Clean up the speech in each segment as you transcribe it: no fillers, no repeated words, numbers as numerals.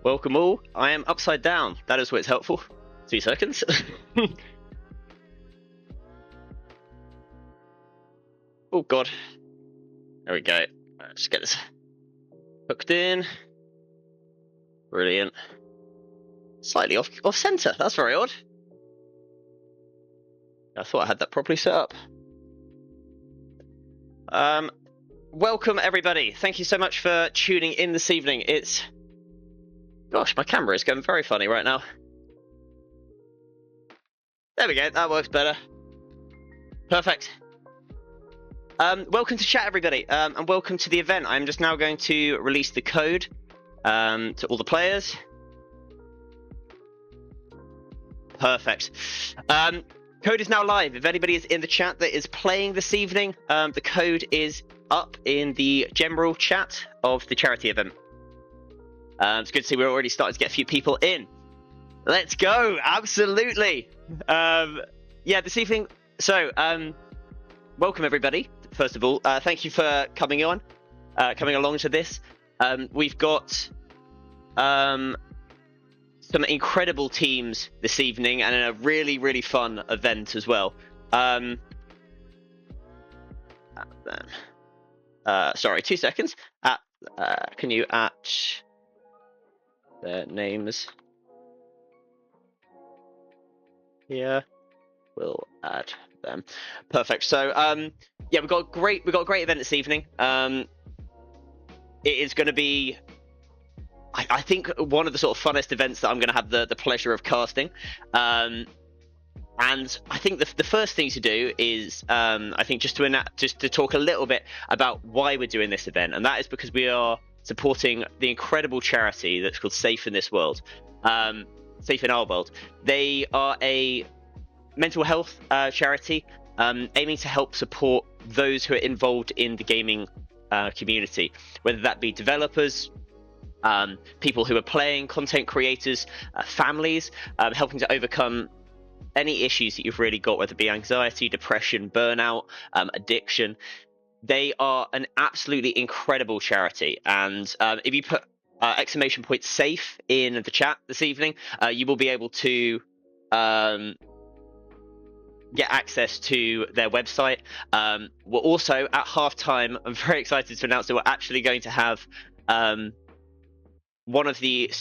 Welcome all. I am upside down. That is where it's helpful. 2 seconds. Oh god. There we go. Right, just get this hooked in. Brilliant. Slightly off center. That's very odd. I thought I had that properly set up. Welcome everybody. Thank you so much for tuning in this evening. Gosh, my camera is going very funny right now. There we go. That works better. Perfect. Welcome to chat, everybody, and welcome to the event. I'm just now going to release the code to all the players. Perfect. Code is now live. If anybody is in the chat that is playing this evening, the code is up in the general chat of the charity event. It's good to see we're already starting to get a few people in. Let's go. Absolutely. Yeah, this evening. So, welcome everybody. First of all, thank you for coming along to this. We've got some incredible teams this evening and a really, really fun event as well. Sorry, 2 seconds. Can you at their names here? We'll add them. Perfect. So yeah, we've got a great event this evening. It is going to be, I think, one of the sort of funnest events that I'm going to have the pleasure of casting. And I think the first thing to do is I think just to talk a little bit about why we're doing this event, and that is because we are supporting the incredible charity that's called Safe in This World, Safe in Our World. They are a mental health charity aiming to help support those who are involved in the gaming community, whether that be developers, people who are playing, content creators, families, helping to overcome any issues that you've really got, whether it be anxiety, depression, burnout, addiction. They are an absolutely incredible charity, and if you put !safe in the chat this evening, you will be able to get access to their website. We're also at halftime. I'm very excited to announce that we're actually going to have one of the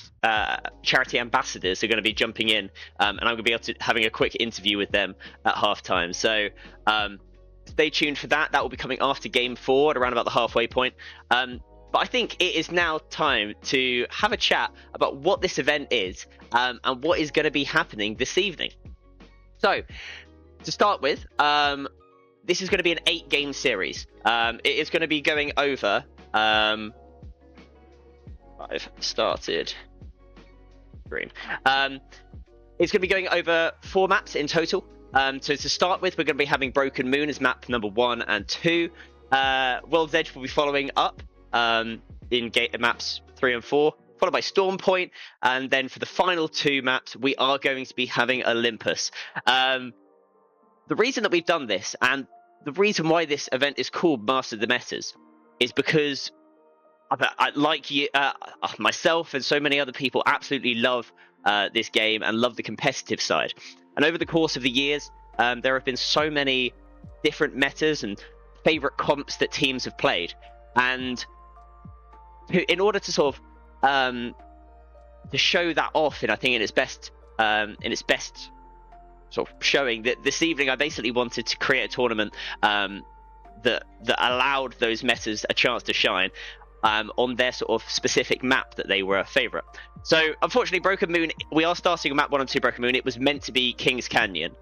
charity ambassadors are going to be jumping in, and I'm going to be able to having a quick interview with them at halftime. So stay tuned for that. That will be coming after Game 4 at around about the halfway point. But I think it is now time to have a chat about what this event is and what is going to be happening this evening. So, to start with, this is going to be an 8-game series. It is going to be going over... I've started green. It's going to be going over 4 maps in total. So to start with, we're going to be having Broken Moon as map number 1 and 2. World's Edge will be following up in maps 3 and 4, followed by Storm Point, and then for the final 2 maps, we are going to be having Olympus. The reason that we've done this, and the reason why this event is called Master the Metas, is because like you, myself and so many other people absolutely love this game and love the competitive side. And over the course of the years, there have been so many different metas and favorite comps that teams have played. And in order to sort of to show that off, I think in its best sort of showing, that this evening I basically wanted to create a tournament that allowed those metas a chance to shine on their sort of specific map that they were a favorite. So unfortunately, Broken Moon, we are starting on map 1 and 2 Broken Moon. It was meant to be King's Canyon.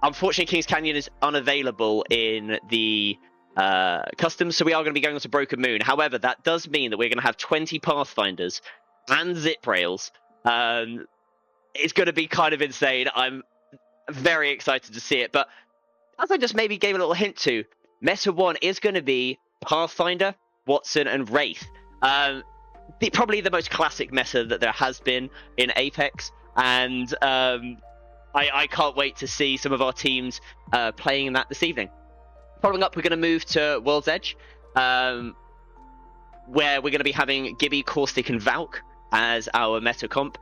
Unfortunately, King's Canyon is unavailable in the customs, so we are going to be going on to Broken Moon. However, that does mean that we're going to have 20 Pathfinders and zip rails. It's going to be kind of insane. I'm very excited to see it. But as I just maybe gave a little hint to, Meta 1 is going to be Pathfinder, Watson, and Wraith. Probably the most classic meta that there has been in Apex, and I can't wait to see some of our teams playing in that this evening. Following up, we're going to move to World's Edge. where we're going to be having Gibby, Caustic, and Valk as our meta comp.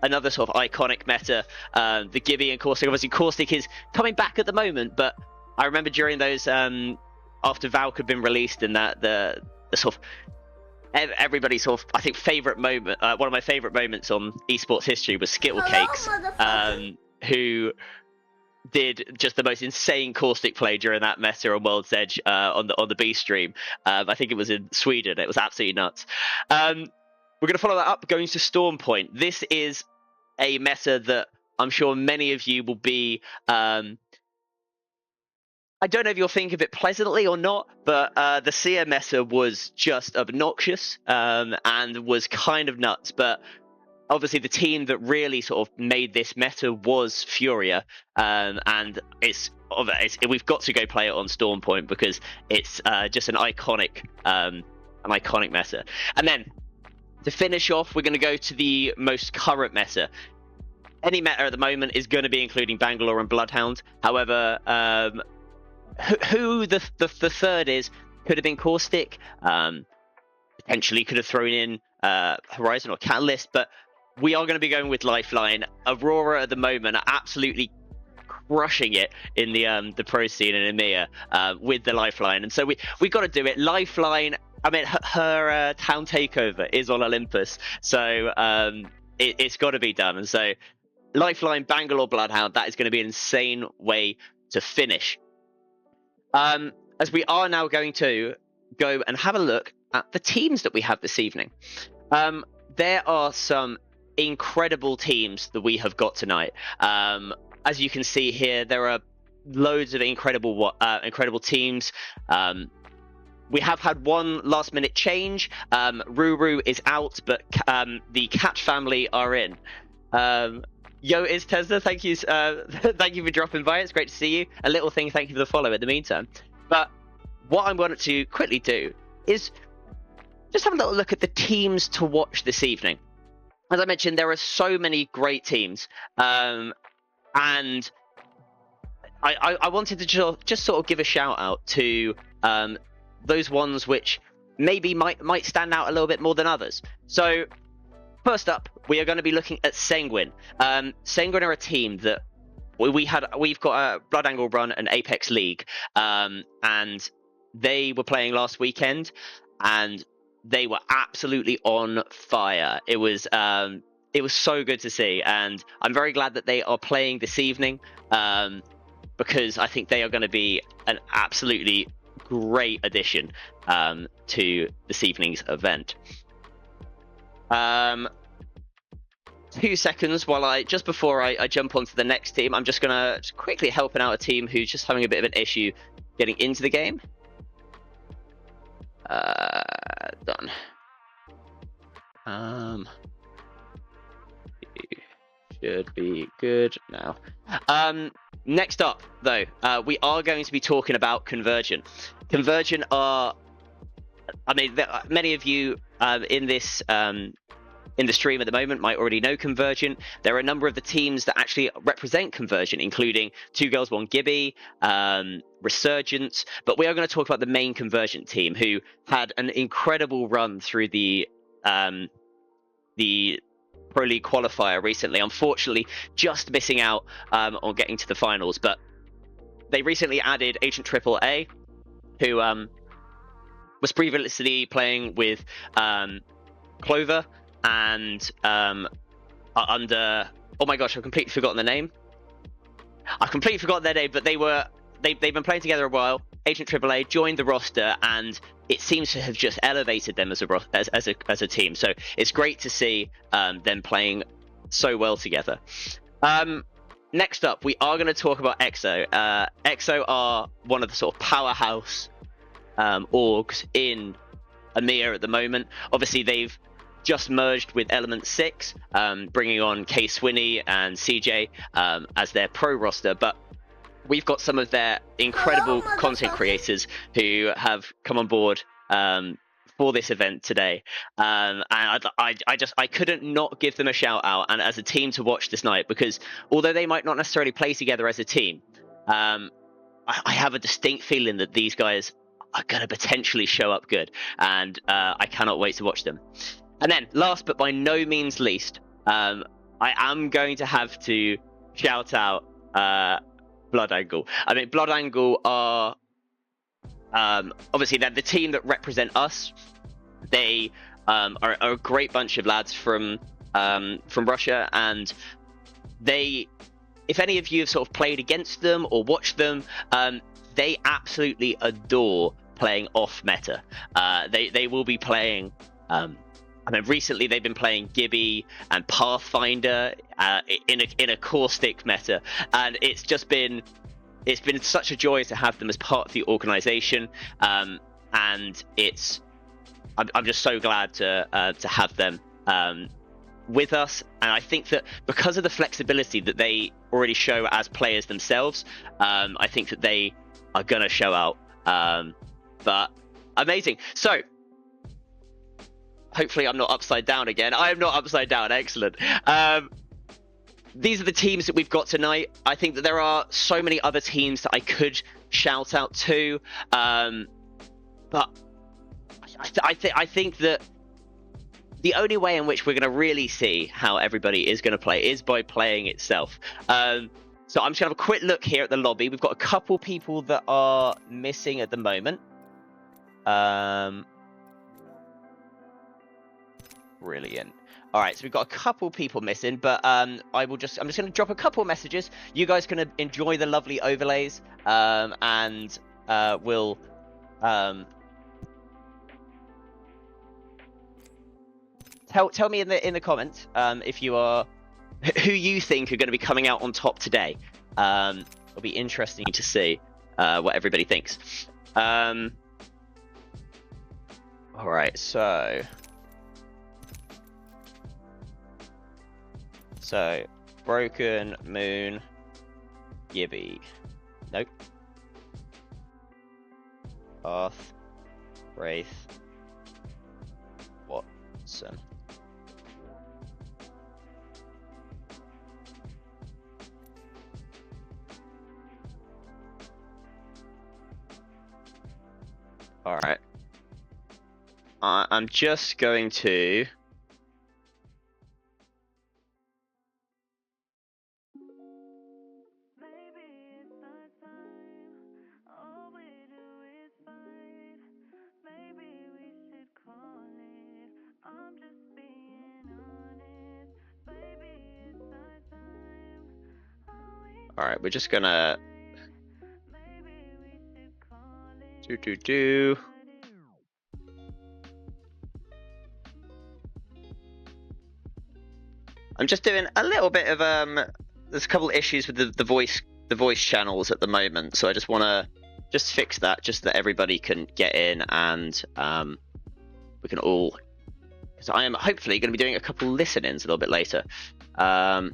Another sort of iconic meta, the Gibby and Caustic. Obviously, Caustic is coming back at the moment, but I remember during those, after Valk had been released, and that the sort of everybody's sort of, I think, favorite moment, one of my favorite moments on esports history was Skittle Cakes, who did just the most insane Caustic play during that meta on World's Edge on the B stream. I think it was in Sweden. It was absolutely nuts. We're going to follow that up going to Storm Point. This is a meta that I'm sure many of you will be... I don't know if you'll think of it pleasantly or not, but the Seer meta was just obnoxious and was kind of nuts. But obviously the team that really sort of made this meta was Furia, and we've got to go play it on Storm Point because it's just an iconic meta. And then to finish off, we're going to go to the most current meta. Any meta at the moment is going to be including Bangalore and Bloodhound. However, who the third is could have been Caustic, potentially could have thrown in Horizon or Catalyst, but we are going to be going with Lifeline. Aurora at the moment are absolutely crushing it in the pro scene in EMEA with the Lifeline, and so we got to do it. Lifeline, I mean, her town takeover is on Olympus, so it's got to be done. And so Lifeline, Bangalore, Bloodhound, that is going to be an insane way to finish. As we are now going to go and have a look at the teams that we have this evening. There are some incredible teams that we have got tonight. As you can see here, there are loads of incredible teams. We have had one last minute change. Ruru is out, but the Cat family are in. Yo, it's Tesla. Thank you, thank you for dropping by. It's great to see you. A little thing, thank you for the follow in the meantime. But what I'm going to quickly do is just have a little look at the teams to watch this evening. As I mentioned, there are so many great teams, and I wanted to just sort of give a shout out to those ones which maybe might stand out a little bit more than others. So first up, we are going to be looking at Sanguine. Sanguine are a team that we've got a Bloodangle run an Apex League, and they were playing last weekend, and they were absolutely on fire. It was so good to see, and I'm very glad that they are playing this evening, because I think they are going to be an absolutely great addition to this evening's event. 2 seconds while just before I jump onto the next team, I'm just gonna quickly helping out a team who's just having a bit of an issue getting into the game. Done. Should be good now. Next up, though, we are going to be talking about Convergent. Convergent are, I mean, many of you in this in the stream at the moment might already know Convergent. There are a number of the teams that actually represent Convergent, including Two Girls, One Gibby, Resurgence. But we are going to talk about the main Convergent team, who had an incredible run through the Pro League qualifier recently. Unfortunately, just missing out on getting to the finals. But they recently added Agent AAA, who was previously playing with Clover, and under, oh my gosh, I've completely forgotten their name. But they've been playing together a while. Agent AAA joined the roster, and it seems to have just elevated them as a team. So it's great to see them playing so well together. Next up, we are going to talk about EXO. EXO are one of the sort of powerhouse orgs in EMEA at the moment. Obviously, they've just merged with Element 6, bringing on Kay Swinney and CJ as their pro roster. But we've got some of their incredible content creators who have come on board for this event today, and I couldn't not give them a shout out and as a team to watch this night, because although they might not necessarily play together as a team, I have a distinct feeling that these guys are going to potentially show up good, and I cannot wait to watch them. And then, last but by no means least, I am going to have to shout out Bloodangle. I mean, Bloodangle are obviously they're the team that represent us. They are a great bunch of lads from Russia, and they, if any of you have sort of played against them or watched them, they absolutely adore playing off meta. They will be playing. I mean, recently they've been playing Gibby and Pathfinder in a caustic meta, and it's been such a joy to have them as part of the organization, and I'm just so glad to have them with us. And I think that because of the flexibility that they already show as players themselves, I think that they are going to show out. But amazing. So hopefully I'm not upside down again. I am not upside down. Excellent. These are the teams that we've got tonight. I think that there are so many other teams that I could shout out to, but I think that the only way in which we're going to really see how everybody is going to play is by playing itself. So I'm just going to have a quick look here at the lobby. We've got a couple people that are missing at the moment. Brilliant. All right, so we've got a couple people missing, but I'm just going to drop a couple messages. You guys can enjoy the lovely overlays, and we'll tell me in the comments if you are who you think are going to be coming out on top today. It'll be interesting to see what everybody thinks. All right, so Broken Moon, Gibby, nope, Path, Wraith, Watson. All right, I'm just going to. All right, we're just gonna do. I'm just doing a little bit of there's a couple of issues with the voice channels at the moment, so I just want to just fix that, just so that everybody can get in, and we can all, because I am hopefully going to be doing a couple listen-ins a little bit later. All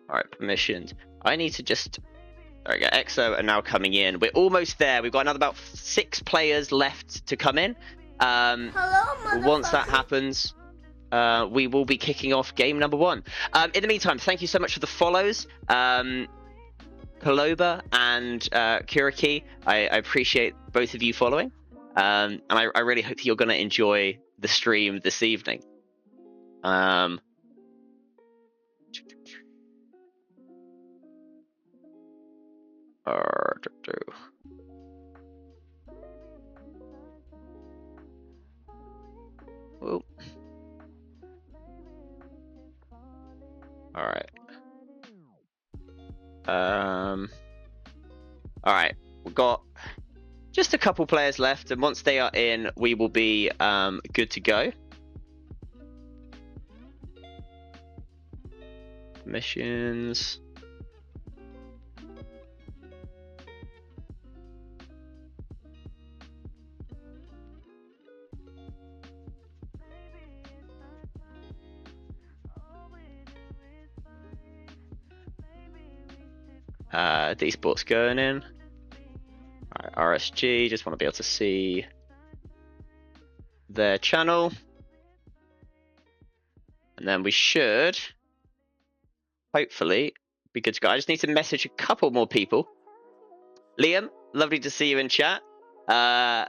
right, permissions. I need to just, there we go. EXO are now coming in. We're almost there. We've got another about 6 players left to come in. Hello, once that happens, we will be kicking off game number 1. In the meantime, thank you so much for the follows. Kaloba and Kuriki, I appreciate both of you following. And I really hope you're going to enjoy the stream this evening. Whoop. All right. All right. We've got just a couple players left, and once they are in, we will be good to go. Missions. D-Sports going in. Alright, RSG, just want to be able to see their channel. And then we should hopefully be good to go. I just need to message a couple more people. Liam, lovely to see you in chat. Annoyed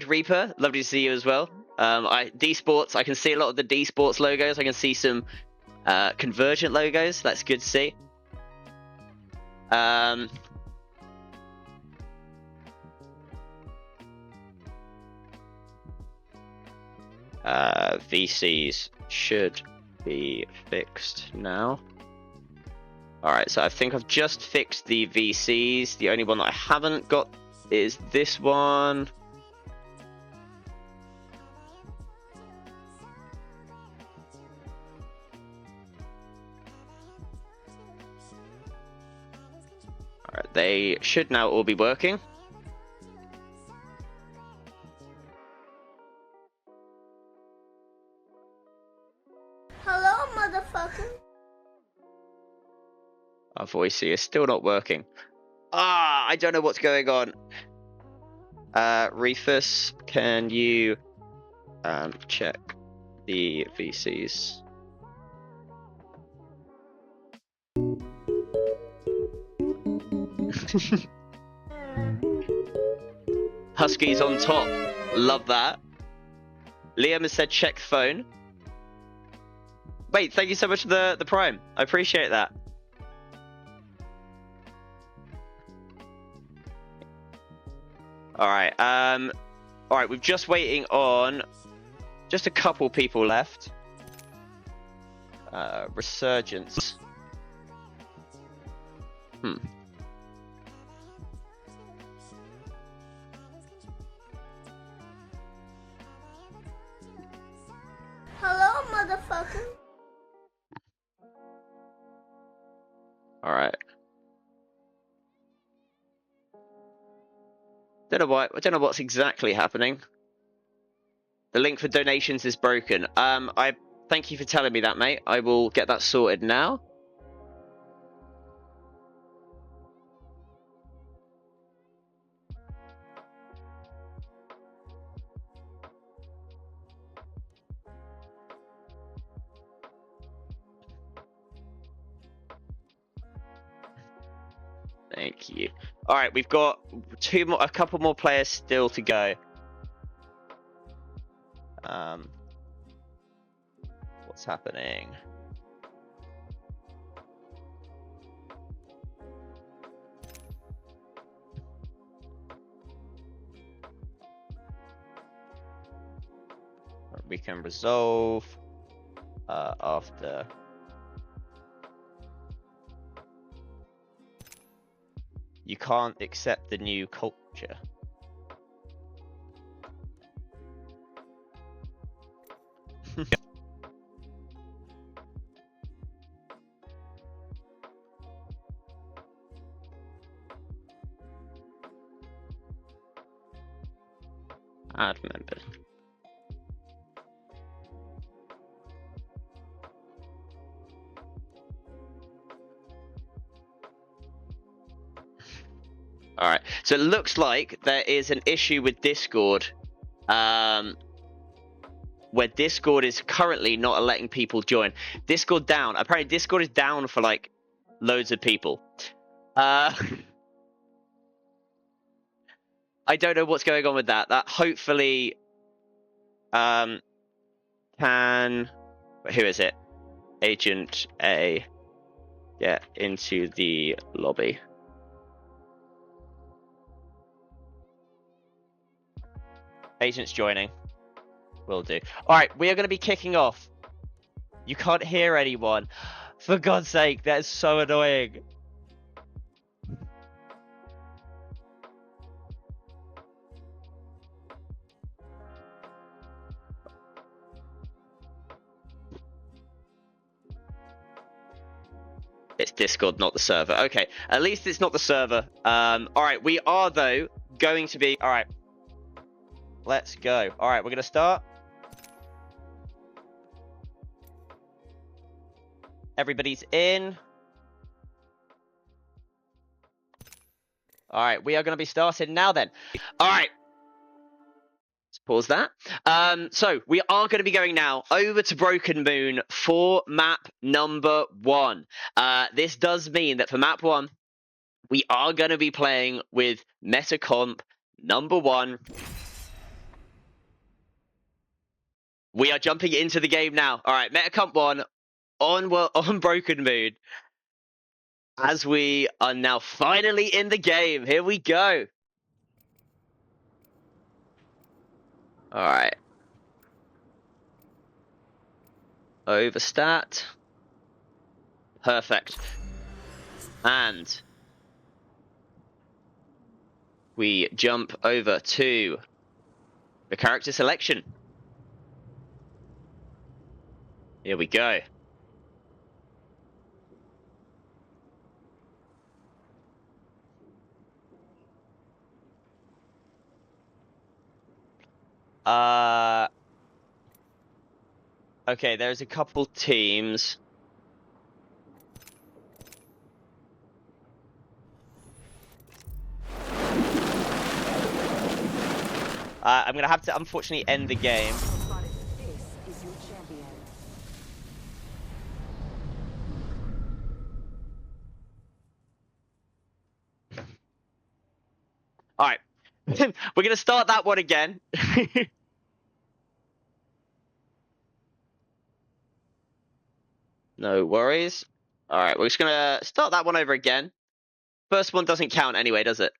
Reaper, lovely to see you as well. D Sports, I can see a lot of the D Sports logos. I can see some Convergent logos. That's good to see. VCs should be fixed now. Alright, so I think I've just fixed the VCs. The only one that I haven't got is this one. Alright, they should now all be working. Hello, motherfucker. Our voice is still not working. I don't know what's going on. Refus, can you check the VCs? Husky's on top. Love that. Liam has said check phone. Wait, thank you so much for the Prime. I appreciate that. Alright, alright, we're just waiting on just a couple people left. Resurgence. Hello, motherfucker. Alright. I don't know what's exactly happening. The link for donations is broken. I thank you for telling me that, mate. I will get that sorted now. Thank you. All right, we've got a couple more players still to go. What's happening? We can resolve after. You can't accept the new culture. Add members. Alright, so it looks like there is an issue with Discord, where Discord is currently not letting people join. Discord down. Apparently Discord is down for like loads of people. I don't know what's going on with that. That hopefully can... Who is it? Agent A. Get into the lobby. Agents joining. Will do. Alright, we are going to be kicking off. You can't hear anyone. For God's sake, that is so annoying. It's Discord, not the server. Okay, at least it's not the server. Alright, we are, though, going to be... Alright. Let's go. Alright, we're going to start. Everybody's in. Alright, we are going to be starting now then. Alright. Let's pause that. So, we are going to be going now over to Broken Moon for map number 1. This does mean that for map 1, we are going to be playing with Metacomp #1. We are jumping into the game now. All right, Metacomp 1 on Broken Moon. As we are now finally in the game. Here we go. All right. Overstat. Perfect. And we jump over to the character selection. Here we go. Okay, there's a couple teams. I'm gonna have to unfortunately end the game. All right, we're gonna start that one again. No worries. All right, we're just gonna start that one over again. First one doesn't count anyway, does it?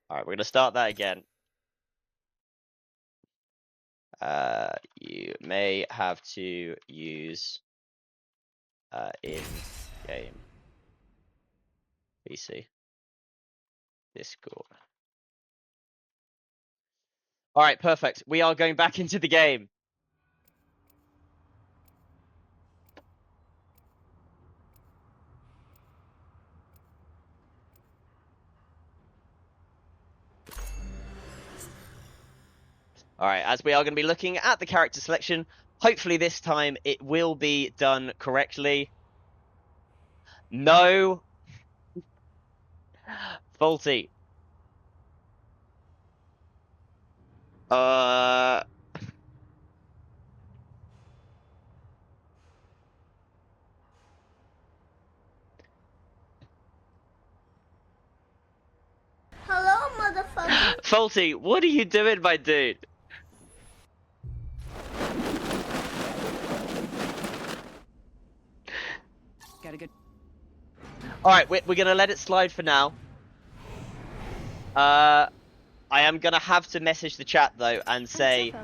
All right, we're gonna start that again. You may have to use in-game PC Discord. All right, perfect. We are going back into the game. All right, as we are going to be looking at the character selection, hopefully this time it will be done correctly. No. Faulty. Hello, motherfucker. Faulty, what are you doing, my dude? Got a good. All right, we're going to let it slide for now. I am going to have to message the chat, though, and say,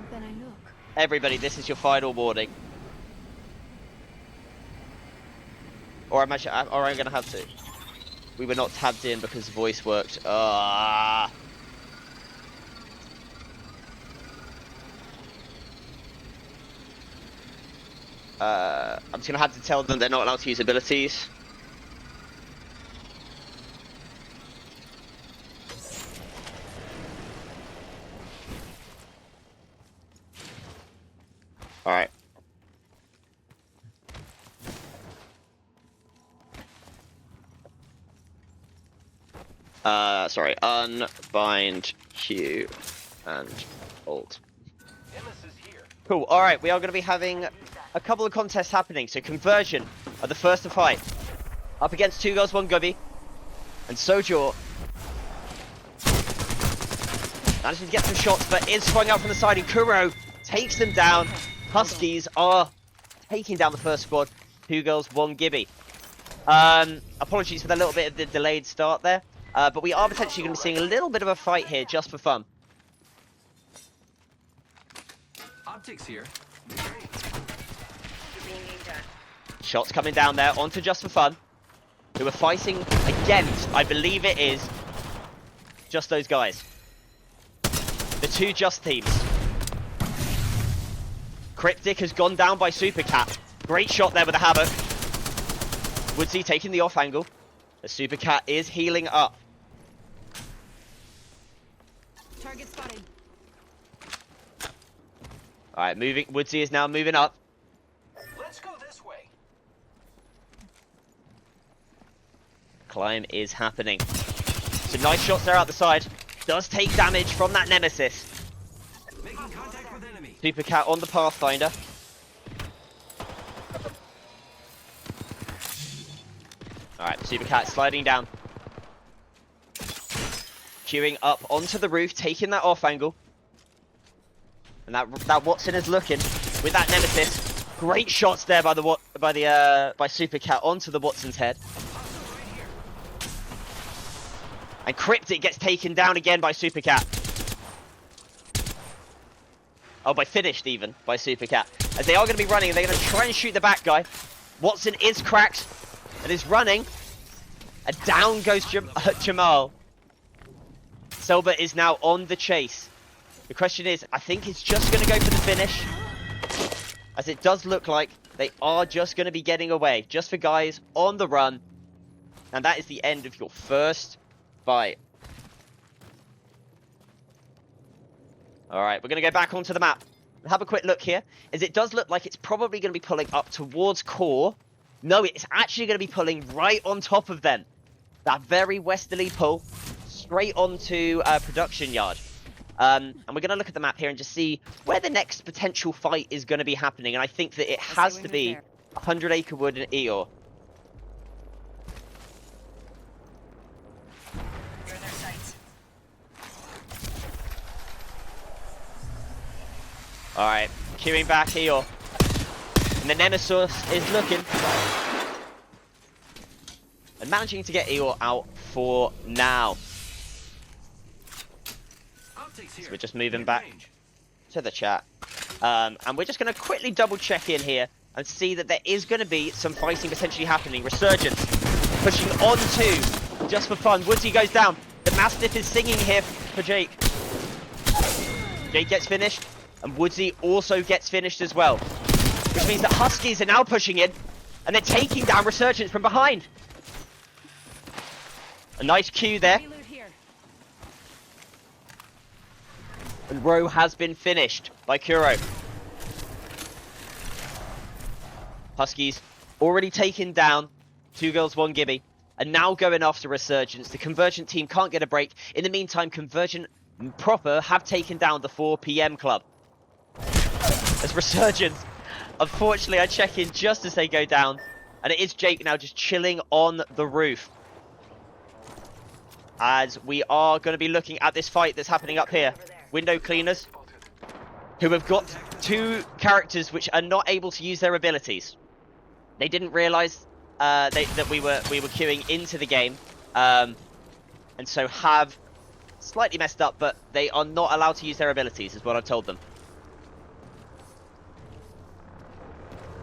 everybody, this is your final warning. Or I'm going to have to. We were not tabbed in because voice worked. I'm just going to have to tell them they're not allowed to use abilities. Alright. Sorry. Unbind Q and Alt. Cool. Alright, we are going to be having a couple of contests happening. So conversion are the first to fight. Up against 2 girls, 1 gubby. And Sojour manages to get some shots, but is sprung out from the side, and Kuro takes them down. Huskies are taking down the first squad. 2 girls, 1 gibby. Apologies for the little bit of the delayed start there. But we are potentially going to be seeing a little bit of a fight here, just for fun. Optics here. Shots coming down there onto Just for Fun, who are fighting against, I believe it is, just those guys. The 2 Just teams. Cryptic has gone down by Super Cat. Great shot there with the Havoc. Woodsy taking the off angle. The Super Cat is healing up. Target spotted. Alright, moving. Woodsy is now moving up. Let's go this way. Climb is happening. Some nice shots there out the side. Does take damage from that Nemesis. Making contact with enemy. Super Cat on the Pathfinder. Supercat sliding down. Queuing up onto the roof, taking that off angle. And that Watson is looking with that Nemesis. Great shots there by Supercat onto the Watson's head. And Cryptic gets taken down again by Supercat. Oh, finished even by Supercat. As they are going to be running, and they're going to try and shoot the back guy. Watson is cracked and is running. And down goes Jamal. Selva is now on the chase. The question is, I think it's just going to go for the finish. As it does look like they are just going to be getting away. Just for guys on the run. And that is the end of your first fight. Alright, we're going to go back onto the map. And have a quick look here. As it does look like it's probably going to be pulling up towards core. No, it's actually going to be pulling right on top of them. That very westerly pull. Straight onto production yard. And we're going to look at the map here and just see where the next potential fight is going to be happening. And I think that it has to be 100 Acre Wood and Eeyore. Alright, queuing back Eeyore. And the Nemesis is looking. And managing to get Eeyore out for now. So we're just moving back to the chat. And we're just going to quickly double check in here and see that there is going to be some fighting potentially happening. Resurgence pushing on to, just for fun. Woodsy goes down. The Mastiff is singing here for Jake. Jake gets finished. And Woodsy also gets finished as well. Which means that Huskies are now pushing in. And they're taking down Resurgence from behind. A nice Q there. And Row has been finished by Kuro. Huskies already taken down 2 girls, 1 Gibby. And now going after Resurgence. The Convergent team can't get a break. In the meantime, Convergent proper have taken down the 4 PM club. As Resurgence, unfortunately, I check in just as they go down. And it is Jake now just chilling on the roof. As we are going to be looking at this fight that's happening up here. Window cleaners, who have got 2 characters which are not able to use their abilities. They didn't realise that we were queuing into the game, and so have slightly messed up. But they are not allowed to use their abilities, is what I've told them.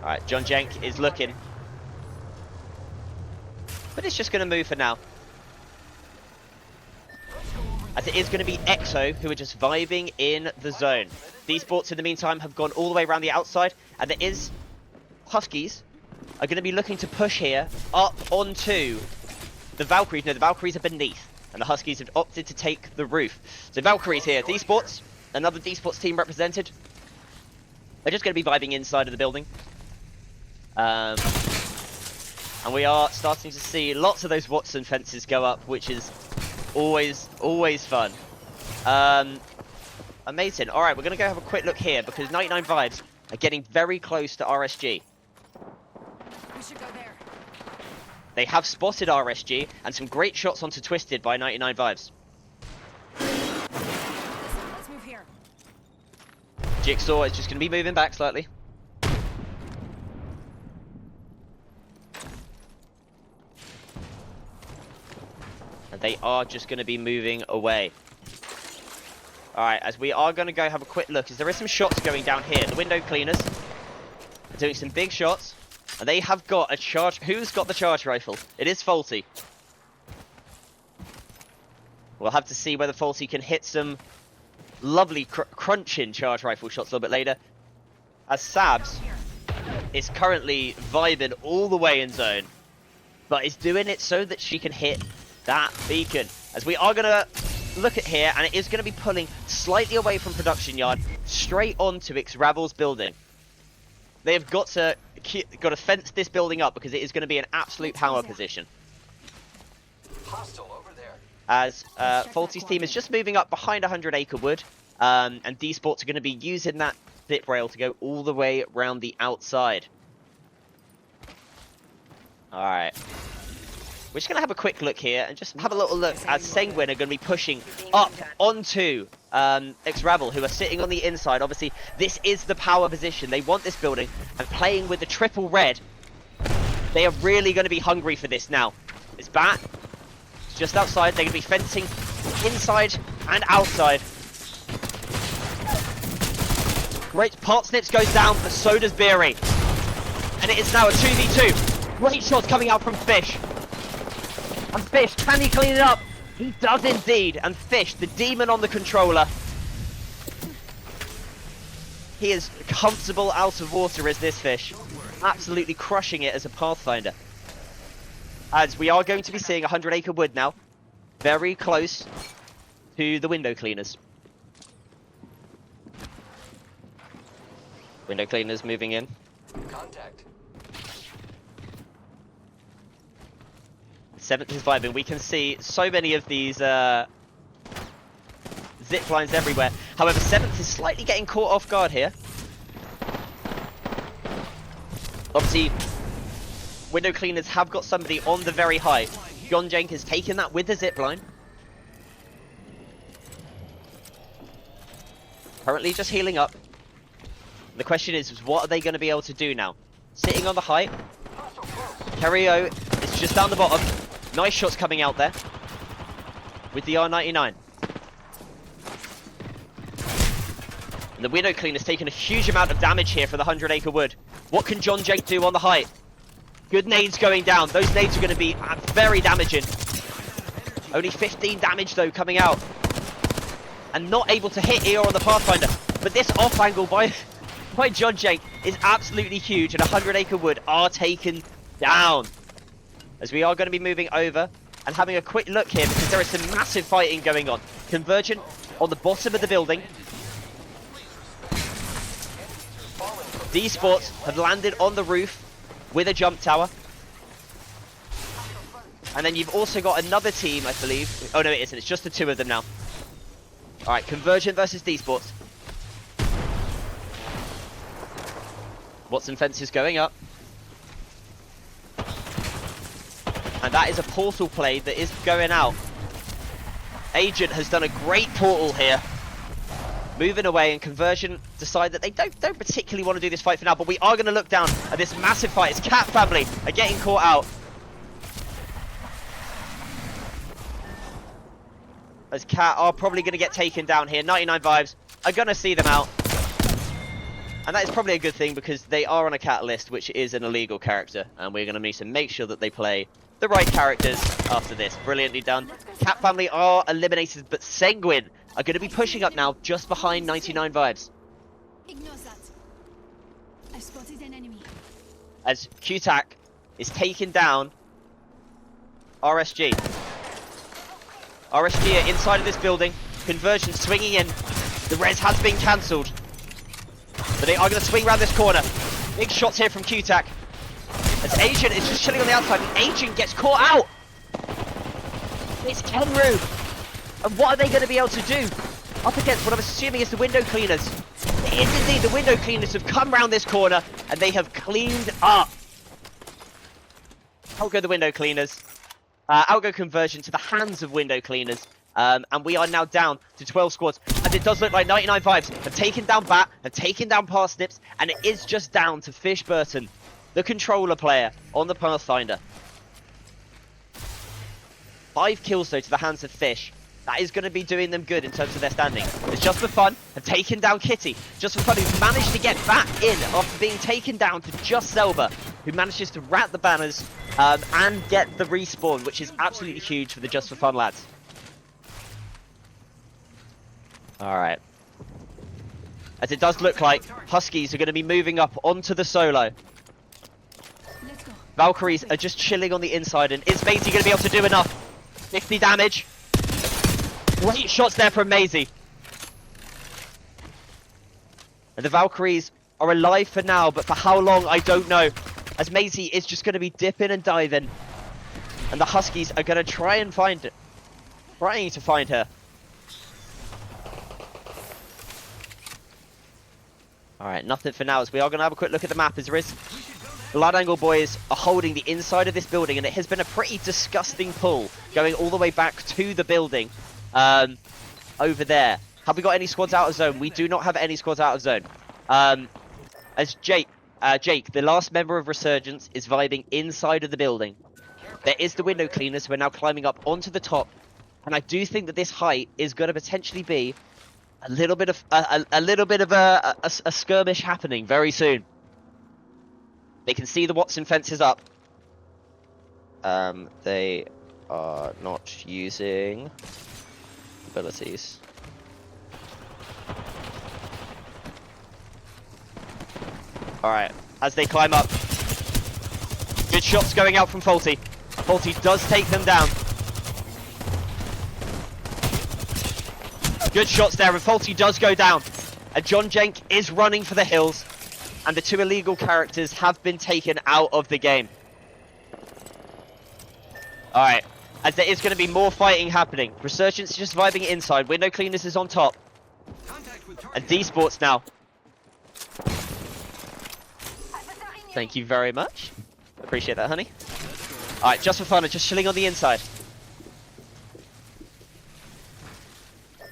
All right, John Jenk is looking, but it's just going to move for now. As it is going to be EXO, who are just vibing in the zone. These sports, in the meantime, have gone all the way around the outside. And there is Huskies are going to be looking to push here up onto the Valkyries. No, the Valkyries are beneath. And the Huskies have opted to take the roof. So Valkyries here. D-Sports, another D-Sports team represented. They're just going to be vibing inside of the building. And we are starting to see lots of those Watson fences go up, which is always fun. Amazing. Alright, we're going to go have a quick look here because 99 Vibes are getting very close to RSG. We should go there. They have spotted RSG and some great shots onto Twisted by 99 Vibes. Let's move here. Jigsaw is just going to be moving back slightly. And they are just going to be moving away. Alright, as we are going to go have a quick look, as there is some shots going down here. The window cleaners are doing some big shots. And they have got a charge. Who's got the charge rifle? It is Faulty. We'll have to see whether Faulty can hit some lovely crunching charge rifle shots a little bit later. As Sabs is currently vibing all the way in zone. But is doing it so that she can hit that beacon. As we are going to look at here, and it is going to be pulling slightly away from production yard, straight onto X-Ravel's building. They have got to fence this building up because it is going to be an absolute power position. Hostile over there. As Faulty's team is just moving up behind 100 Acre Wood, and D-Sports are going to be using that zip rail to go all the way around the outside. Alright. We're just going to have a quick look here and just have a little look as Sanguine are going to be pushing up onto X-Rebel, who are sitting on the inside. Obviously, this is the power position. They want this building, and playing with the triple red, they are really going to be hungry for this now. It's Bat. It's just outside. They're going to be fencing inside and outside. Great. Part Snips goes down, but so does Beery. And it is now a 2v2. Great shots coming out from Fish. And Fish, can he clean it up? He does indeed. And Fish, the demon on the controller. He is comfortable out of water as this Fish. Absolutely crushing it as a Pathfinder. As we are going to be seeing 100 Acre Wood now. Very close to the window cleaners. Window cleaners moving in. Contact. 7th is vibing. We can see so many of these zip lines everywhere. However, 7th is slightly getting caught off guard here. Obviously, window cleaners have got somebody on the very high. John Jenk has taken that with the zip line. Currently just healing up. The question is what are they going to be able to do now? Sitting on the height. Kerio is just down the bottom. Nice shots coming out there with the R99. And the window cleaner's taken a huge amount of damage here for the 100 Acre Wood. What can John Jenk do on the height? Good nades going down. Those nades are going to be very damaging. Only 15 damage though coming out. And not able to hit Eeyore on the Pathfinder. But this off angle by John Jenk is absolutely huge, and 100 Acre Wood are taken down. As we are going to be moving over and having a quick look here because there is some massive fighting going on. Convergent on the bottom of the building. D-Sports have landed on the roof with a jump tower. And then you've also got another team, I believe. Oh no, it isn't. It's just the two of them now. Alright, Convergent versus D-Sports. Watson fences going up. And that is a portal play that is going out. Agent has done a great portal here. Moving away, and Conversion decide that they don't particularly want to do this fight for now, but we are going to look down at this massive fight. It's Cat family are getting caught out. As Cat are probably going to get taken down here. 99 Vibes are going to see them out. And that is probably a good thing because they are on a Cat list, which is an illegal character. And we're going to need to make sure that they play the right characters after this. Brilliantly done. Cat family are eliminated, but Sanguine are going to be pushing up now just behind 99 Vibes. Ignore that. I spotted an enemy. As QTAC is taking down RSG. RSG are inside of this building. Conversion swinging in. The res has been cancelled. But they are going to swing around this corner. Big shots here from QTAC. As Agent is just chilling on the outside, and Agent gets caught out. It's Kenru. And what are they going to be able to do? Up against what I'm assuming is the window cleaners. It is indeed the window cleaners have come round this corner, and they have cleaned up. Out go the window cleaners. Out go Conversion to the hands of window cleaners. And we are now down to 12 squads. And it does look like 99 Vibes have taken down Bat, have taken down Parsnips, and it is just down to Fish Burton, the controller player on the Pathfinder. 5 kills though to the hands of Fish. That is going to be doing them good in terms of their standing. It's Just For Fun have taken down Kitty. Just For Fun who's managed to get back in after being taken down to just Selba, who manages to rat the banners and get the respawn, which is absolutely huge for the Just For Fun lads. Alright. As it does look like Huskies are going to be moving up onto the solo. Let's go. Valkyries are just chilling on the inside, and is Maisie going to be able to do enough? 50 damage. Great shots there from Maisie. And the Valkyries are alive for now, but for how long, I don't know. As Maisie is just going to be dipping and diving. And the Huskies are going to try and find it. Trying to find her. Alright, nothing for now, as we are going to have a quick look at the map, as there is Bloodangle boys are holding the inside of this building, and it has been a pretty disgusting pull going all the way back to the building over there. Have we got any squads out of zone? We do not have any squads out of zone. As Jake, the last member of Resurgence, is vibing inside of the building. There is the window cleaners who are now climbing up onto the top, and I do think that this height is going to potentially be a little bit of a skirmish happening very soon. They can see the Watson fences up. They are not using abilities. Alright, as they climb up. Good shots going out from Faulty. Faulty does take them down. Good shots there, and Faulty does go down. And John Jenk is running for the hills. And the two illegal characters have been taken out of the game. Alright, as there is going to be more fighting happening. Resurgence is just vibing inside. Window Cleaners is on top. And D-Sports now. Thank you very much. Appreciate that, honey. Alright, just for fun, just chilling on the inside.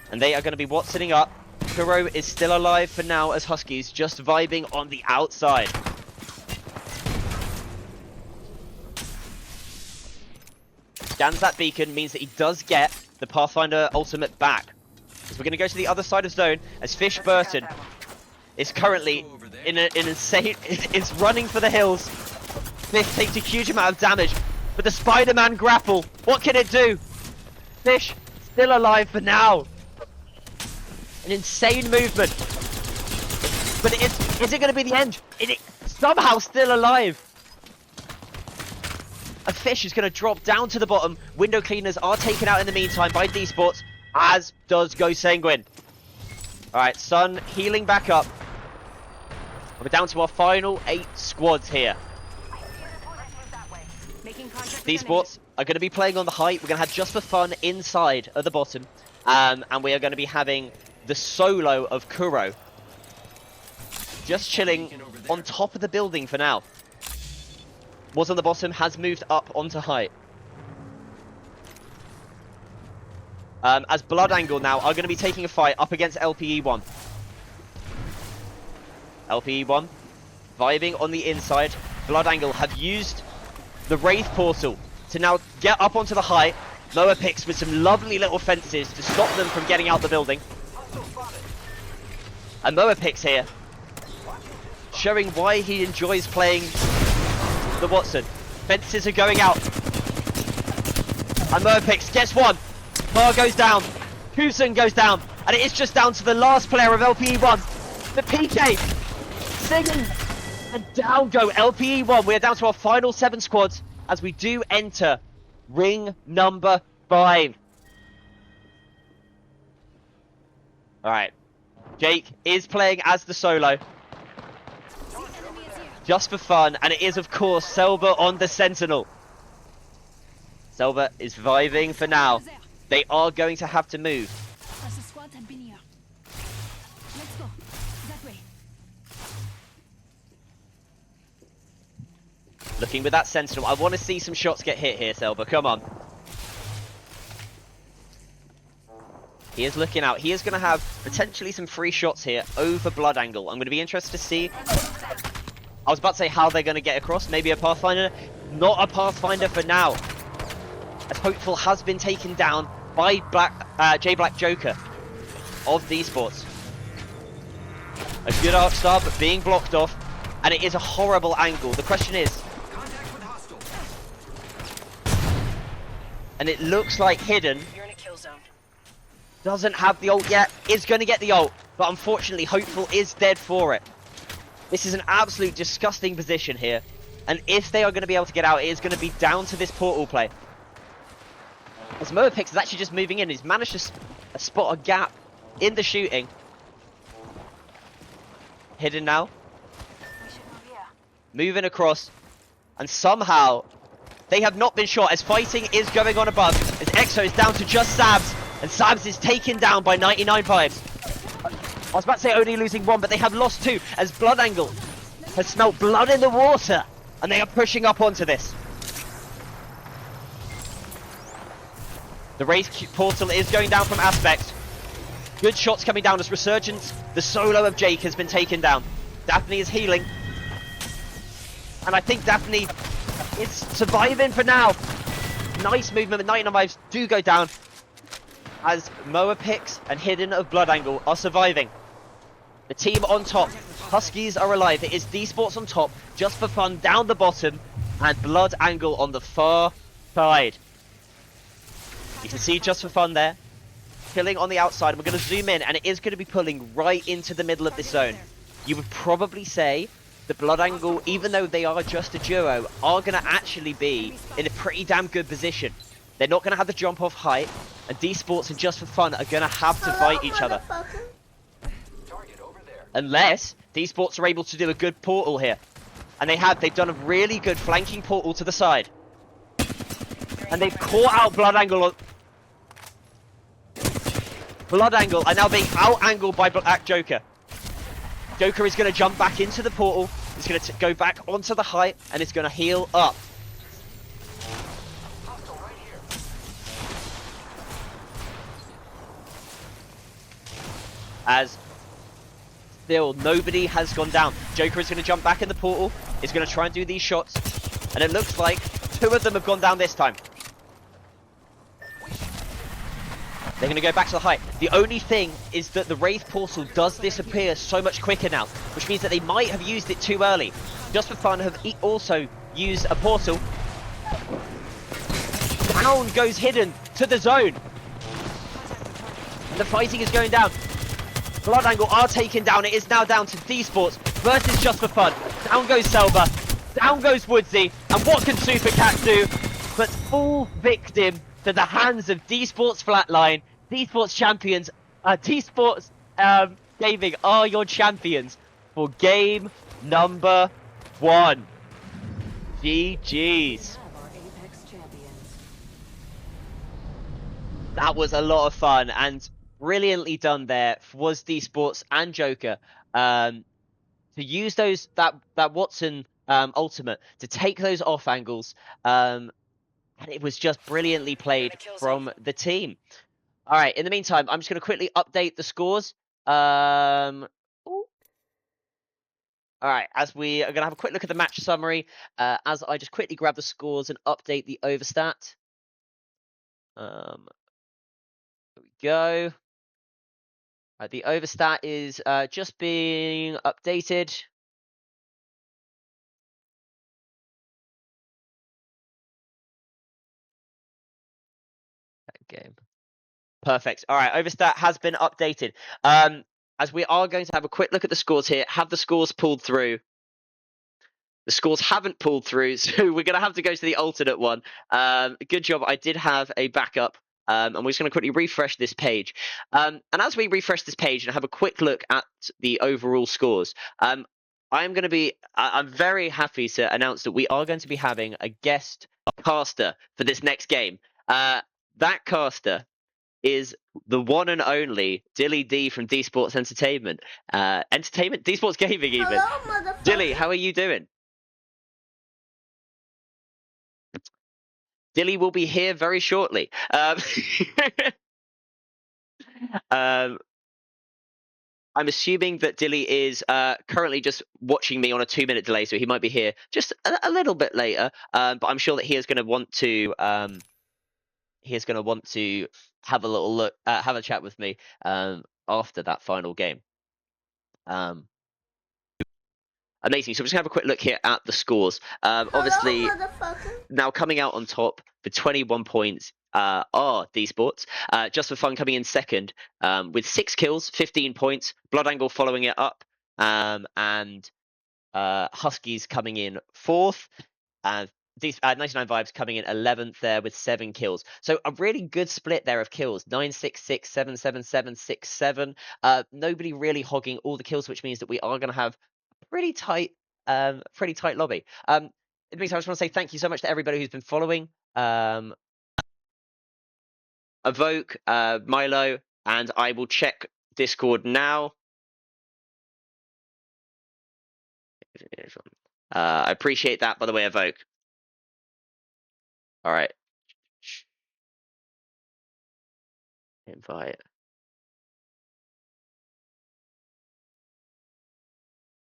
And they are going to be Watsoning up. Kuro is still alive for now as Huskies, just vibing on the outside. Scans that beacon, means that he does get the Pathfinder ultimate back. So we're going to go to the other side of zone as Fish Burton is currently in an insane... is running for the hills. Fish takes a huge amount of damage, but the Spider-Man grapple, what can it do? Fish still alive for now. An insane movement. But is it going to be the end? Is it somehow still alive? A Fish is going to drop down to the bottom. Window Cleaners are taken out in the meantime by D-Sports, as does Go Sanguine. Alright, Sun healing back up. We're down to our final 8 squads here. D-Sports are going to be playing on the height. We're going to have Just for Fun inside at the bottom. And we are going to be having the solo of Kuro just chilling on top of the building for now. Was on the bottom, has moved up onto height. As Bloodangle now are going to be taking a fight up against LPE1. LPE1 vibing on the inside. Bloodangle have used the Wraith portal to now get up onto the height. Moa picks with some lovely little fences to stop them from getting out the building. And Moa picks here, showing why he enjoys playing the Watson. Fences are going out. And Moa picks gets one. Moa goes down. Kusen goes down. And it is just down to the last player of LPE1. The PK singing. And down go LPE1. We're down to our final 7 squads as we do enter ring number 5. Alright. Jake is playing as the solo. Just for fun. And it is, of course, Selva on the Sentinel. Selva is vibing for now. They are going to have to move. Let's go. That way. Looking with that Sentinel. I want to see some shots get hit here, Selva. Come on. He is looking out. He is going to have potentially some free shots here over Bloodangle. I'm going to be interested to see. I was about to say how they're going to get across. Maybe a Pathfinder. Not a Pathfinder for now. As Hopeful has been taken down by J Black Joker of D-Sports. A good arc star, but being blocked off. And it is a horrible angle. The question is... And it looks like Hidden... You're in a kill zone. Doesn't have the ult yet, is going to get the ult, but unfortunately Hopeful is dead for it. This is an absolute disgusting position here, and if they are going to be able to get out, it is going to be down to this portal play. As Moapix is actually just moving in, he's managed to spot a gap in the shooting. Hidden now. Moving across, and somehow they have not been shot as fighting is going on above, as Exo is down to just Sabs. And Sabs is taken down by 99 vibes. I was about to say only losing 1, but they have lost 2 as Bloodangle has smelt blood in the water And they are pushing up onto this. The Wraith portal is going down from Aspect. Good shots coming down as Resurgence. The solo of Jake has been taken down. Daphne is healing. And I think Daphne is surviving for now. Nice movement, but 99 Vibes do go down. As Moa Pix and Hidden of Bloodangle are surviving. The team on top. Huskies are alive. It is D-Sports on top, just for fun, down the bottom. And Bloodangle on the far side. You can see just for fun there. Killing on the outside. We're going to zoom in, and it is going to be pulling right into the middle of this zone. You would probably say the Bloodangle, even though they are just a duo, are going to actually be in a pretty damn good position. They're not going to have the jump off height, and D-Sports and Just for Fun are going to have to fight each other. Target over there. Unless D-Sports are able to do a good portal here. And they have. They've done a really good flanking portal to the side. And they've caught out Bloodangle. Bloodangle are now being out-angled by Black Joker. Joker is going to jump back into the portal. He's going to go back onto the height, and it's going to heal up. Hostile right here. As still nobody has gone down. Joker is going to jump back in the portal. He's going to try and do these shots. And it looks like 2 of them have gone down this time. They're going to go back to the height. The only thing is that the Wraith portal does disappear so much quicker now, which means that they might have used it too early. Just for Fun have also used a portal. Down goes Hidden to the zone. And the fighting is going down. Bloodangle are taken down. It is now down to D-Sports versus Just for Fun. Down goes Selva. Down goes Woodsy. And what can Super Cat do? But fall victim to the hands of D-Sports Flatline. D-Sports champions, D-Sports Gaming are your champions for game number 1. GG's. That was a lot of fun and brilliantly done there was D-Sports and Joker to use that Watson ultimate to take those off angles, and it was just brilliantly played from the team. All right, in the meantime, I'm just going to quickly update the scores. All right, as we are going to have a quick look at the match summary, as I just quickly grab the scores and update the overstat. There we go. The overstat is just being updated. That game. Perfect. All right, overstat has been updated. As we are going to have a quick look at the scores here, have the scores pulled through? The scores haven't pulled through, so we're going to have to go to the alternate one. Good job. I did have a backup, and we're just going to quickly refresh this page. And as we refresh this page and have a quick look at the overall scores, I'm very happy to announce that we are going to be having a guest caster for this next game. That caster is the one and only Dilly D from D Sports Entertainment. D Sports Gaming even. Hello, motherfucker. Dilly, how are you doing? Dilly will be here very shortly. I'm assuming that Dilly is currently just watching me on a 2-minute delay, so he might be here just a little bit later. But I'm sure that he is going to want to. He is going to want to have a little look, have a chat with me after that final game. Amazing. So we're just going to have a quick look here at the scores. Obviously, now coming out on top for 21 points are D-Sports. Just for Fun coming in second with 6 kills, 15 points. Bloodangle following it up. And Huskies coming in 4th. 99 Vibes coming in 11th there with 7 kills. So a really good split there of kills. 9, 6, 6, 7, 7, 7, 6, 7. Nobody really hogging all the kills, which means that we are going to have a pretty tight lobby. In the meantime, I just want to say thank you so much to everybody who's been following. Evoke, Milo, and I will check Discord now. I appreciate that, by the way, Evoke. All right. Invite.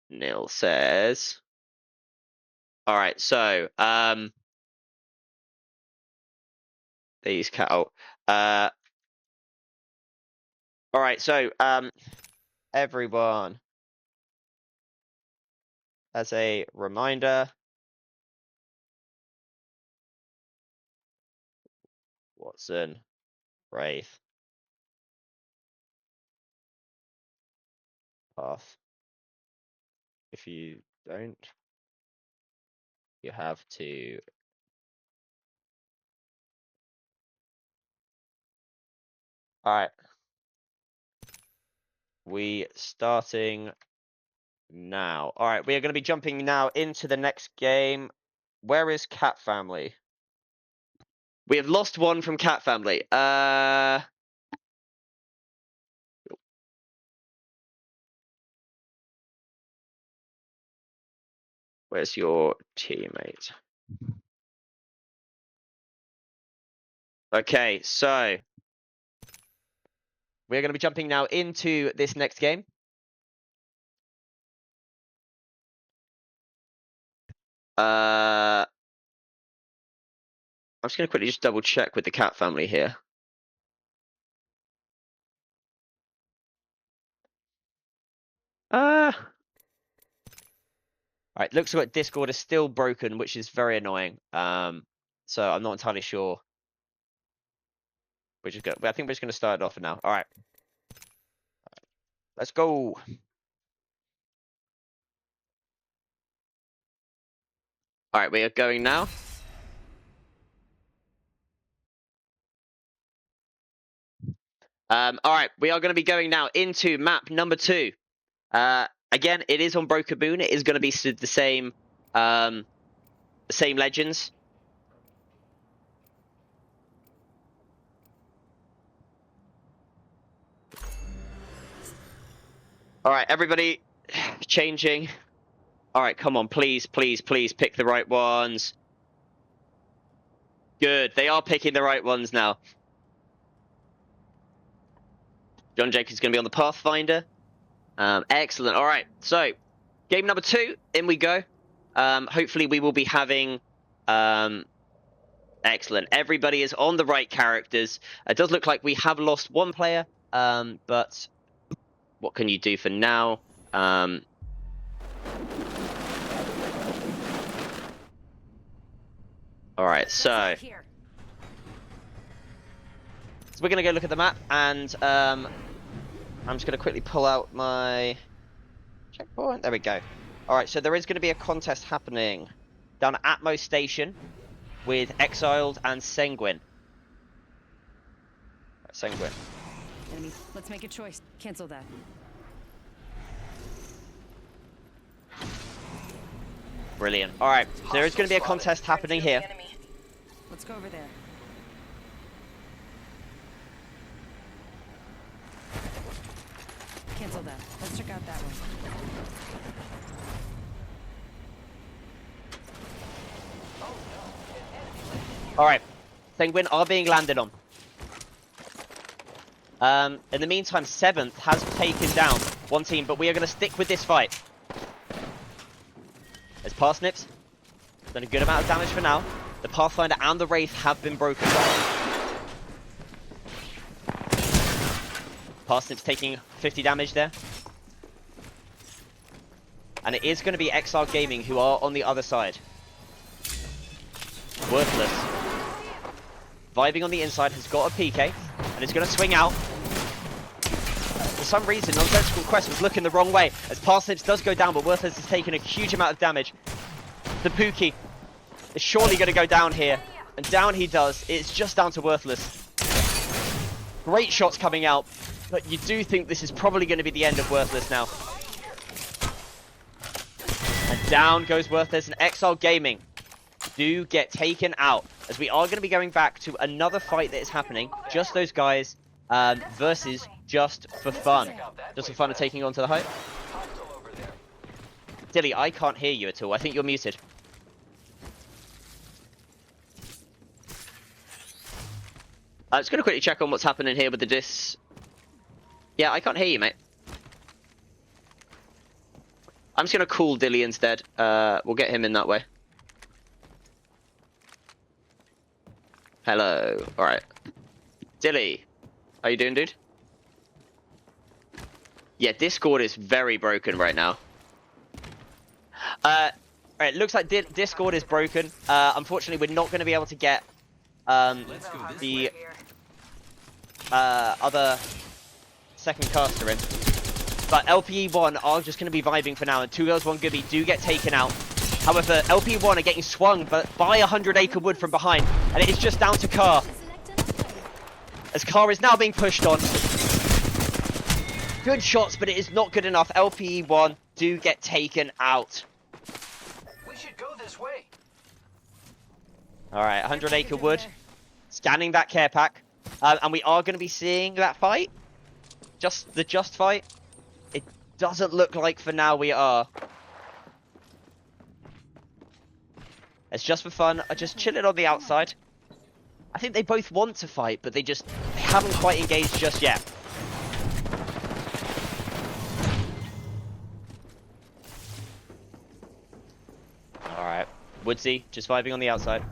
Neil says. All right, so these cattle. All right, so everyone, as a reminder, Watson, Wraith, Path. If you don't, you have to. All right. We starting now. All right, we are going to be jumping now into the next game. Where is Cat Family? We have lost one from Cat Family. Where's your teammate? Okay, so we're going to be jumping now into this next game. I'm just going to quickly just double check with the Cat Family here. Alright, looks like Discord is still broken, which is very annoying. So I'm not entirely sure. I think we're just gonna start it off now. Alright. Let's go. Alright, we are going now. Alright, we are gonna be going now into map number 2. Again, it is on Broken Boon. It is gonna be the same legends. Alright, everybody changing. Alright, come on, please, please, please pick the right ones. Good, they are picking the right ones now. John Jacobs is going to be on the Pathfinder. Excellent. All right, so game number 2, in we go. Hopefully we will be having... excellent. Everybody is on the right characters. It does look like we have lost one player, but what can you do for now? All right, so we're going to go look at the map, and I'm just going to quickly pull out my checkpoint. There we go. All right, so there is going to be a contest happening down at Atmos Station with Exiled and Sanguine. Right, Sanguine. Enemy, let's make a choice. Cancel that. Brilliant. All right, so there is going to be a contest happening here. Let's go over there. Cancel that. Let's check out that one. All right, Sanguine are being landed on. In the meantime, 7th has taken down one team, but we are going to stick with this fight. There's Parsnips. Done a good amount of damage for now. The Pathfinder and the Wraith have been broken. Parsnips taking 50 damage there. And it is going to be Exile Gaming who are on the other side. Worthless. Vibing on the inside has got a PK, and it's going to swing out. For some reason, Nonsensical Quest was looking the wrong way, as Parsnips does go down, but Worthless has taken a huge amount of damage. The Pookie is surely going to go down here, and down he does. It's just down to Worthless. Great shots coming out, but you do think this is probably going to be the end of Worthless now. And down goes Worthless, and Exile Gaming do get taken out, as we are going to be going back to another fight that is happening. Just those guys versus Just for Fun. Just for fun of taking on to the height. Dilly, I can't hear you at all. I think you're muted. I'm just going to quickly check on what's happening here with the dis. Yeah, I can't hear you, mate. I'm just going to call Dilly instead. We'll get him in that way. Hello. Alright. Dilly. How you doing, dude? Yeah, Discord is very broken right now. Alright, it looks like Discord is broken. Unfortunately, we're not going to be able to get the other second caster in. But LPE1 are just going to be vibing for now, and 2 Girls 1 Gibby do get taken out. However, LPE1 are getting swung by 100 Acre Wood from behind, and it is just down to Car. As Car is now being pushed on. Good shots, but it is not good enough. LPE1 do get taken out. We should go this way. Alright, 100 Acre Wood. Scanning that care pack. And we are going to be seeing that fight. The just fight. It doesn't look like for now we are. It's just for fun. I just chill it on the outside. I think they both want to fight, but they haven't quite engaged just yet. Alright. Woodsy, just vibing on the outside.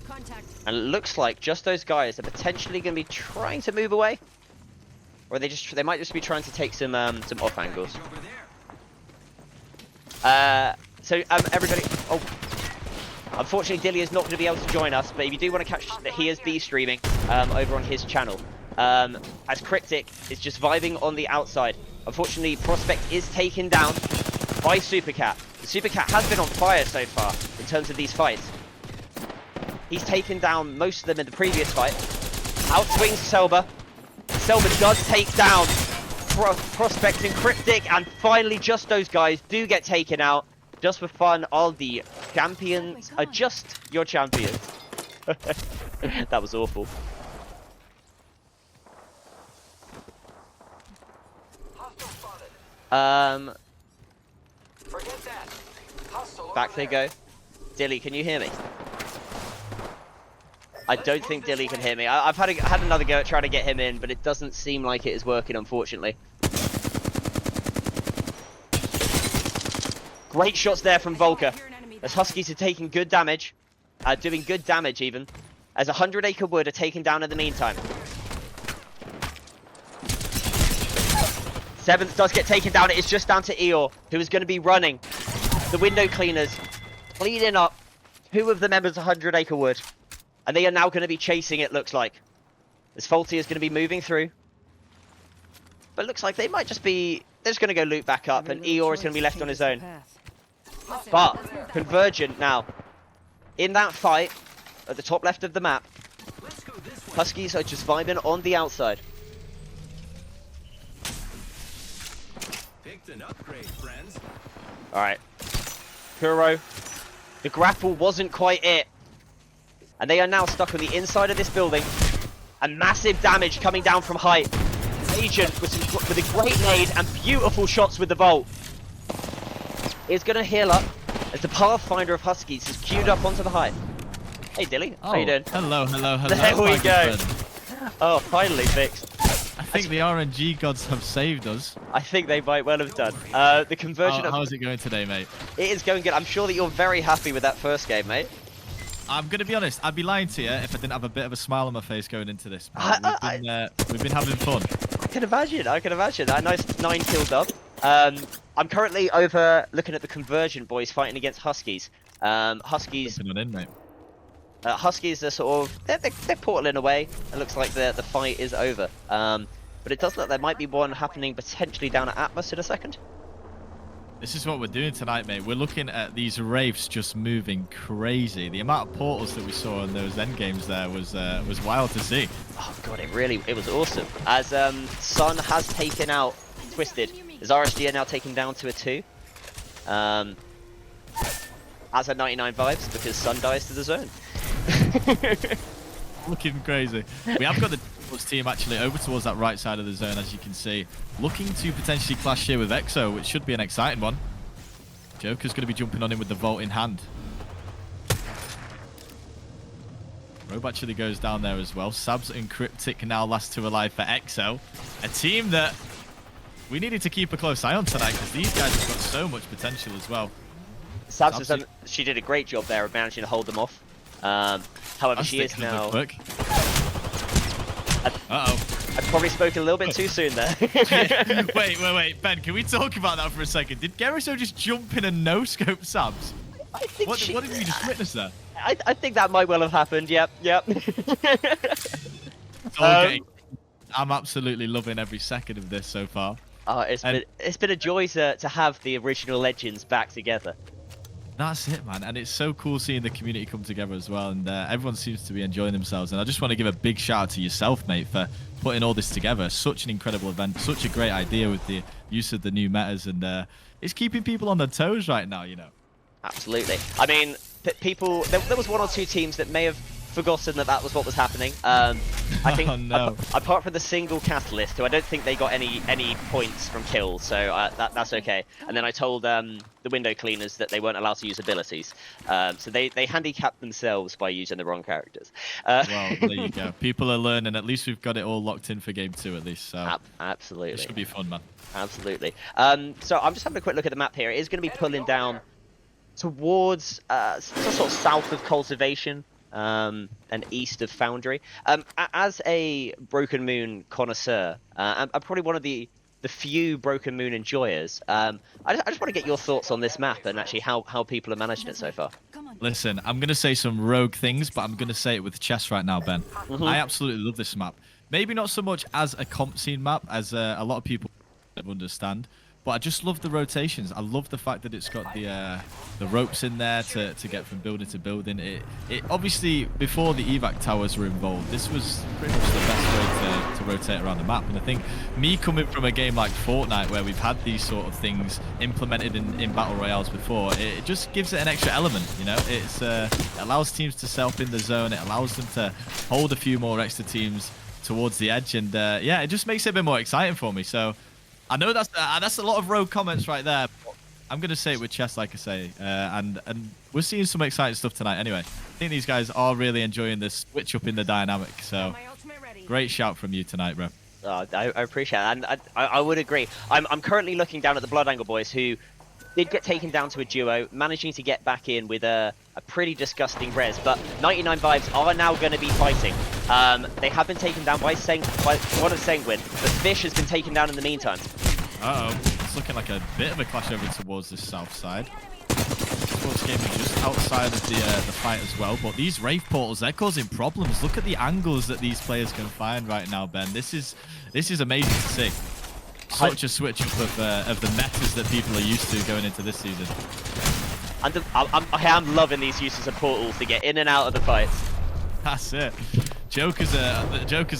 Contact. And it looks like just those guys are potentially going to be trying to move away. Or they might just be trying to take some off angles. Everybody... Oh. Unfortunately, Dilly is not going to be able to join us, but if you do want to catch that, he is B-streaming over on his channel. As Cryptic is just vibing on the outside. Unfortunately, Prospect is taken down by Supercat. The Supercat has been on fire so far in terms of these fights. He's taken down most of them in the previous fight. Outswings Selba. Selba does take down Prospect and Cryptic, and finally just those guys do get taken out. Just for fun, all the champions are just your champions. That was awful. Forget that. Hostile Back over they there. go. Dilly, can you hear me? I don't think Dilly can hear me. I've had another go at trying to get him in, but it doesn't seem like it is working, unfortunately. Great shots there from Volker, as Huskies are taking good damage, doing good damage even, as 100 Acre Wood are taken down in the meantime. Seventh does get taken down. It is just down to Eeyore, who is going to be running. The window cleaners cleaning up 2 of the members of 100 Acre Wood, and they are now going to be chasing it, looks like. As Faulty is going to be moving through. But it looks like they might just be... They're just going to go loot back up, and Eeyore is going to be left on his own. But Convergent now, in that fight, at the top left of the map, Huskies are just vibing on the outside. Picked an upgrade, friends. Alright. Kuro, the grapple wasn't quite it. And they are now stuck on the inside of this building. And massive damage coming down from height. Agent with a great nade and beautiful shots with the Volt. Is going to heal up as the Pathfinder of Huskies is queued up onto the height. Hey Dilly, how you doing? Hello. There we go. Oh, finally fixed. I think the RNG gods have saved us. I think they might well have done. The conversion How is it going today, mate? It is going good. I'm sure that you're very happy with that first game, mate. I'm going to be honest. I'd be lying to you if I didn't have a bit of a smile on my face going into this. We've been having fun. I can imagine. That nice 9 kill dub. I'm currently over looking at the Convergent boys fighting against Huskies. Huskies are sort of they're portaling away. It looks like the fight is over. But it does look there might be one happening potentially down at Atmos in a second. This is what we're doing tonight, mate. We're looking at these wraiths just moving crazy. The amount of portals that we saw in those end games there was wild to see. Oh god, it was awesome. As Sun has taken out Twisted. As RSG are now taken down to a 2. As a 99 vibes because Sun dies to the zone. Looking crazy. We have got the Esports team actually over towards that right side of the zone, as you can see. Looking to potentially clash here with Exo, which should be an exciting one. Joker's going to be jumping on him with the Vault in hand. Robe actually goes down there as well. Sabs and Cryptic now last two alive for Exo. A team that we needed to keep a close eye on tonight because these guys have got so much potential as well. Sabs, she did a great job there of managing to hold them off. However, she is now... Uh-oh. I probably spoke a little bit too soon there. wait. Ben, can we talk about that for a second? Did Geriso just jump in and no-scope Sabs? What did we just witness there? I think that might well have happened, yep. I'm absolutely loving every second of this so far. It's been a joy to have the original legends back together. That's it, man. And it's so cool seeing the community come together as well. And everyone seems to be enjoying themselves. And I just want to give a big shout out to yourself, mate, for putting all this together. Such an incredible event. Such a great idea with the use of the new metas. And it's keeping people on their toes right now, you know. Absolutely. I mean, people... There was one or two teams that may have forgotten that was what was happening. I think apart from the single Catalyst, who I don't think they got any points from kills, so that's okay. And then I told the window cleaners that they weren't allowed to use abilities, so they handicapped themselves by using the wrong characters. Well, there you go. People are learning. At least we've got it all locked in for game 2 at least. So absolutely, it should be fun, man. Absolutely. So I'm just having a quick look at the map here. It is going to be pulling down towards sort of south of Cultivation. And east of Foundry. As a Broken Moon connoisseur, I'm probably one of the few Broken Moon enjoyers. I just want to get your thoughts on this map and actually how people are managing it so far. Listen, I'm going to say some rogue things, but I'm going to say it with chest right now, Ben. I absolutely love this map. Maybe not so much as a comp scene map, as a lot of people understand. But I just love the rotations. I love the fact that it's got the ropes in there to get from building to building. It obviously, before the evac towers were involved, this was pretty much the best way to rotate around the map. And I think me coming from a game like Fortnite, where we've had these sort of things implemented in battle royales before, it just gives it an extra element. You know, it allows teams to self in the zone. It allows them to hold a few more extra teams towards the edge, and yeah, it just makes it a bit more exciting for me. So. I know that's a lot of rogue comments right there. But I'm going to say it with chest, like I say. And we're seeing some exciting stuff tonight anyway. I think these guys are really enjoying this switch up in the dynamic. So great shout from you tonight, bro. I appreciate it. And I would agree. I'm currently looking down at the Bloodangle boys, who did get taken down to a duo, managing to get back in with a pretty disgusting res. But 99 Vibes are now going to be fighting. They have been taken down by one of Sanguine, but Fish has been taken down in the meantime. Uh-oh. It's looking like a bit of a clash over towards the south side. Sports game is just outside of the fight as well. But these Wraith portals, they're causing problems. Look at the angles that these players can find right now, Ben. This is amazing to see. Such a switch up of the metas that people are used to going into this season. And I am loving these uses of portals to get in and out of the fights. That's it. Joker's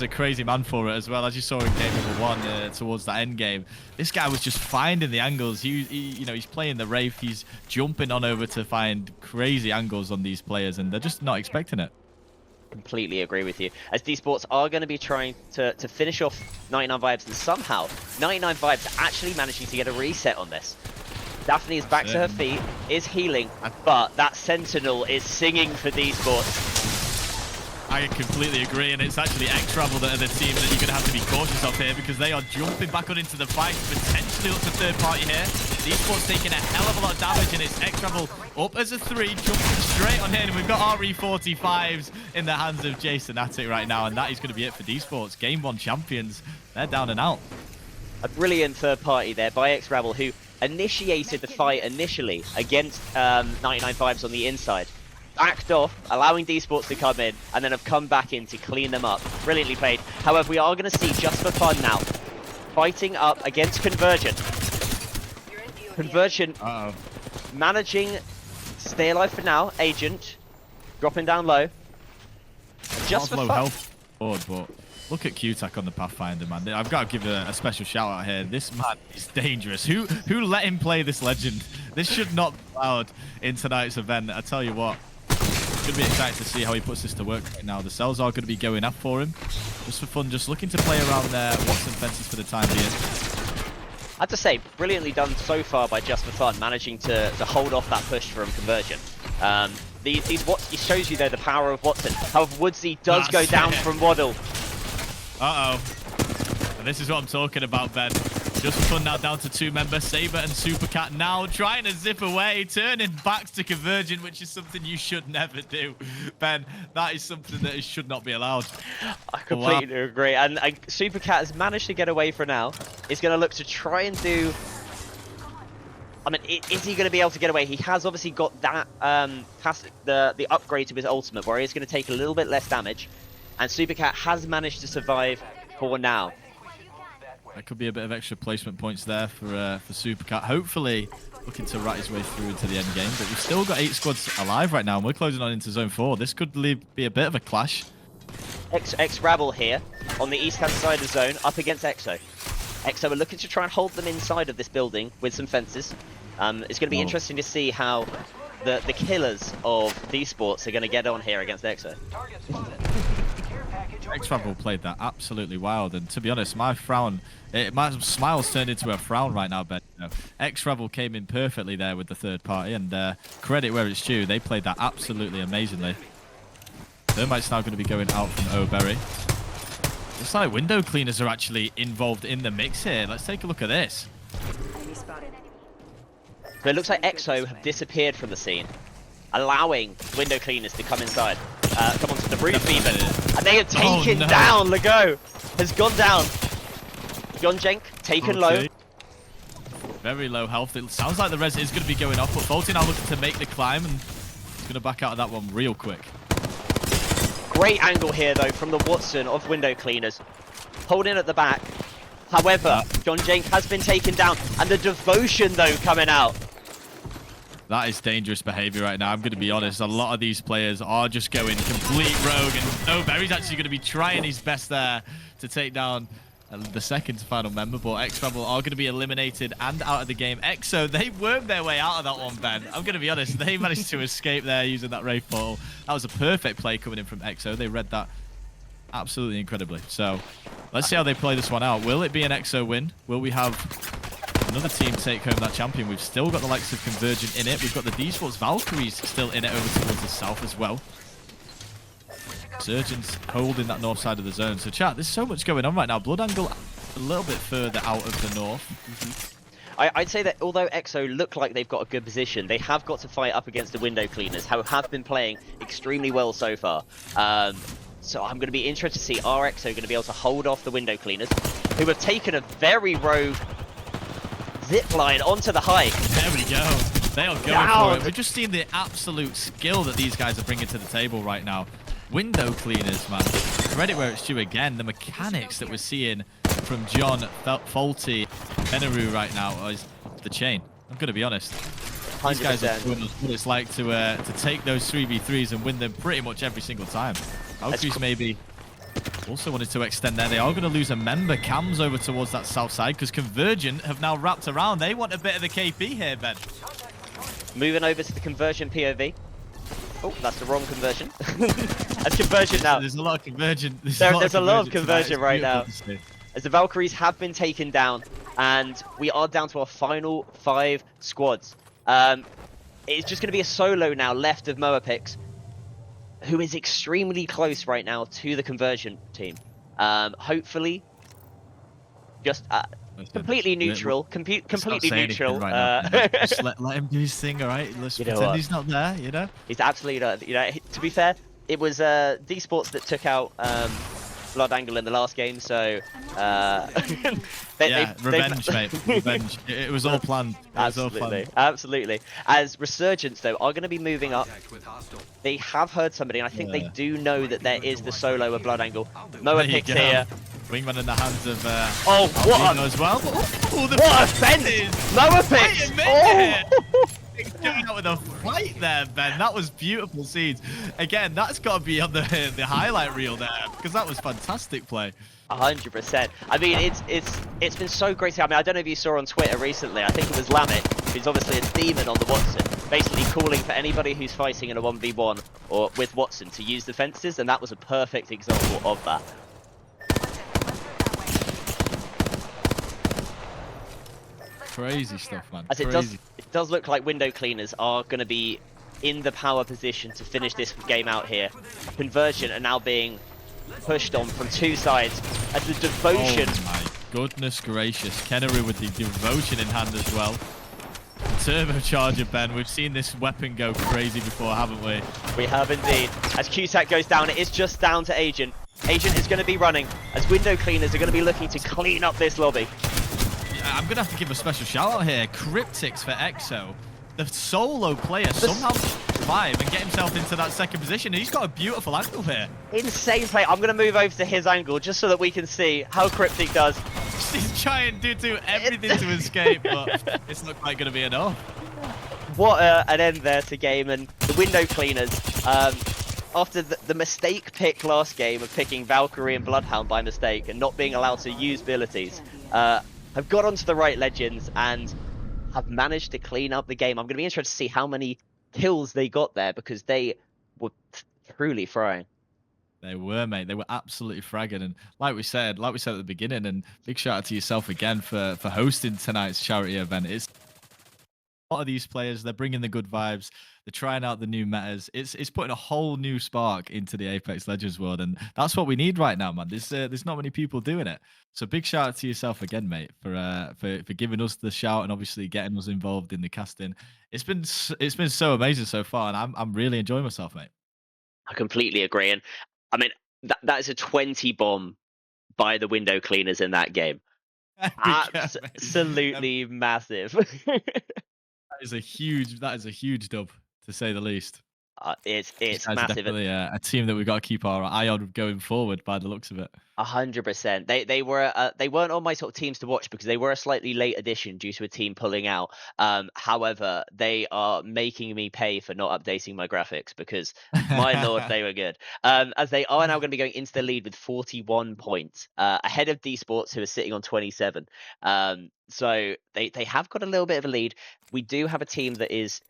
a crazy man for it as well, as you saw in game number 1 towards that end game. This guy was just finding the angles. He's playing the Wraith. He's jumping on over to find crazy angles on these players, and they're just not expecting it. Completely agree with you. As D-Sports are going to be trying to finish off 99 Vibes, and somehow 99 Vibes are actually managing to get a reset on this. Daphne is back to her feet, is healing, but that Sentinel is singing for D-Sports. I completely agree, and it's actually X-Travel that are the team that you're going to have to be cautious of here, because they are jumping back on into the fight, potentially up to third party here. D-Sports taking a hell of a lot of damage, and it's X-Travel up as a 3, jumping straight on here, and we've got RE45s in the hands of Jason Attic right now, and that is going to be it for D-Sports. Game 1 champions, they're down and out. A brilliant third party there by X-Rabel, who initiated the fight initially against 99 Vibes on the inside. Backed off, allowing D-Sports to come in, and then have come back in to clean them up. Brilliantly played. However, we are going to see, just for fun now, fighting up against Conversion. Conversion managing to stay alive for now. Agent dropping down low. Just for low fun. health forward, but look at Q-Tac on the Pathfinder, man. I've got to give a special shout out here. This man is dangerous. Who let him play this legend? This should not be allowed in tonight's event. I tell you what. going to be exciting to see how he puts this to work right now. The cells are going to be going up for him. Just for fun, just looking to play around there. Watson fences for the time being. I have to say, brilliantly done so far by Just for Fun, managing to hold off that push from Conversion. It shows you, though, the power of Watson. However, Woodsy does go down from Waddle. Uh-oh. And this is what I'm talking about, Ben. Just for Fun now down to 2 members. Saber and Supercat now trying to zip away, turning back to Convergent, which is something you should never do. Ben, that is something that should not be allowed. I completely agree. And Supercat has managed to get away for now. He's going to look to try and do... I mean, is he going to be able to get away? He has obviously got that the upgrade to his ultimate, where he's going to take a little bit less damage. And Supercat has managed to survive for now. That could be a bit of extra placement points there for Supercat. Hopefully looking to rat his way through into the end game. But we've still got 8 squads alive right now, and we're closing on into Zone 4. This could be a bit of a clash. X-Rabble here on the east-hand side of Zone, up against Exo. Exo are looking to try and hold them inside of this building with some fences. It's going to be interesting to see how the killers of these sports are going to get on here against Exo. X-Rabble played that absolutely wild, and to be honest, my smile's turned into a frown right now, Ben. You know, X-Rabble came in perfectly there with the third party, and credit where it's due, they played that absolutely amazingly. Thermite's now going to be going out from O'Berry. Looks like window cleaners are actually involved in the mix here. Let's take a look at this. So it looks like Exo have disappeared from the scene, allowing window cleaners to come inside. Come onto the roof even. And they have taken down Lego. Has gone down. John Jenk taken low. Very low health. It sounds like the res is going to be going off, but Faulty now looking to make the climb, and he's going to back out of that one real quick. Great angle here, though, from the Watson of window cleaners. Holding at the back. However, John Jenk has been taken down, and the devotion, though, coming out. That is dangerous behavior right now. I'm going to be honest. A lot of these players are just going complete rogue, and O'Berry's actually going to be trying his best there to take down the second final member, but X-Rabble are going to be eliminated and out of the game. Exo, they wormed their way out of that one, Ben. I'm going to be honest. They managed to escape there using that Wraith Portal. That was a perfect play coming in from Exo. They read that absolutely incredibly. So let's see how they play this one out. Will it be an Exo win? Will we have another team take home that champion? We've still got the likes of Convergent in it. We've got the D-Sports Valkyries still in it over towards the south as well. Surgeons holding that north side of the zone. So chat, there's so much going on right now. Bloodangle a little bit further out of the north. I'd say that although Exo look like they've got a good position, they have got to fight up against the window cleaners, who have been playing extremely well so far. So I'm going to be interested to see, are Exo going to be able to hold off the window cleaners, who have taken a very rogue zipline onto the height. There we go. They are going for it. We're just seeing the absolute skill that these guys are bringing to the table right now. Window cleaners, man. Credit where it's due again. The mechanics that we're seeing from John, Faulty, Benaru right now is the chain. I'm going to be honest. 100%. These guys are doing what it's like to take those 3v3s and win them pretty much every single time. Valkyries maybe also wanted to extend there. They are going to lose a member. Cams over towards that south side because Convergent have now wrapped around. They want a bit of the KP here, Ben. Moving over to the Conversion POV. Oh, that's the wrong conversion. That's Conversion now. There's a lot of Convergent. There's a lot of Conversion right now. As the Valkyries have been taken down, and we are down to our final 5 squads. It's just going to be a solo now left of Moapix, who is extremely close right now to the Conversion team. Hopefully, just completely neutral. Completely neutral. Right just let him do his thing, all right? Let's pretend he's not there, you know? He's absolutely not. You know, to be fair, it was D-Sports that took out Bloodangle in the last game, so revenge, mate. Revenge. It was all planned. Absolutely. As Resurgence, though, are going to be moving up. They have heard somebody, and I think they do know that there is the solo of Bloodangle. Moa picks here. Wingman in the hands of what as well. What a fence! Moa picks! Coming out with a fight there, Ben. That was beautiful scenes. Again, that's got to be on the highlight reel there because that was fantastic play. 100%. I mean, it's been so great. I mean, I don't know if you saw on Twitter recently. I think it was Lamek, who's obviously a demon on the Watson, basically calling for anybody who's fighting in a 1v1 or with Watson to use the fences, and that was a perfect example of that. Crazy stuff, man. As Crazy. it does look like window cleaners are going to be in the power position to finish this game out here. Conversion are now being pushed on from two sides as the devotion. Oh my goodness gracious. Kennery with the devotion in hand as well. Turbocharger, Ben. We've seen this weapon go crazy before, haven't we? We have indeed. As QSAC goes down, it is just down to Agent. Agent is going to be running as window cleaners are going to be looking to clean up this lobby. I'm going to have to give a special shout out here. Cryptics for EXO. The solo player somehow survived and get himself into that second position. He's got a beautiful angle here. Insane play. I'm going to move over to his angle just so that we can see how Cryptic does. He's trying to do everything to escape, but it's not quite going to be enough. What an end there to game. And the window cleaners, after the mistake pick last game of picking Valkyrie and Bloodhound by mistake and not being allowed to use abilities, have got onto the right legends and have managed to clean up the game. I'm going to be interested to see how many kills they got there because they were truly frying. They were, mate. They were absolutely fragging. And like we said at the beginning, and big shout out to yourself again for hosting tonight's charity event. It's a lot of these players, they're bringing the good vibes. They're trying out the new metas. It's putting a whole new spark into the Apex Legends world, and that's what we need right now, man. There's not many people doing it. So big shout out to yourself again, mate, for giving us the shout and obviously getting us involved in the casting. It's been so amazing so far, and I'm really enjoying myself, mate. I completely agree, and I mean that is a 20 bomb by the window cleaners in that game. Absolutely massive. That is a huge dub, to say the least. It's massive. Definitely a team that we've got to keep our eye on going forward, by the looks of it. 100%. They weren't on my sort of teams to watch because they were a slightly late addition due to a team pulling out. However, they are making me pay for not updating my graphics because my lord, they were good. As they are now going to be going into the lead with 41 points, ahead of D Sports who are sitting on 27. So they have got a little bit of a lead. We do have a team that is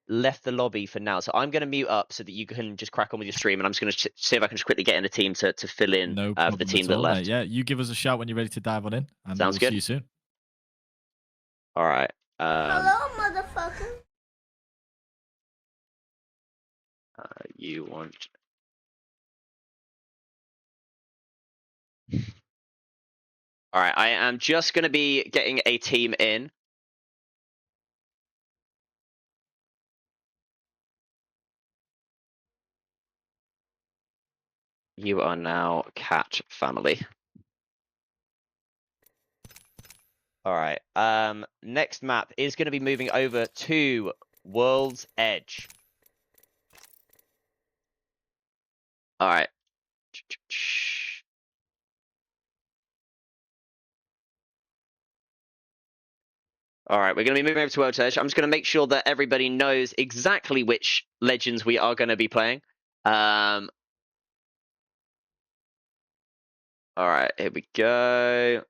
left the lobby for now, so I'm going to mute up so that you can just crack on with your stream, and I'm just going to see if I can just quickly get in a team to fill in for the team that left. Mate. Yeah, you give us a shout when you're ready to dive on in, and Sounds good. See you soon. All right. Hello, motherfucker. You want? All right. I am just going to be getting a team in. You are now Cat Family. All right. Next map is going to be moving over to World's Edge. All right. All right, we're going to be moving over to World's Edge. I'm just going to make sure that everybody knows exactly which legends we are going to be playing. All right, here we go.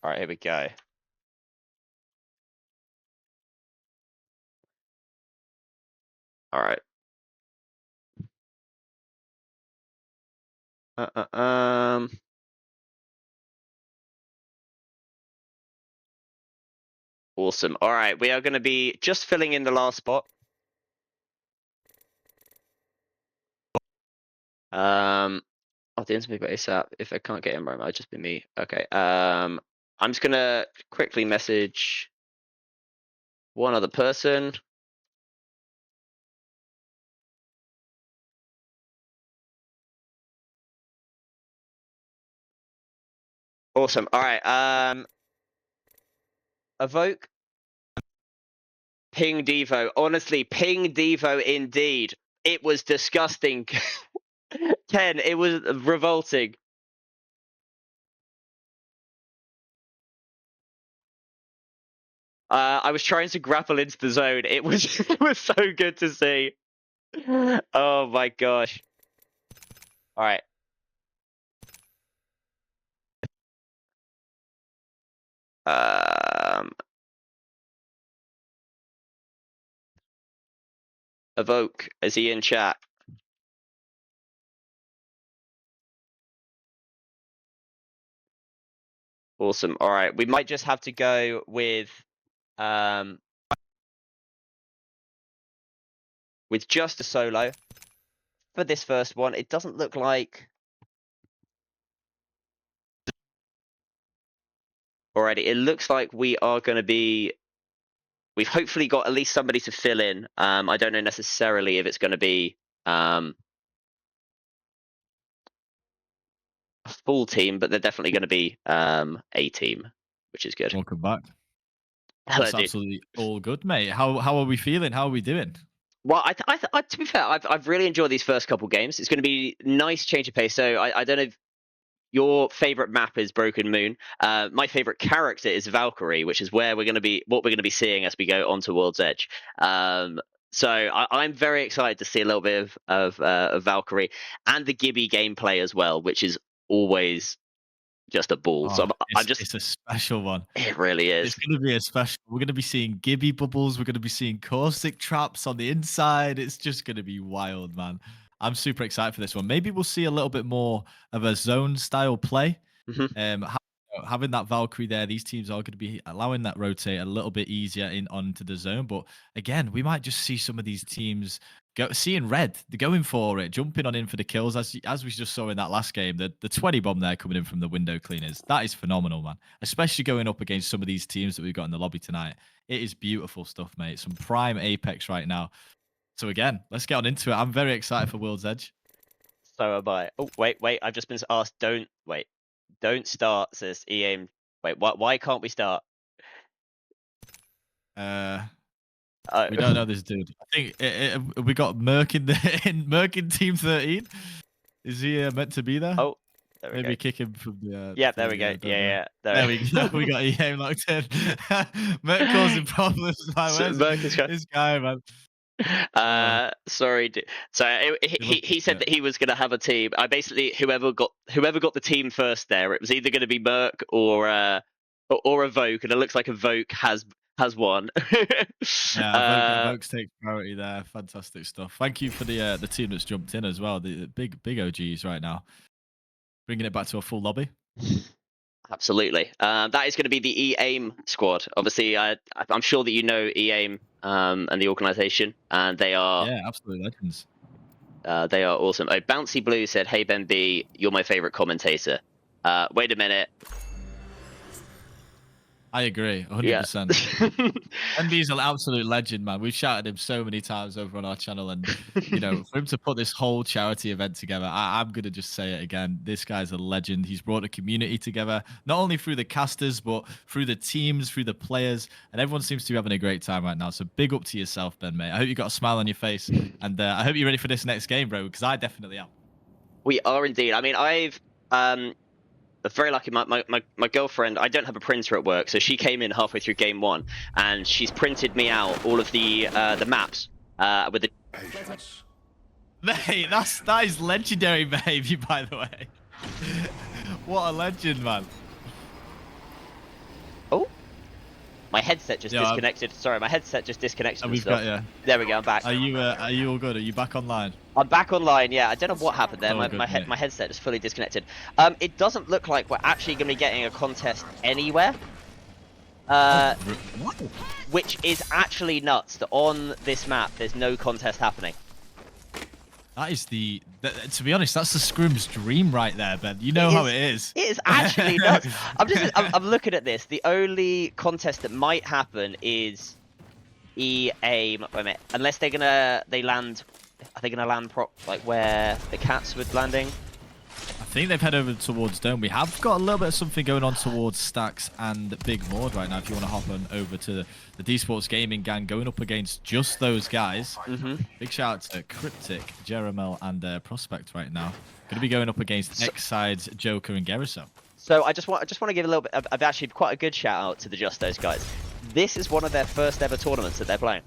All right, here we go. All right. Awesome. All right, we are going to be just filling in the last spot. I'll do something about ASAP. If I can't get in, it might just be me. Okay. I'm just gonna quickly message one other person. Awesome. All right. Evoke. Ping Devo. Honestly, Ping Devo indeed. It was disgusting. Ken, it was revolting. I was trying to grapple into the zone. It was it was so good to see. Oh my gosh. All right. Evoke, is he in chat? Awesome. All right, we might just have to go with just a solo for this first one. It doesn't look like already. It looks like we are going to be. We've hopefully got at least somebody to fill in. I don't know necessarily if it's going to be a full team, but they're definitely going to be a team, which is good. Welcome back. Hello, That's dude. absolutely all good, mate. How are we feeling? How are we doing? Well, to be fair, I've really enjoyed these first couple games. It's going to be a nice change of pace. So I don't know if your favorite map is Broken Moon. My favorite character is Valkyrie, which is where we're going to be seeing as we go on to World's Edge. So I'm very excited to see a little bit of Valkyrie and the Gibby gameplay as well, which is always just a ball. So it's a special one. It really is. It's going to be a special. We're going to be seeing Gibby bubbles. We're going to be seeing caustic traps on the inside. It's just going to be wild, man. I'm super excited for this one. Maybe we'll see a little bit more of a zone style play. Having that Valkyrie there, these teams are going to be allowing that rotate a little bit easier onto the zone. But again, we might just see some of these teams seeing red. They're going for it, jumping on in for the kills, as we just saw in that last game. The 20 bomb there coming in from the window cleaners. That is phenomenal, man. Especially going up against some of these teams that we've got in the lobby tonight. It is beautiful stuff, mate. Some prime Apex right now. So again, let's get on into it. I'm very excited for World's Edge. So am I. Oh, wait. I've just been asked, don't start, says EAIM. Wait, why can't we start? We don't know this dude. I think we got Merc in Team 13. Is he meant to be there? Oh, there we Maybe go. kick him from the. Yeah, there we go. Yeah. There we go. We got EAIM locked in. Merc causing problems. Merc is this guy, man. Sorry. So he said that he was going to have a team. I basically whoever got the team first there, it was either going to be Merc or Evoke, and it looks like Evoke has won. Yeah, Evoke's take priority there. Fantastic stuff. Thank you for the team that's jumped in as well. The big OGs right now, bringing it back to a full lobby. Absolutely. That is going to be the EAIM squad. Obviously, I'm sure that you know EAIM and the organisation, and they are absolutely legends. They are awesome. Oh, Bouncy Blue said, "Hey Ben B, you're my favourite commentator." Wait a minute. I agree, 100%. NB's an absolute legend, man. We've shouted him so many times over on our channel, and for him to put this whole charity event together, I'm gonna just say it again. This guy's a legend. He's brought a community together, not only through the casters, but through the teams, through the players, and everyone seems to be having a great time right now. So big up to yourself, Ben, mate. I hope you got a smile on your face, and I hope you're ready for this next game, bro, because I definitely am. We are indeed. I mean, I've very lucky. My girlfriend, I don't have a printer at work, so she came in halfway through game one, and she's printed me out all of the maps with the. Patience. Mate, that is legendary behavior, by the way. What a legend, man. Oh, my headset just disconnected. Sorry, my headset just disconnected. And we've got you. There we go. I'm back. Are you all good? Are you back online? I'm back online. Yeah, I don't know what happened there. Oh, My headset just fully disconnected. It doesn't look like we're actually going to be getting a contest anywhere. Which is actually nuts. That on this map, there's no contest happening. That is to be honest, that's the Scrim's dream right there, Ben. You know how it is. It is actually nuts. I'm looking at this. The only contest that might happen is EAIM. Wait a minute. Unless they land. Are they gonna land like where the cats were landing? I think they've headed over towards Dome. We have got a little bit of something going on towards Stacks and Big Maud right now. If you want to hop on over to the D Sports Gaming gang, going up against just those guys. Big shout out to Cryptic, Jeramel, and Prospect right now. Going to be going up against X-Sides, Joker, and Geriso. So I just want to give a little bit of actually quite a good shout out to the Just Those guys. this is one of their first ever tournaments that they're playing.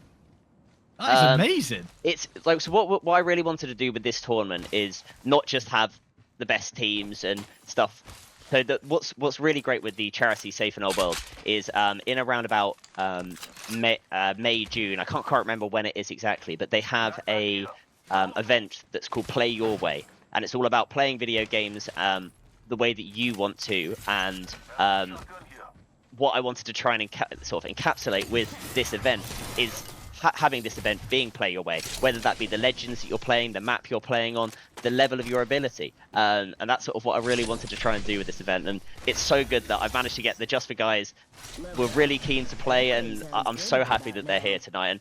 That is amazing. It's like, so what I really wanted to do with this tournament is not just have the best teams and stuff. So what's really great with the charity Safe and Old World is in around about May, June. I can't quite remember when it is exactly, but they have a event that's called Play Your Way, and it's all about playing video games the way that you want to. And what I wanted to try and sort of encapsulate with this event is having this event being Play Your Way, whether that be the legends that you're playing, the map you're playing on, the level of your ability, and that's sort of what I really wanted to try and do with this event. And it's so good that I've managed to get the Just for Guys. We're really keen to play, and I'm so happy that they're here tonight, and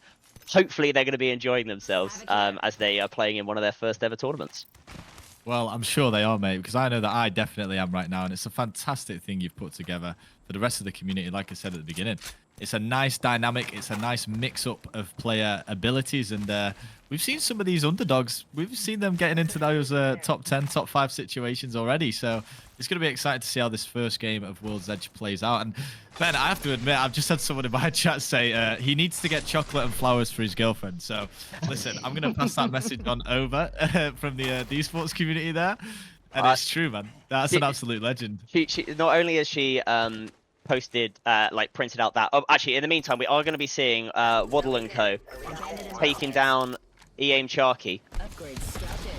hopefully they're going to be enjoying themselves as they are playing in one of their first ever tournaments. Well, I'm sure they are, mate, because I know that I definitely am right now, and it's a fantastic thing you've put together for the rest of the community. Like I said at the beginning, it's a nice dynamic, it's a nice mix-up of player abilities, and we've seen some of these underdogs. We've seen them getting into those top 10, top 5 situations already, so it's going to be exciting to see how this first game of World's Edge plays out. And Ben, I have to admit, I've just had someone in my chat say he needs to get chocolate and flowers for his girlfriend. So listen, I'm going to pass that message on over from the esports community there. And it's true, man. That's an absolute legend. She not only has she posted, like printed out that. Oh, actually, in the meantime, we are going to be seeing Waddle and Co. taking down EAIM Sharky.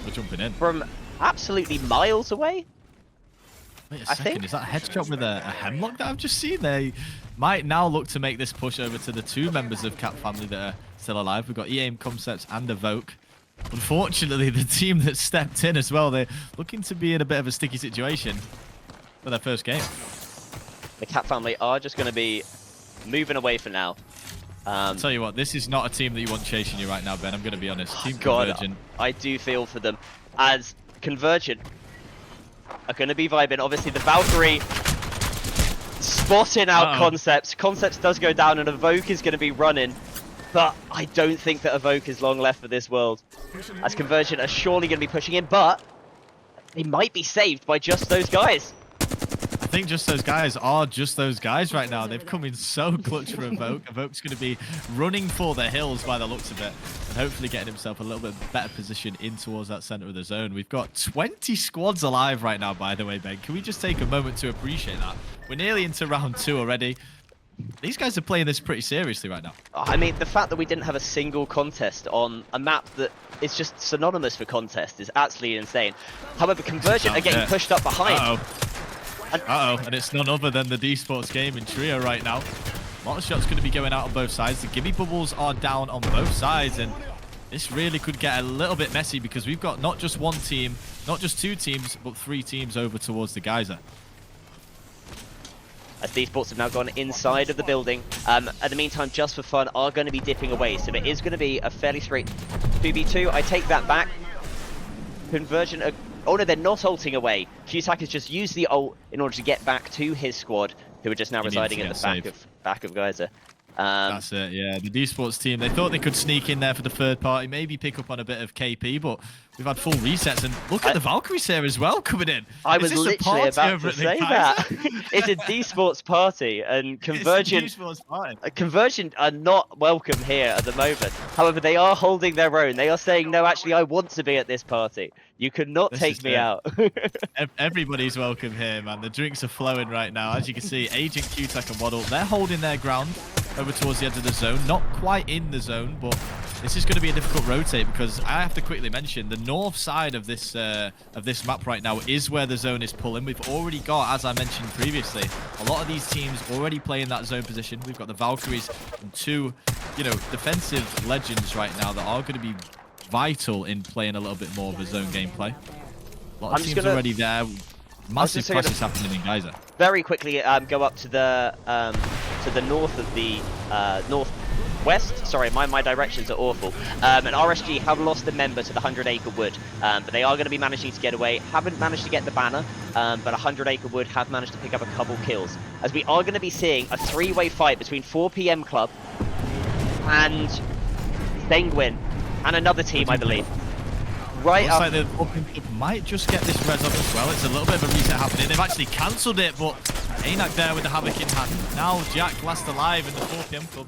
We're jumping in from absolutely miles away. Wait a second, is that a headshot with a hemlock that I've just seen? They might now look to make this push over to the 2 members of Cap family that are still alive. We've got EAIM Concepts and Evoke. Unfortunately, the team that stepped in as well, they're looking to be in a bit of a sticky situation for their first game. The Cap family are just going to be moving away for now. I'll tell you what, this is not a team that you want chasing you right now, Ben. I'm going to be honest. Team Convergent. I do feel for them, as Convergent are going to be vibing. Obviously, the Valkyrie spotting out Concepts. Concepts does go down, and Evoke is going to be running. But I don't think that Evoke is long left for this world, as Convergent are surely going to be pushing in, but they might be saved by just those guys. I think just those guys are just those guys right now. They've come in so clutch for Evoke. Evoke's going to be running for the hills by the looks of it, and hopefully getting himself a little bit better position in towards that center of the zone. We've got 20 squads alive right now, by the way, Ben. Can we just take a moment to appreciate that? We're nearly into round 2 already. These guys are playing this pretty seriously right now. I mean, the fact that we didn't have a single contest on a map that is just synonymous for contest is absolutely insane. However, Convergent are getting pushed up behind. And it's none other than the D-Sports gaming trio right now. A lot of shots going to be going out on both sides. The gimme bubbles are down on both sides, and this really could get a little bit messy because we've got not just one team, not just 2 teams, but 3 teams over towards the geyser. As D-Sports have now gone inside of the building. At the meantime, Just for Fun are going to be dipping away, so it is going to be a fairly straight 2v2. I take that back. Convergent are... Oh no, they're not ulting away. Cusack has just used the ult in order to get back to his squad, who are just now residing in the back of Geyser. That's it, yeah. The D-Sports team, they thought they could sneak in there for the third party, maybe pick up on a bit of KP, but we've had full resets, and look at the Valkyries here as well coming in. I was literally about to say that. It's a D-Sports party, and Convergent are not welcome here at the moment. However, they are holding their own. They are saying, no, actually, I want to be at this party. You could not take me out. Everybody's welcome here, man. The drinks are flowing right now. As you can see, Agent, Q-Tech, and Waddle, they're holding their ground over towards the edge of the zone. Not quite in the zone, but this is going to be a difficult rotate because I have to quickly mention the north side of this map right now is where the zone is pulling. We've already got, as I mentioned previously, a lot of these teams already playing that zone position. We've got the Valkyries and 2, defensive legends right now that are going to be vital in playing a little bit more of a zone gameplay. A lot of teams already there. Massive clashes happening in Geyser. Very quickly, go up to the north of the northwest. Sorry, my directions are awful. And RSG have lost a member to the 100 Acre Wood, but they are going to be managing to get away. Haven't managed to get the banner, but 100 Acre Wood have managed to pick up a couple kills. As we are going to be seeing a 3-way fight between 4PM Club and Penguin and another team, I believe. Right up. Looks like the Open Club might just get this res up as well. It's a little bit of a reset happening. They've actually cancelled it, but Anak there with the Havoc in hand. Now Jack last alive in the 4 PM club.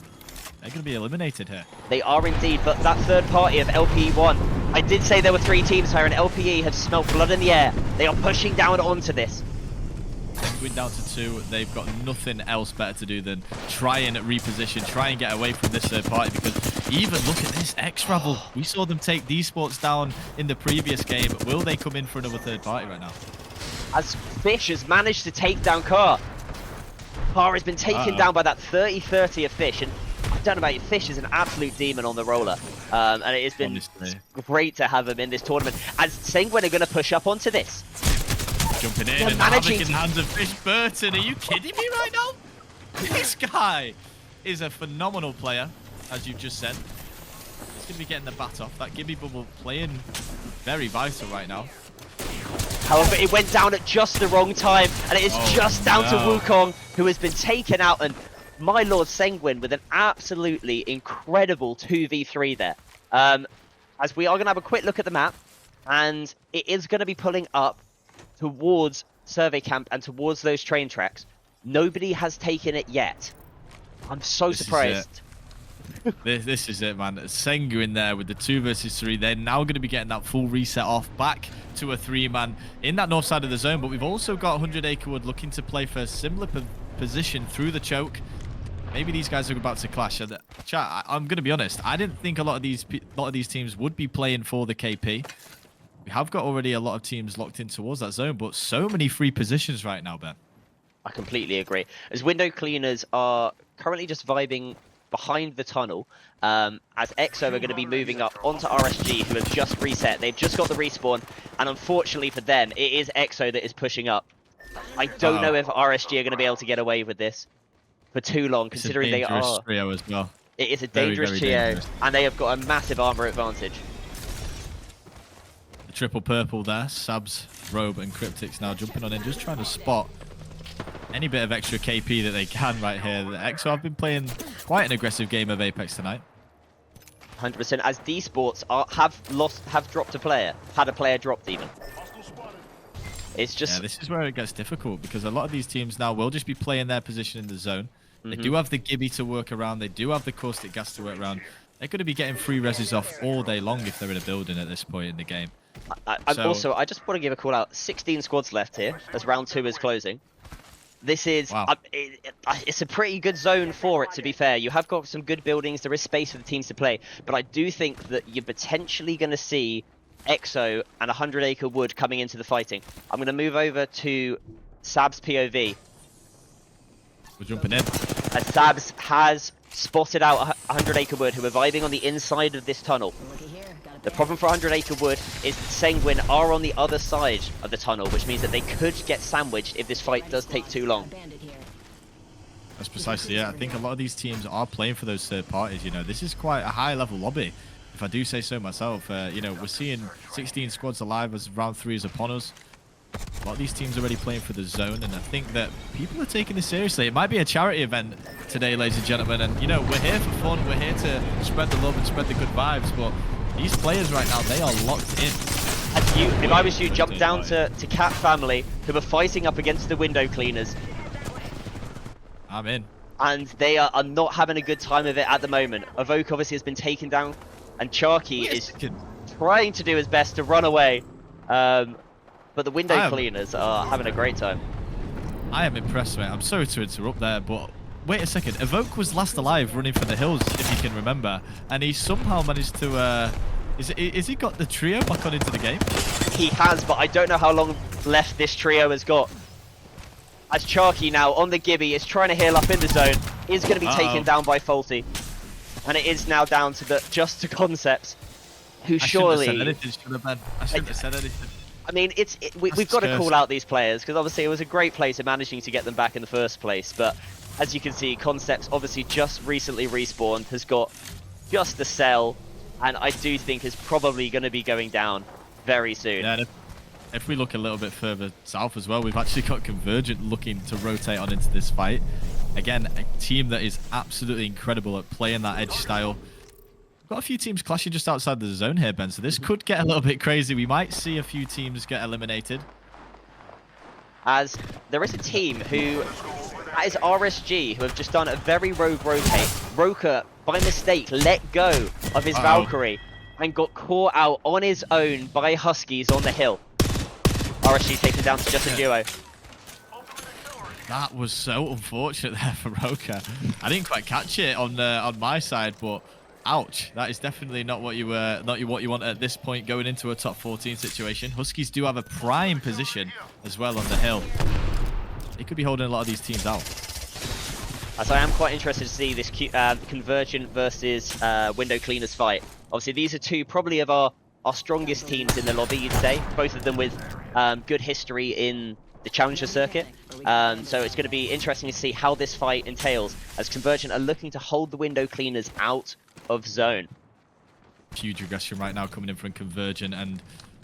They're going to be eliminated here. They are indeed, but that third party of LPE won. I did say there were 3 teams here, and LPE have smelt blood in the air. They are pushing down onto this. Penguin down to 2. They've got nothing else better to do than try and reposition, try and get away from this third party, because even look at this X-Ravel. We saw them take these sports down in the previous game. Will they come in for another third party right now? As Fish has managed to take down Carr. Carr has been taken down by that 30-30 of Fish, and I don't know about you, Fish is an absolute demon on the roller. And it has been great to have him in this tournament. As Sanguine are going to push up onto this. Jumping in and Havoc in the hands of Fish Burton. Are you kidding me right now? This guy is a phenomenal player, as you've just said. He's going to be getting the bat off. That Gibby bubble playing very vital right now. However, it went down at just the wrong time, and it is just down to Wukong, who has been taken out, and my lord Sanguine with an absolutely incredible 2v3 there. As we are going to have a quick look at the map, and it is going to be pulling up towards Survey Camp and towards those train tracks. Nobody has taken it yet. I'm so surprised. This is it, man. Sengu in there with the 2 versus 3. They're now going to be getting that full reset off back to a 3-man in that north side of the zone. But we've also got 100 Acrewood looking to play for a similar position through the choke. Maybe these guys are about to clash. Chat, I'm going to be honest. I didn't think a lot of these teams would be playing for the KP. We have got already a lot of teams locked in towards that zone, but so many free positions right now, Ben. I completely agree. As window cleaners are currently just vibing behind the tunnel, as EXO are going to be moving up onto RSG, who have just reset. They've just got the respawn, and unfortunately for them, it is EXO that is pushing up. I don't know if RSG are going to be able to get away with this for too long, considering they are. Trio as well. It is a dangerous trio, and they have got a massive armor advantage. The triple purple there, Sabs, Robe, and Cryptics now jumping on in, just trying to spot any bit of extra KP that they can right here. The EXO have been playing quite an aggressive game of Apex tonight. 100%. As D Sports have dropped a player, had a player dropped even. It's just. Yeah, this is where it gets difficult, because a lot of these teams now will just be playing their position in the zone. They do have the Gibby to work around. They do have the caustic gas to work around. They're going to be getting free reses off all day long if they're in a building at this point in the game. Also, I just want to give a call out. 16 squads left here as round 2 is closing. This is, it's a pretty good zone for it, to be fair. You have got some good buildings. There is space for the teams to play. But I do think that you're potentially going to see EXO and 100 Acre Wood coming into the fighting. I'm going to move over to Sab's POV. We're jumping in. As Sabs has spotted out 100 Acre Wood, who are vibing on the inside of this tunnel. The problem for 100 Acre Wood is that Sanguine are on the other side of the tunnel, which means that they could get sandwiched if this fight does take too long. That's precisely it. I think a lot of these teams are playing for those third parties. You know, this is quite a high-level lobby, if I do say so myself. You know, we're seeing 16 squads alive as round 3 is upon us. A lot of these teams are already playing for the zone, and I think that people are taking this seriously. It might be a charity event today, ladies and gentlemen, and, you know, we're here for fun. We're here to spread the love and spread the good vibes, but these players right now, they are locked in. And if I was you, jump down to Cat Family, who are fighting up against the window cleaners. I'm in. And they are not having a good time of it at the moment. Evoke obviously has been taken down, and Charky is trying to do his best to run away. But the window cleaners are having a great time. I am impressed, mate. I'm sorry to interrupt there, but wait a second. Evoke was last alive running for the hills, if you can remember. And he somehow managed to... Is he got the trio back on into the game? He has, but I don't know how long left this trio has got. As Charky now on the Gibby is trying to heal up in the zone, is going to be taken down by Faulty. And it is now down to just to Concepts, who surely... I shouldn't have said anything. I mean, we've got to call out these players, because obviously it was a great play to managing to get them back in the first place. But as you can see, Concepts obviously just recently respawned, has got just the cell, and I do think is probably going to be going down very soon. Yeah, and if we look a little bit further south as well, we've actually got Convergent looking to rotate on into this fight. Again, a team that is absolutely incredible at playing that edge style. Got a few teams clashing just outside the zone here, Ben, so this could get a little bit crazy. We might see a few teams get eliminated. as there is a team who, that is RSG, who have just done a very rogue rotate. Roker, by mistake, let go of his Valkyrie and got caught out on his own by Huskies on the hill. RSG taken down to just a duo. That was so unfortunate there for Roker. I didn't quite catch it on my side, but ouch. That is definitely not what you want at this point going into a top 14 situation. Huskies do have a prime position as well on the hill. They could be holding a lot of these teams out. As I am quite interested to see this Convergent versus Window Cleaners fight. Obviously, these are two probably of our strongest teams in the lobby, you'd say. Both of them with good history in the Challenger circuit. So it's going to be interesting to see how this fight entails, as Convergent are looking to hold the Window Cleaners out of zone. Huge regression right now coming in from Convergent, and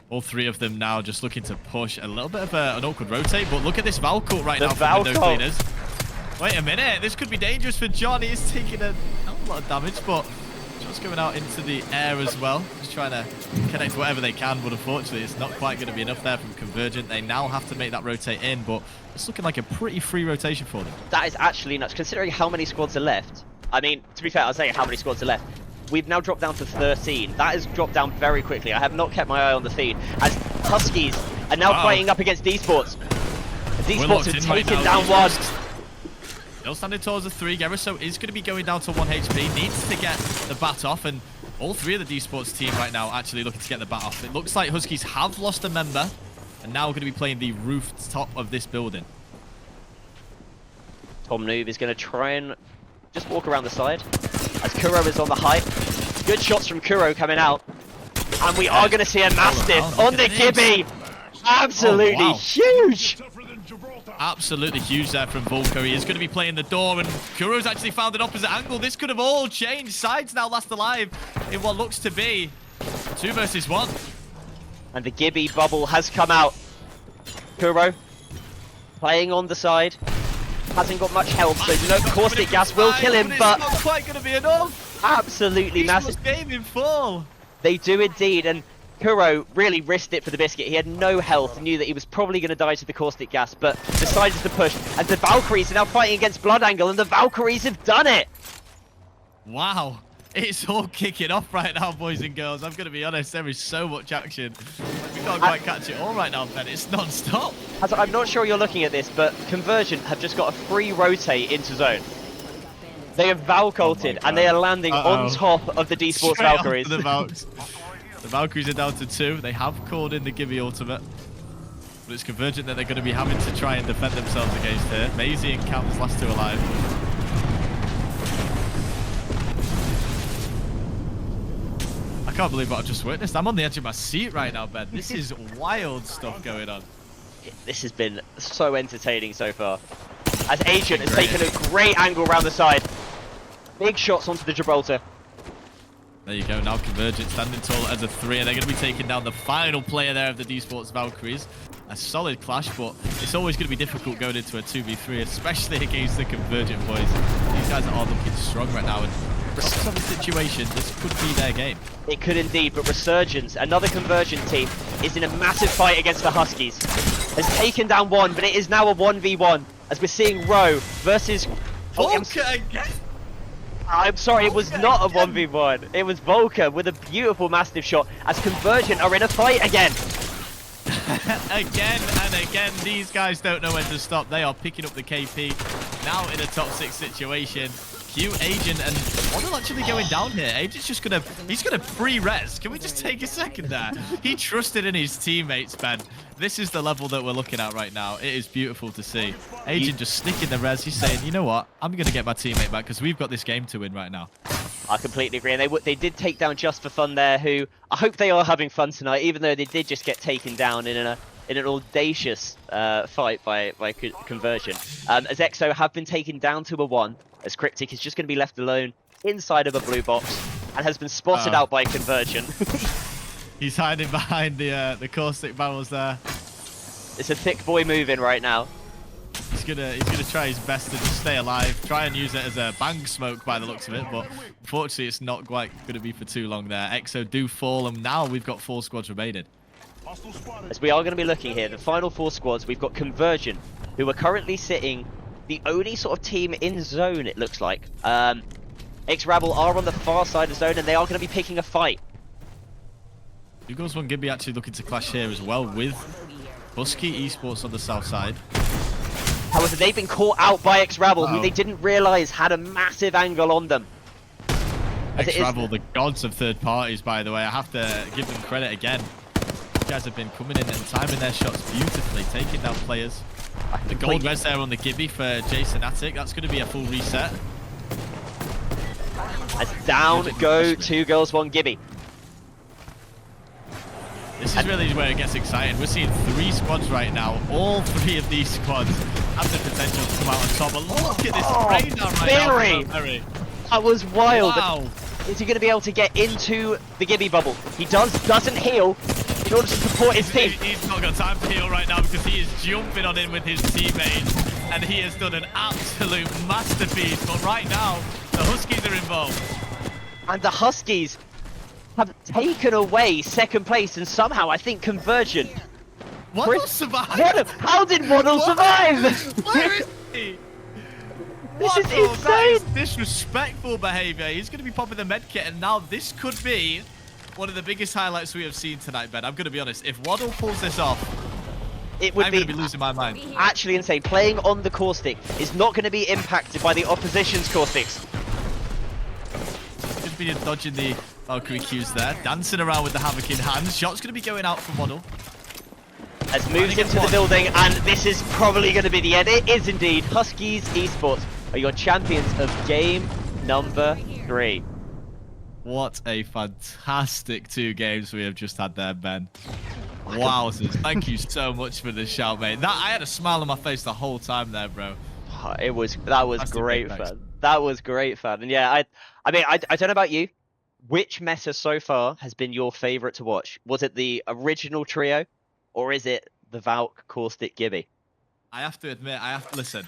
all three of them now just looking to push a little bit of an awkward rotate. But look at this Valcult right now from Window Cleaners. Wait a minute, this could be dangerous for John. He's taking a lot of damage, but John's going out into the air as well. Just trying to connect whatever they can, but unfortunately it's not quite going to be enough there from Convergent. They now have to make that rotate in, but it's looking like a pretty free rotation for them. That is actually nuts, considering how many squads are left. I mean, to be fair, I'll say how many squads are left. We've now dropped down to 13. That has dropped down very quickly. I have not kept my eye on the feed, as Huskies are now fighting up against D-Sports. D-Sports have taken down one. Still standing towards the 3. Geriso is going to be going down to 1 HP. Needs to get the bat off, and all 3 of the D-Sports team right now actually looking to get the bat off. It looks like Huskies have lost a member, and now we're going to be playing the rooftop of this building. Tom Noob is going to try and just walk around the side, as Kuro is on the height. Good shots from Kuro coming out. And we are going to see a Mastiff on the Gibby. Absolutely huge. Absolutely huge there from Volko. He is going to be playing the door, and Kuro's actually found an opposite angle. This could have all changed. Sides now last alive in what looks to be 2 versus 1. And the Gibby bubble has come out. Kuro playing on the side. Hasn't got much health, so you know caustic gas will kill him, but it's not quite going to be enough. Absolutely massive. Game in full. They do indeed, and Kuro really risked it for the biscuit. He had no health, knew that he was probably going to die to the caustic gas, but decided to push. And the Valkyries are now fighting against Bloodangle, and the Valkyries have done it. Wow. It's all kicking off right now, boys and girls. I'm going to be honest, there is so much action. We can't quite catch it all right now, Ben. It's non-stop. I'm not sure you're looking at this, but Convergent have just got a free rotate into zone. They have Valculted, and they are landing on top of the D-Sports Valkyries. The Valkyries are down to 2. They have called in the Gibby ultimate. But it's Convergent that they're going to be having to try and defend themselves against here. Maisie and Cam's last 2 alive. I can't believe what I've just witnessed. I'm on the edge of my seat right now, Ben. This is wild stuff going on. This has been so entertaining so far. As Agent has taken a great angle around the side. Big shots onto the Gibraltar. There you go. Now Convergent standing tall as a 3, and they're going to be taking down the final player there of the D-Sports Valkyries. A solid clash, but it's always going to be difficult going into a 2v3, especially against the Convergent boys. These guys are all looking strong right now, and for the situation, this could be their game. It could indeed, but Resurgence, another Convergent team, is in a massive fight against the Huskies. Has taken down one, but it is now a 1v1, as we're seeing Rowe versus... I'm sorry, it was not a 1v1. It was Volker with a beautiful Mastiff shot, as Convergent are in a fight again. Again and again, these guys don't know when to stop. They are picking up the KP, now in a top 6 situation. Q, Agent, and Waddle actually going down here. Agent's just he's gonna pre-res. Can we just take a second there? He trusted in his teammates, Ben. This is the level that we're looking at right now. It is beautiful to see. Agent just sticking the res. He's saying, you know what? I'm gonna get my teammate back because we've got this game to win right now. I completely agree, and they did take down Just for Fun there, who I hope they are having fun tonight, even though they did just get taken down in an audacious fight by Convergent. As EXO have been taken down to a 1, as Cryptic is just going to be left alone inside of a blue box and has been spotted out by Convergent. He's hiding behind the caustic barrels there. It's a thick boy moving right now. He's gonna try his best to just stay alive, try and use it as a bang smoke by the looks of it, but unfortunately it's not quite gonna be for too long there. EXO do fall, and now we've got 4 squads remaining. as we are going to be looking here, the final 4 squads, we've got Conversion, who are currently sitting the only sort of team in zone, it looks like. X-Rabble are on the far side of zone, and they are going to be picking a fight. Eagles One Gibby actually looking to clash here as well with Husky Esports on the south side. However, they've been caught out by X-Rabble, who they didn't realise had a massive angle on them. X-Rabble, the gods of third parties, by the way. I have to give them credit again. These guys have been coming in and timing their shots beautifully, taking down players. The gold res there on the Gibby for Jason Attic. That's going to be a full reset. As down go 2 girls, 1 Gibby. This is really where it gets exciting. We're seeing 3 squads right now. All 3 of these squads have the potential to come out on top. But look at this breakdown right now. Berry. That was wild. Wow. Is he going to be able to get into the Gibby bubble? He doesn't heal in order to support his team. He's not got time to heal right now because he is jumping on in with his teammates. And he has done an absolute masterpiece. But right now, the Huskies are involved. And the Huskies have taken away 2nd place, and somehow I think Conversion. Waddle survived. How did Waddle survive? Where is he? This is Waddle, that is insane. disrespectful behavior. He's going to be popping the med kit, and now this could be one of the biggest highlights we have seen tonight, Ben. I'm going to be honest. If Waddle pulls this off, I'm going to be losing my mind. Actually insane. Playing on the caustic is not going to be impacted by the opposition's caustics. Just be dodging the Valkyrie Qs there, dancing around with the Havoc in hand. Shot's going to be going out from Waddle. Has moved into the building, and this is probably going to be the end. It is indeed. Huskies Esports are your champions of game number 3. What a fantastic 2 games we have just had there, Ben. Wowzers. Thank you so much for the shout, mate. I had a smile on my face the whole time there, bro. That was great fun. That was great fun. And yeah, I mean, I don't know about you. Which meta so far has been your favorite to watch? Was it the original trio, or is it the Valk Caustic Gibby? I have to admit, listen.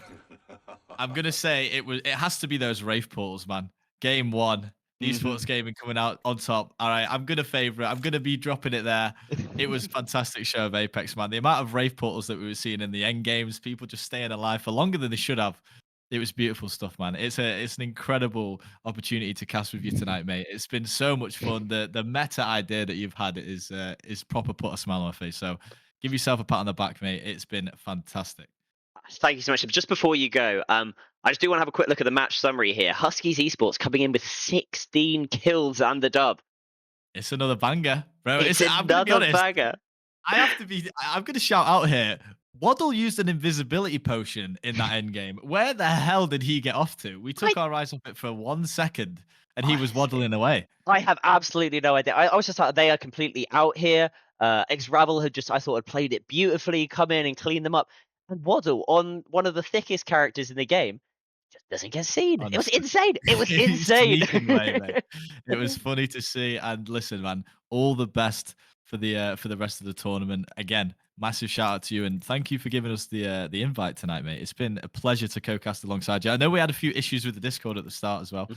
I'm gonna say it has to be those Wraith portals, man. Game 1, the esports gaming coming out on top. All right, I'm gonna favorite. I'm gonna be dropping it there. It was a fantastic show of Apex, man. The amount of Wraith portals that we were seeing in the end games, people just staying alive for longer than they should have. It was beautiful stuff, man. It's an incredible opportunity to cast with you tonight, mate. It's been so much fun. The meta idea that you've had is proper put a smile on my face. So give yourself a pat on the back, mate. It's been fantastic. Thank you so much. Just before you go, I just do want to have a quick look at the match summary here. Huskies Esports coming in with 16 kills and the dub. It's another banger, bro. I'm gonna be honest, banger. I'm going to shout out here. Waddle used an invisibility potion in that end game. Where the hell did he get off to? We took our eyes off it for 1 second, and he was waddling away. I have absolutely no idea. I was just like, they are completely out here. X-Rabble had played it beautifully, come in and clean them up. And Waddle, on one of the thickest characters in the game, just doesn't get seen. Honestly. It was insane. It was insane. It was funny to see. And listen, man, all the best for the rest of the tournament. Again, massive shout out to you, and thank you for giving us the invite tonight, mate. It's been a pleasure to co-cast alongside you. I know we had a few issues with the Discord at the start as well,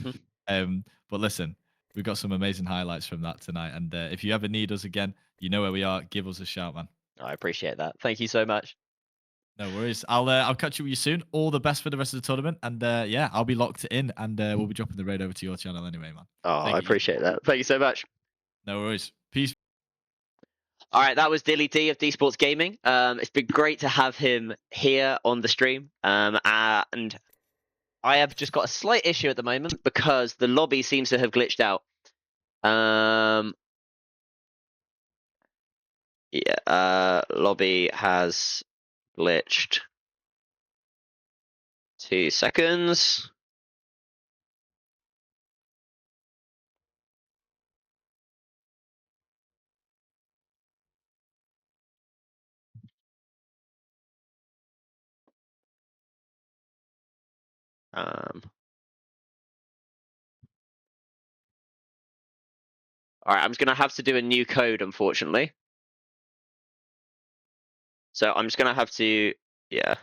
but listen, we've got some amazing highlights from that tonight. And if you ever need us again, you know where we are. Give us a shout, man. I appreciate that. Thank you so much. No worries. I'll catch you with you soon. All the best for the rest of the tournament, and yeah, I'll be locked in, and we'll be dropping the raid over to your channel anyway, man. I appreciate that. Thank you so much. No worries. Peace. All right, that was Dilly D of D Sports Gaming. It's been great to have him here on the stream. And I have just got a slight issue at the moment because the lobby seems to have glitched out. Lobby has glitched. 2 seconds. All right, I'm just going to have to do a new code, unfortunately. So I'm just going to have to, yeah.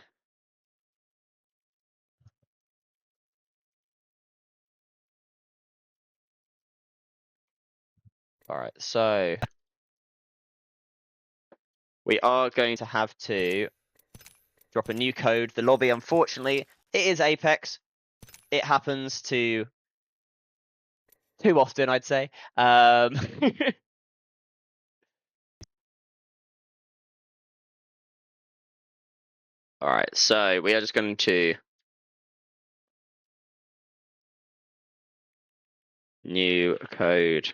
All right, so we are going to have to drop a new code. The lobby, unfortunately, it is Apex. It happens to too often, I'd say. All right, so we are just going to new code.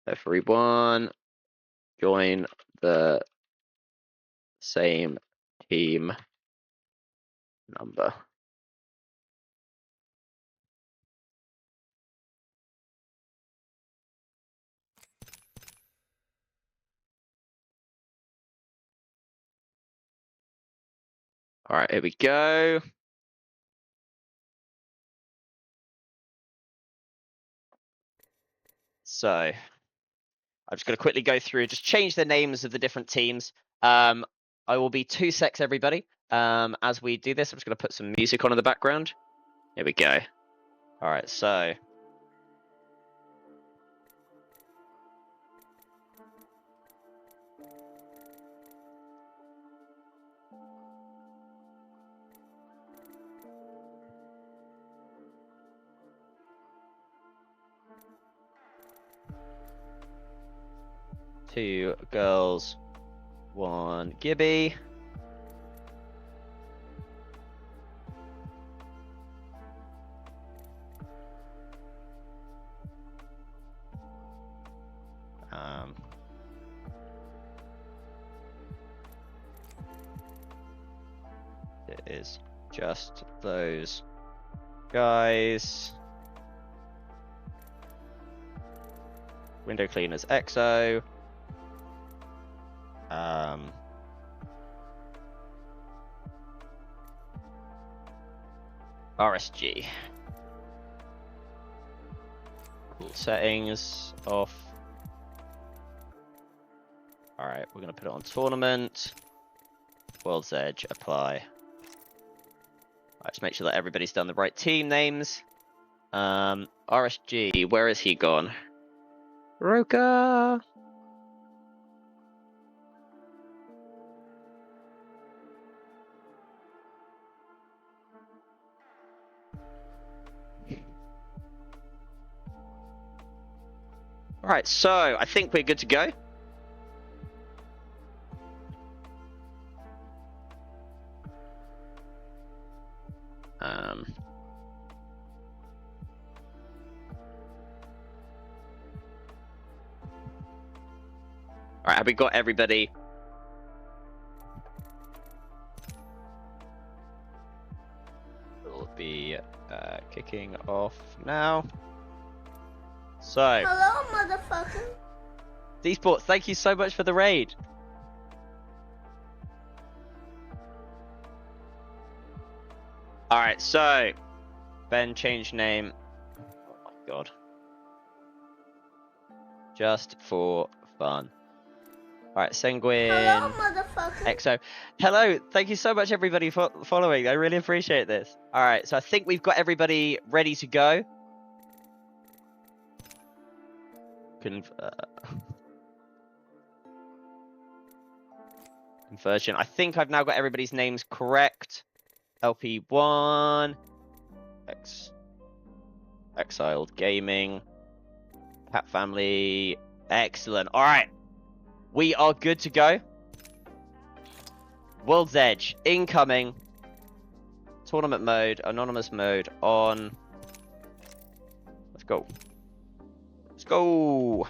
Everyone, join the same team number. All right, here we go. So I'm just going to quickly go through, just change the names of the different teams. I will be 2 secs, everybody. As we do this, I'm just going to put some music on in the background. Here we go. All right, so. Two girls, one Gibby. It is just those guys. Window cleaners EXO. RSG. Cool settings off. Alright, we're gonna put it on tournament. World's Edge, apply. Alright, just make sure that everybody's done the right team names. RSG, where is he gone? Roka! Alright, so I think we're good to go. Alright, have we got everybody? We'll be kicking off now. So, Hello, motherfucker. D-Sports, thank you so much for the raid. Alright, so Ben changed name. Oh my god. Just for fun. Alright, Sanguine. Hello, motherfucker. EXO. Hello, thank you so much everybody for following. I really appreciate this. Alright, so I think we've got everybody ready to go. Conversion. I think I've now got everybody's names correct. LP1. Exiled Gaming. Cat Family. Excellent. Alright. We are good to go. World's Edge. Incoming. Tournament mode. Anonymous mode on. Let's go. Let's go.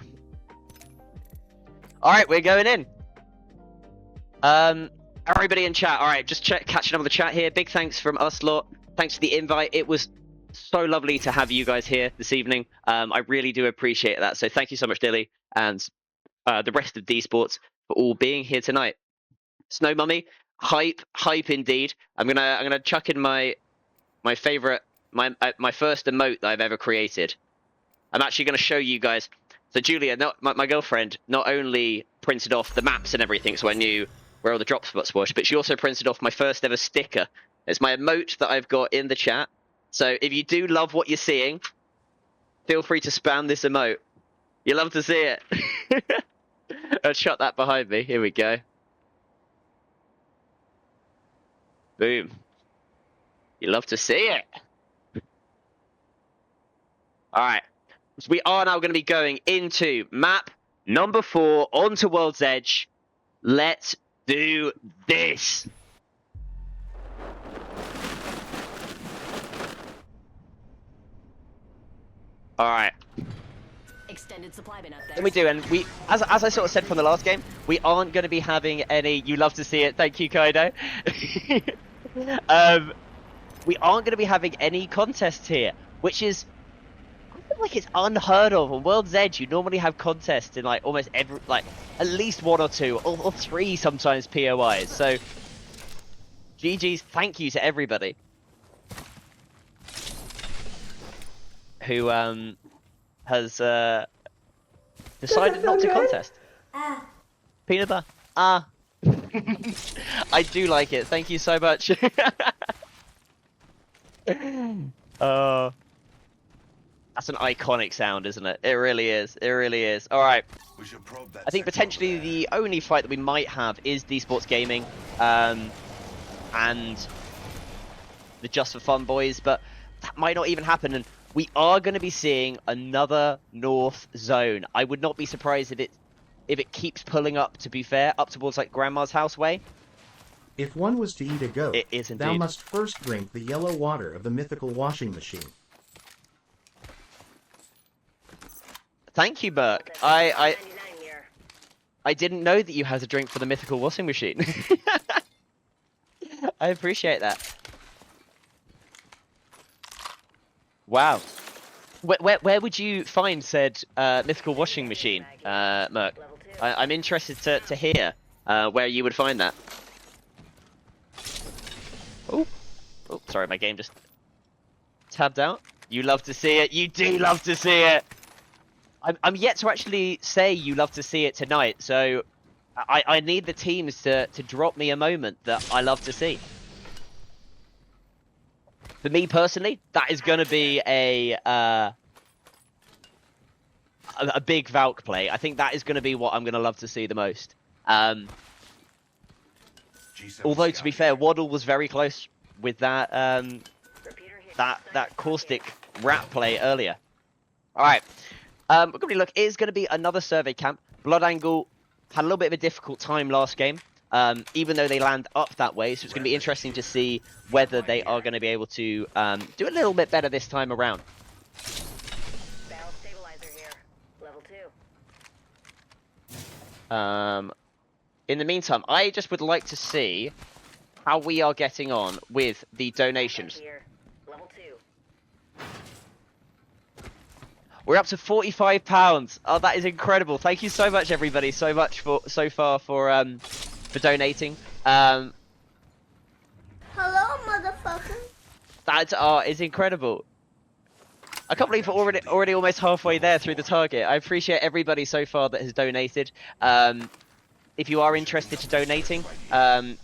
Alright, we're going in. Everybody in chat. Alright, just catching up with the chat here. Big thanks from us lot. Thanks for the invite. It was so lovely to have you guys here this evening. I really do appreciate that. So thank you so much, Dilly, and the rest of D Sports for all being here tonight. Snow Mummy, hype indeed. I'm gonna chuck in my favorite, my first emote that I've ever created. I'm actually gonna show you guys. So Julia, my girlfriend, not only printed off the maps and everything, so I knew where all the drop spots were, but she also printed off my first ever sticker. It's my emote that I've got in the chat. So if you do love what you're seeing, feel free to spam this emote. You love to see it. I'll shut that behind me. Here we go. Boom. You love to see it. Alright. So we are now going to be going into map number 4 onto World's Edge. Let's do this. Alright. Extended supply bin up there. Then we do, and we, as I sort of said from the last game, we aren't going to be having any. You love to see it. Thank you, Kaido. We aren't going to be having any contests here, which is, I feel like it's unheard of. On World's Edge, you normally have contests in like almost every, like at least 1 or 2 or 3 sometimes POIs. So, GG's, thank you to everybody who has decided not to contest. Peanut butter. I do like it. Thank you so much. That's an iconic sound, isn't it? It really is. It really is. All right. I think potentially the only fight that we might have is the sports gaming and the Just for Fun boys, but that might not even happen. And we are going to be seeing another North zone. I would not be surprised if it keeps pulling up, to be fair, up towards like Grandma's house way. If one was to eat a goat, It is thou indeed. must first drink the yellow water of the mythical washing machine. Thank you, Burke. I didn't know that you had a drink for the mythical washing machine. I appreciate that. Wow. Where would you find said mythical washing machine, Merc? I'm interested to hear where you would find that. Oh, sorry, my game just tabbed out. You love to see it. You do love to see it. I'm yet to actually say you love to see it tonight, so I need the teams to drop me a moment that I love to see. For me personally, that is going to be a big Valk play. I think that is going to be what I'm going to love to see the most. Although, to be fair, Waddle was very close with that that caustic rap play earlier. All right. We're going to look. It is going to be another survey camp. Bloodangle had a little bit of a difficult time last game, even though they land up that way. So it's going to be interesting to see whether they are going to be able to do a little bit better this time around. Barrel stabilizer here. Level 2. In the meantime, I just would like to see how we are getting on with the donations. Here. Level 2. We're up to £45. Oh, that is incredible! Thank you so much, everybody, so far for donating. Hello, motherfucker. That is incredible. I can't believe we're already almost halfway there through the target. I appreciate everybody so far that has donated. If you are interested to donating, press !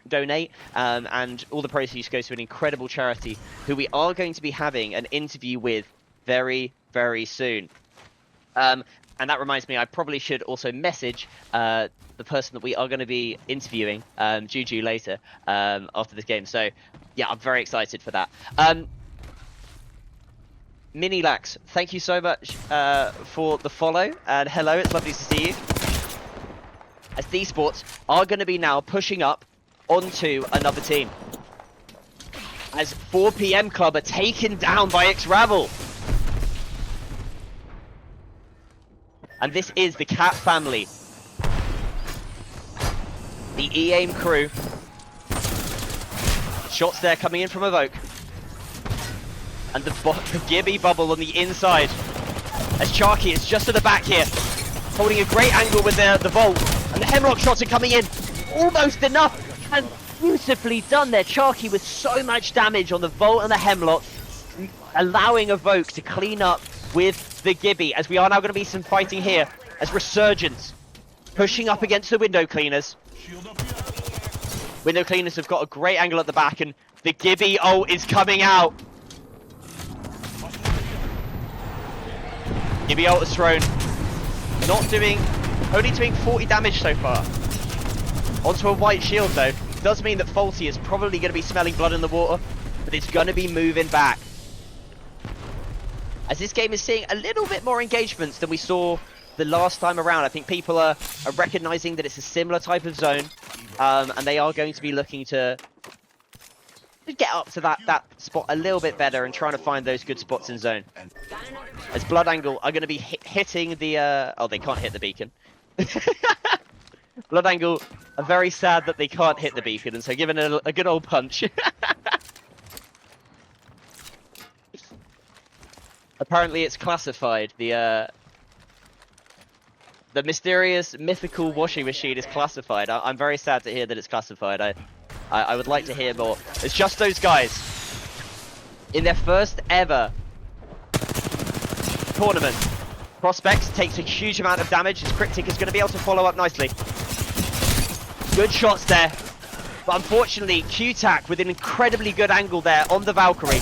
Donate, and all the proceeds go to an incredible charity who we are going to be having an interview with very, very soon. And that reminds me, I probably should also message the person that we are going to be interviewing, Juju, later after this game. So, yeah, I'm very excited for that. Minilax, thank you so much for the follow, and hello, it's lovely to see you. As these sports are going to be now pushing up onto another team. As 4 PM Club are taken down by X-Rabble. And this is the Cat family. The E-Aim crew. Shots there coming in from Evoke. And the Gibby bubble on the inside. As Charky is just to the back here. Holding a great angle with the Volt. And the Hemlock shots are coming in. Almost enough. And beautifully done there. Charky with so much damage on the Volt and the Hemlock. Allowing Evoke to clean up with the Gibby. As we are now going to be some fighting here. As Resurgence pushing up against the Window Cleaners. Window Cleaners have got a great angle at the back. And the Gibby ult is coming out. Gibby ult is thrown. only doing 40 damage so far. Onto a white shield though. Does mean that Faulty is probably going to be smelling blood in the water, but it's going to be moving back. As this game is seeing a little bit more engagements than we saw the last time around. I think people are recognizing that it's a similar type of zone, and they are going to be looking to get up to that spot a little bit better and trying to find those good spots in zone. As Bloodangle are going to be hitting the... oh, they can't hit the beacon. Bloodangle are very sad that they can't hit the beacon, and so giving it a good old punch. Apparently it's classified. The mysterious, mythical washing machine is classified. I'm very sad to hear that it's classified. I would like to hear more. It's just those guys. In their first ever tournament, Prospects takes a huge amount of damage. His Cryptic is going to be able to follow up nicely. Good shots there. But unfortunately, Q-Tac with an incredibly good angle there on the Valkyrie.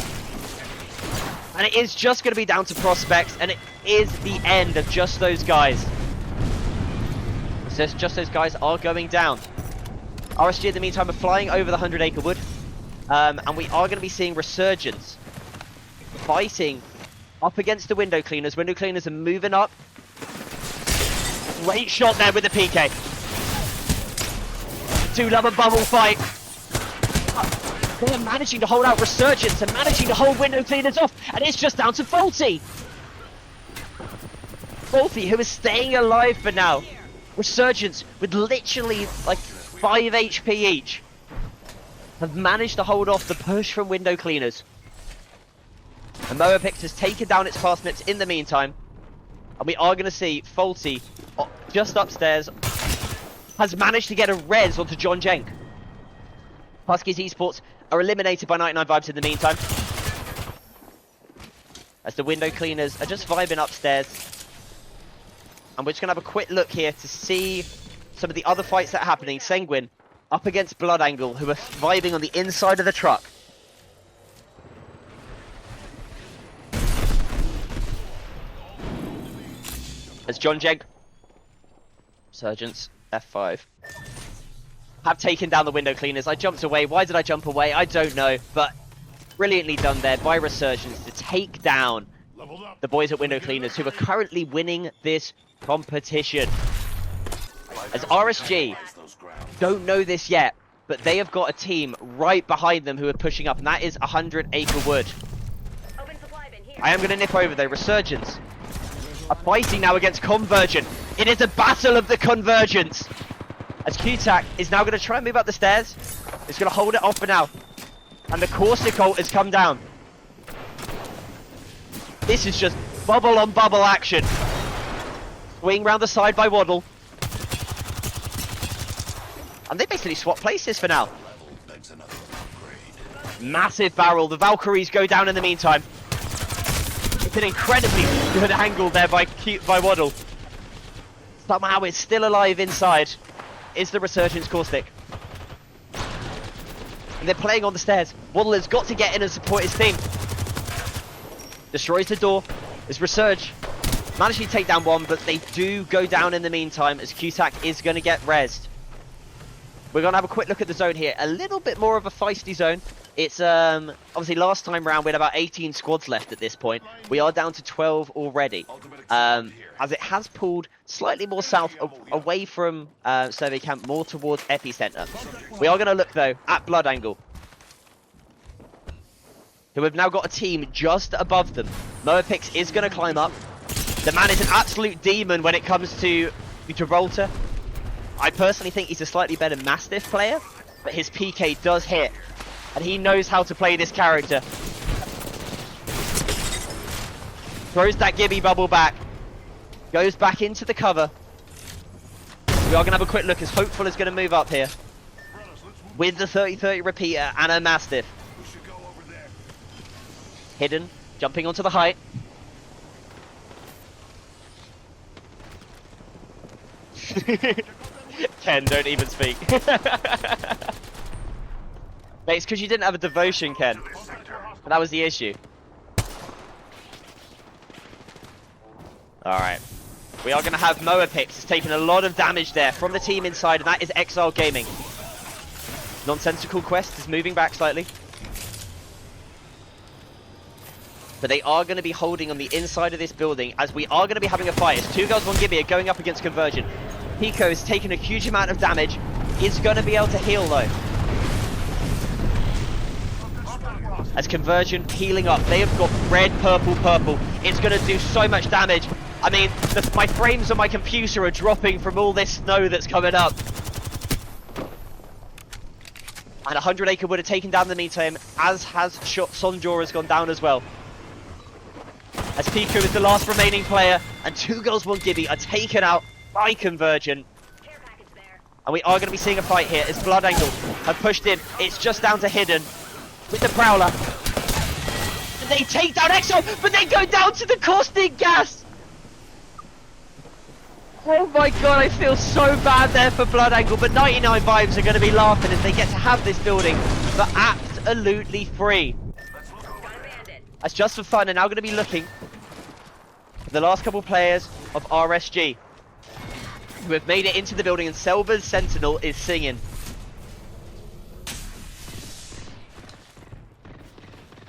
And it is just going to be down to Prospects, and it is the end of just those guys. So just those guys are going down. RSG in the meantime are flying over the 100-acre wood. And we are going to be seeing Resurgence fighting up against the Window Cleaners. Window Cleaners are moving up. Great shot there with the PK. Do-love a bubble fight. They are managing to hold out Resurgence and managing to hold Window Cleaners off. And it's just down to Faulty. Faulty, who is staying alive for now. Resurgence, with literally like 5 HP each, have managed to hold off the push from Window Cleaners. And Moapix has taken down its parsnips in the meantime. And we are going to see Faulty, just upstairs, has managed to get a res onto John Jenk. Huskies Esports are eliminated by 99 Vibes in the meantime. As the Window Cleaners are just vibing upstairs. And we're just going to have a quick look here to see some of the other fights that are happening. Sanguine up against Bloodangle, who are vibing on the inside of the truck. As John Jenk, Surgeons, F5, have taken down the Window Cleaners. I jumped away. Why did I jump away? I don't know. But brilliantly done there by Resurgence to take down the boys at Window Cleaners, who are currently winning this competition. As RSG don't know this yet, but they have got a team right behind them who are pushing up, and that is 100-acre wood. I am going to nip over there. Resurgence are fighting now against Convergent. It is a battle of the Convergence. As Q-Tac is now going to try and move up the stairs. It's going to hold it off for now. And the Caustic ult has come down. This is just bubble on bubble action. Swing round the side by Waddle. And they basically swap places for now. Massive barrel. The Valkyries go down in the meantime. It's an incredibly good angle there by Waddle. Somehow it's still alive inside. Is the Resurgence Caustic. And they're playing on the stairs. Waddle has got to get in and support his team. Destroys the door. As Resurge managed to take down one, but they do go down in the meantime as Q-Tac is going to get rezzed. We're going to have a quick look at the zone here. A little bit more of a feisty zone. It's obviously last time round we had about 18 squads left at this point. We are down to 12 already. As it has pulled slightly more south away from Survey Camp, more towards Epicenter. We are going to look though at Bloodangle, who have now got a team just above them. Moapix is going to climb up. The man is an absolute demon when it comes to Gibraltar. I personally think he's a slightly better Mastiff player, but his PK does hit. And he knows how to play this character. Throws that Gibby bubble back. Goes back into the cover. We are going to have a quick look as Hopeful is going to move up here. With the 30-30 repeater and a Mastiff. Hidden, jumping onto the height. Ken, don't even speak. Mate, it's because you didn't have a devotion, Ken. And that was the issue. Alright. We are going to have Moa picks. It's taking a lot of damage there from the team inside, and that is Exile Gaming. Nonsensical Quest is moving back slightly. But they are going to be holding on the inside of this building, as we are going to be having a fight. It's 2 girls, 1 Gibby are going up against Conversion. Pico is taking a huge amount of damage. Is going to be able to heal, though. As Conversion healing up. They have got red, purple, purple. It's going to do so much damage. I mean, my frames on my computer are dropping from all this snow that's coming up. And 100 Acre would have taken down in the meantime, as has Sonjor has gone down as well. As Pico is the last remaining player, and 2 girls, 1 Gibby are taken out by Convergent. And we are going to be seeing a fight here as Bloodangle have pushed in. It's just down to Hidden with the Prowler. And they take down Exo, but they go down to the Caustic Gas! Oh my god, I feel so bad there for Bloodangle, but 99 Vibes are going to be laughing as they get to have this building for absolutely free. As Just for Fun are now going to be looking for the last couple players of RSG who have made it into the building, and Selva's Sentinel is singing.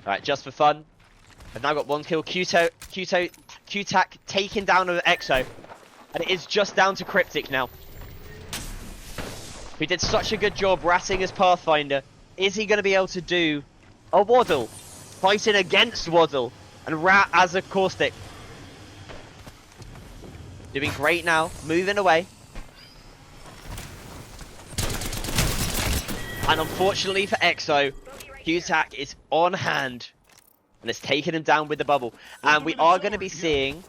Alright, Just for Fun. I've now got 1 kill. Q-Tac taken down with Exo. And it is just down to Cryptic now. Who did such a good job ratting as Pathfinder. Is he going to be able to do a Waddle? Fighting against Waddle. And Rat as a Caustic. Doing great now. Moving away. And unfortunately for Exo, Q-Tac is on hand. And it's taken him down with the bubble. And we are going to be seeing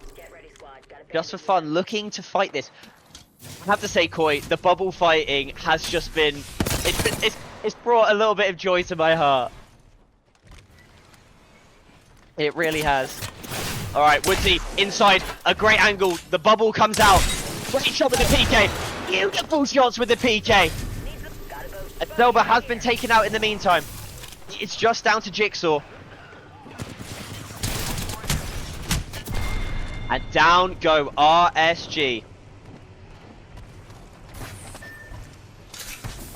Just for Fun looking to fight this. I have to say, Koi, the bubble fighting has just been... It's brought a little bit of joy to my heart. It really has. Alright, Woodsy, inside, a great angle. The bubble comes out. Great shot with the PK. Beautiful shots with the PK. And Selva has been taken out in the meantime. It's just down to Jigsaw. And down go RSG.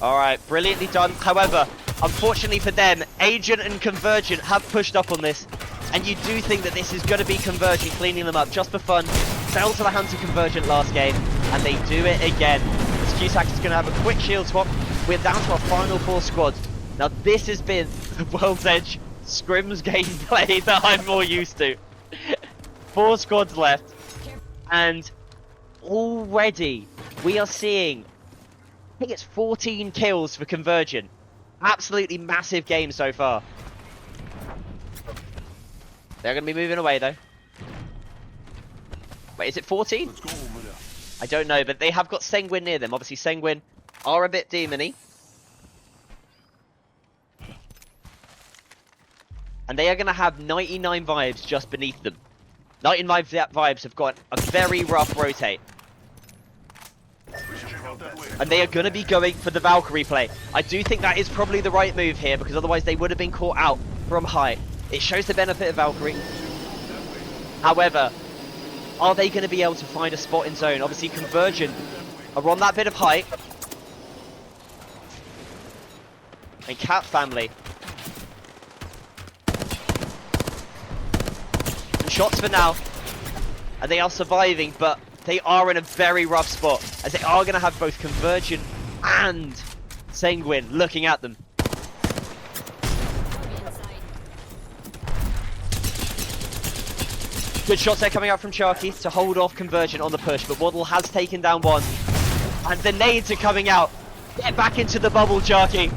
Alright, brilliantly done. However, unfortunately for them, Agent and Convergent have pushed up on this. And you do think that this is going to be Convergent cleaning them up Just for Fun. Fell to the hands of Convergent last game, and they do it again. As Q-Tac is going to have a quick shield swap. We're down to our final 4 squads. Now this has been the World's Edge scrims gameplay that I'm more used to. 4 squads left, and already we are seeing, I think it's 14 kills for Convergent. Absolutely massive game so far. They're going to be moving away though. Wait, is it 14? I don't know, but they have got Senguin near them. Obviously Senguin are a bit demony. And they are going to have 99 Vibes just beneath them. 99 Vibes have got a very rough rotate. And they are going to be going for the Valkyrie play. I do think that is probably the right move here, because otherwise they would have been caught out from height. It shows the benefit of Valkyrie. However, are they going to be able to find a spot in zone? Obviously Convergent are on that bit of height. And Cat Family. Shots for now, and they are surviving, but they are in a very rough spot, as they are going to have both Convergent and Senguin looking at them. Good shots there coming out from Sharky to hold off Convergent on the push, but Waddle has taken down one, and the nades are coming out. Get back into the bubble, Sharky.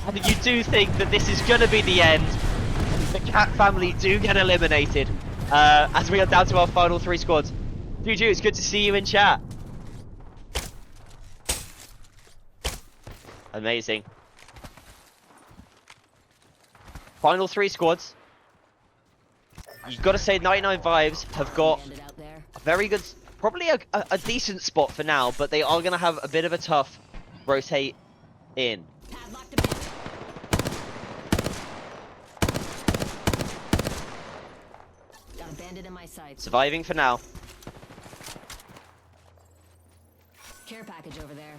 And you do think that this is going to be the end. The Cat Family do get eliminated as we are down to our final 3 squads. Juju, it's good to see you in chat. Amazing. Final 3 squads. You've got to say 99 Vibes have got a very good, probably a decent spot for now, but they are going to have a bit of a tough rotate in. Landed in my sights. Surviving for now. Care package over there.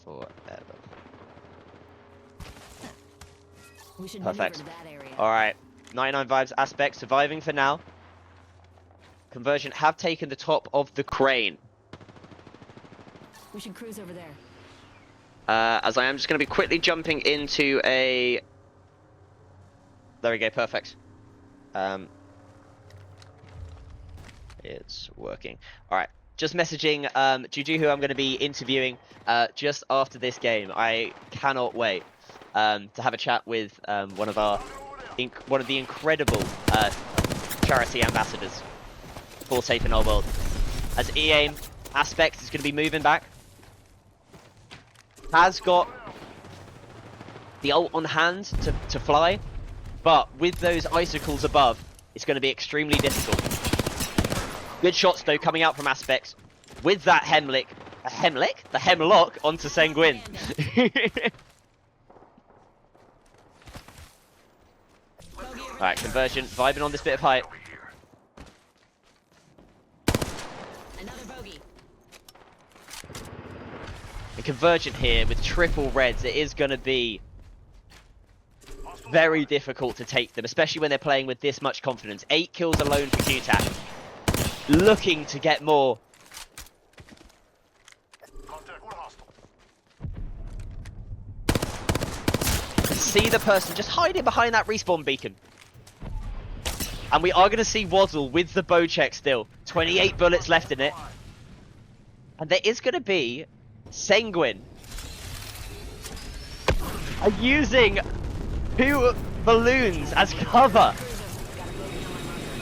Forever. We should Perfect. maneuver to that area. Alright. 99 vibes aspect. Surviving for now. Conversion have taken the top of the crane. We should cruise over there. As I am just going to be quickly jumping into a... There we go, perfect. It's working. Alright, just messaging Juju, who I'm going to be interviewing just after this game. I cannot wait to have a chat with one of the incredible charity ambassadors for Safe in Our World. As E-aim aspect is going to be moving back. Has got the ult on hand to fly, but with those icicles above, it's going to be extremely difficult. Good shots though coming out from aspects. With that Hemlock onto Sanguine. Alright, conversion, vibing on this bit of height. Another bogey. And Convergent here with triple reds, it is going to be very difficult to take them, especially when they're playing with this much confidence. 8 kills alone for Q-Tac. Looking to get more. See the person just hiding behind that respawn beacon. And we are going to see Waddle with the bow check still. 28 bullets left in it. And there is going to be Sanguine using 2 balloons as cover.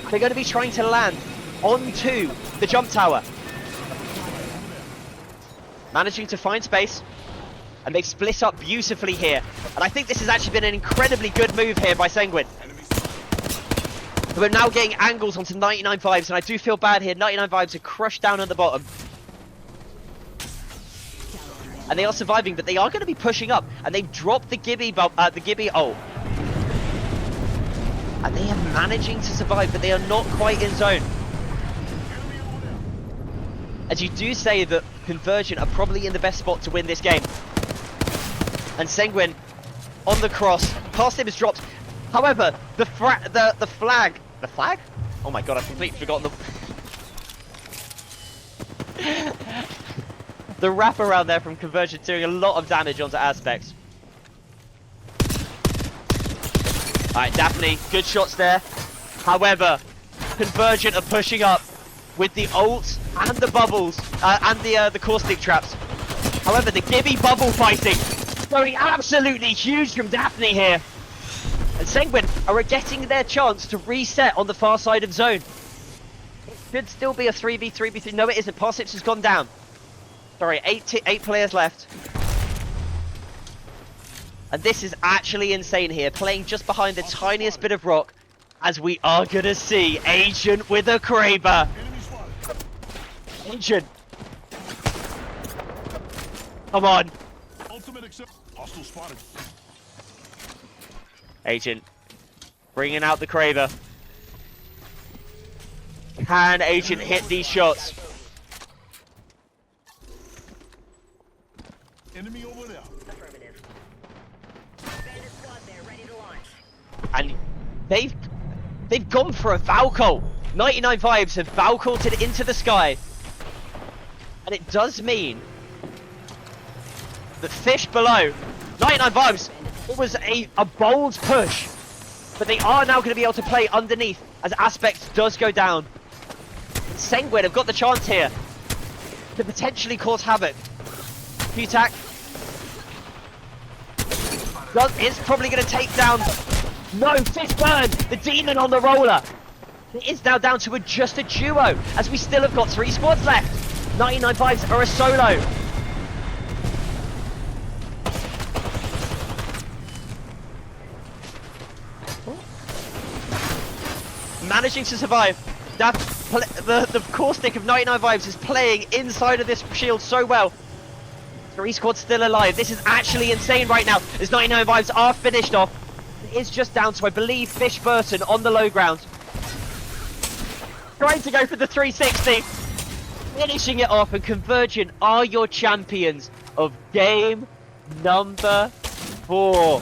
They're going to be trying to land onto the jump tower. Managing to find space. And they've split up beautifully here. And I think this has actually been an incredibly good move here by Sanguine. We're now getting angles onto 99 vibes, and I do feel bad here. 99 vibes are crushed down at the bottom. And they are surviving, but they are going to be pushing up. And they've dropped the Gibby ult. And they are managing to survive, but they are not quite in zone. As you do say that Convergent are probably in the best spot to win this game. And Sanguine on the cross. Past him is dropped. However, the flag. The flag? Oh my god, I've completely forgotten the wrap around there from Convergent doing a lot of damage onto aspects. Alright, Daphne, good shots there. However, Convergent are pushing up with the ult and the bubbles and the caustic traps. However, the Gibby bubble fighting going absolutely huge from Daphne here. And Sanguine are getting their chance to reset on the far side of zone. It should still be a 3v3v3. No, it isn't. Parsips has gone down. Sorry, 8 players left. And this is actually insane here, playing just behind the tiniest bit of rock, as we are going to see Agent with a Kraber. Agent. Come on. Hostile spotted. Agent bringing out the Kraber. Can Agent hit these shots? Enemy over there. Affirmative. Bandit squad there, ready to launch. And they've gone for a Valkyrie. 99 vibes have Valkyled into the sky. And it does mean that fish below. 99 vibes. It was a bold push. But they are now going to be able to play underneath as Aspect does go down. Sanguine have got the chance here to potentially cause havoc. Q-Tac is probably going to take down. No, fish burn. The demon on the roller. It is now down to just a duo as we still have got 3 squads left. 99 vibes are a solo. Managing to survive. The caustic of 99 vibes is playing inside of this shield so well. 3 squads still alive. This is actually insane right now as 99 vibes are finished off. is just down to, I believe, Fish Burton on the low ground. Trying to go for the 360. Finishing it off, and Convergent are your champions of game number 4.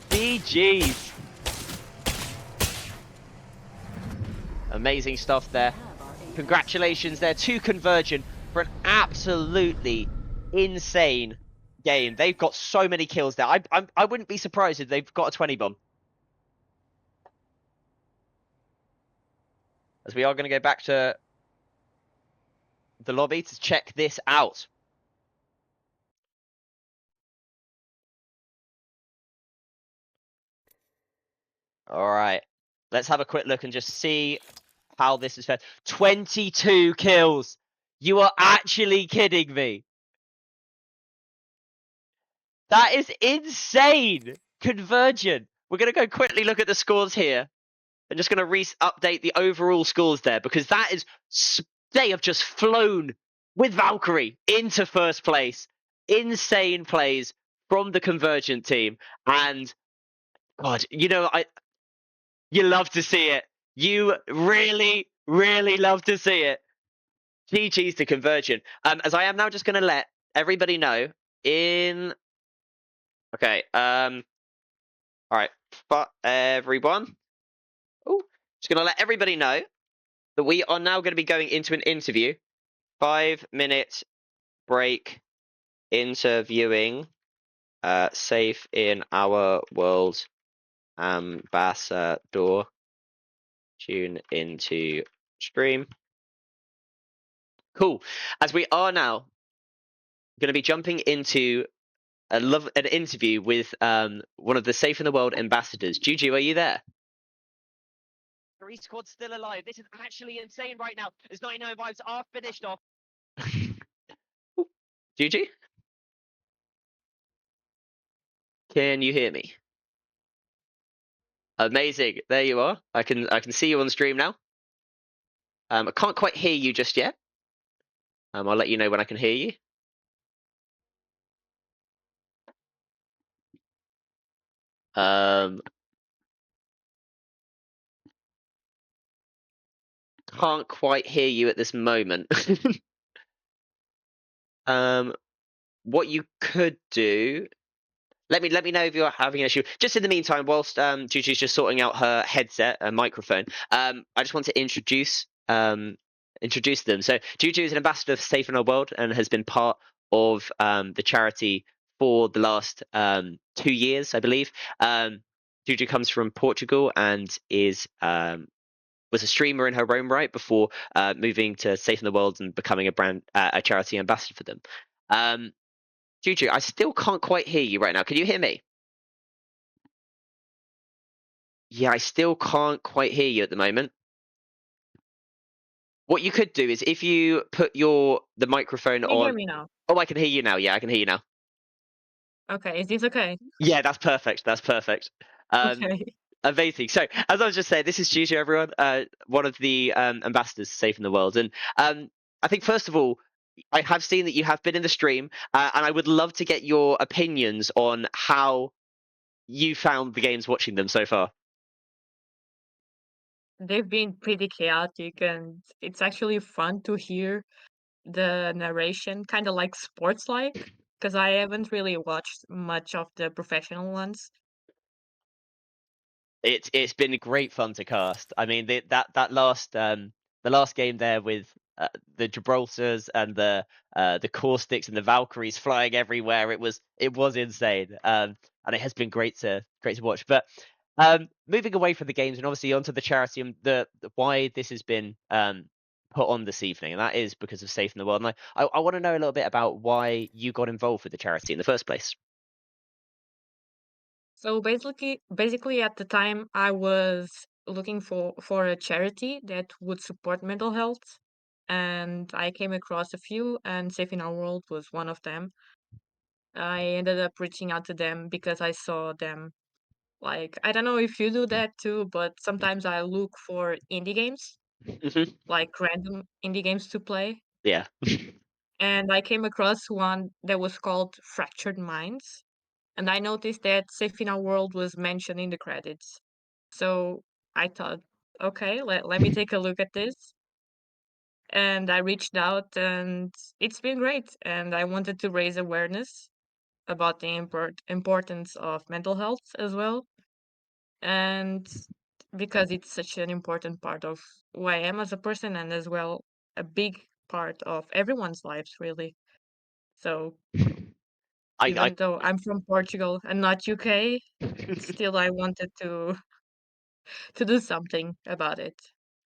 GG's. Amazing stuff there. Congratulations there to Convergent for an absolutely insane game. They've got so many kills there. I wouldn't be surprised if they've got a 20 bomb. As we are going to go back to the lobby to check this out. All right. Let's have a quick look and just see how this is fair. 22 kills. You are actually kidding me. That is insane. Convergent. We're going to go quickly look at the scores here. I'm just going to update the overall scores there, because that is, they have just flown with Valkyrie into first place. Insane plays from the Convergent team. And God, you know, you love to see it. You really, really love to see it. GG's to Convergent. As I am now just going to let everybody know in... Okay, all right, but everyone. Oh, just going to let everybody know that we are now going to be going into an interview. 5-minute break interviewing Safe in Our World Ambassador. Tune into stream. Cool. As we are now going to be jumping into an interview with one of the Safe in the World ambassadors. Juju, are you there? 3 squads still alive. This is actually insane right now. As 99 Vibes are finished off. Juju? Can you hear me? Amazing. There you are. I can see you on stream now. I can't quite hear you just yet. I'll let you know when I can hear you. Can't quite hear you at this moment. What you could do, let me know if you're having an issue. Just in the meantime, whilst Juju's just sorting out her headset and microphone, I just want to introduce them. So Juju is an ambassador for Safe in Our World and has been part of the charity for the last 2 years, I believe. Juju comes from Portugal and was a streamer in her own right before moving to Safe in the World and becoming a charity ambassador for them. Juju, I still can't quite hear you right now. Can you hear me? Yeah, I still can't quite hear you at the moment. What you could do is if you put the microphone Can you on. hear me now? Oh, I can hear you now. Yeah, I can hear you now. Okay, is this okay? Yeah, that's perfect. That's perfect. Okay. Amazing. So, as I was just saying, this is Juju, everyone, one of the ambassadors Safe in the World. And I think, first of all, I have seen that you have been in the stream, and I would love to get your opinions on how you found the games watching them so far. They've been pretty chaotic, and it's actually fun to hear the narration, kind of like sports-like, because I haven't really watched much of the professional ones. It's been great fun to cast. I mean, that last game there with the Gibraltars and the Caustics and the Valkyries flying everywhere, it was insane. And it has been great to watch. But moving away from the games and obviously onto the charity and the why this has been put on this evening, and that is because of Safe in the World. And I want to know a little bit about why you got involved with the charity in the first place. So basically, at the time, I was looking for a charity that would support mental health, and I came across a few, and Safe in Our World was one of them. I ended up reaching out to them because I saw them. Like, I don't know if you do that too, but sometimes I look for indie games, Hmm. like random indie games to play. Yeah. And I came across one that was called Fractured Minds. and I noticed that Safe in Our World was mentioned in the credits. So I thought, okay, let me take a look at this. And I reached out, and it's been great. And I wanted to raise awareness about the importance of mental health as well. And because it's such an important part of who I am as a person, and as well a big part of everyone's lives, really. So I even though I'm from Portugal and not UK, still I wanted to do something about it.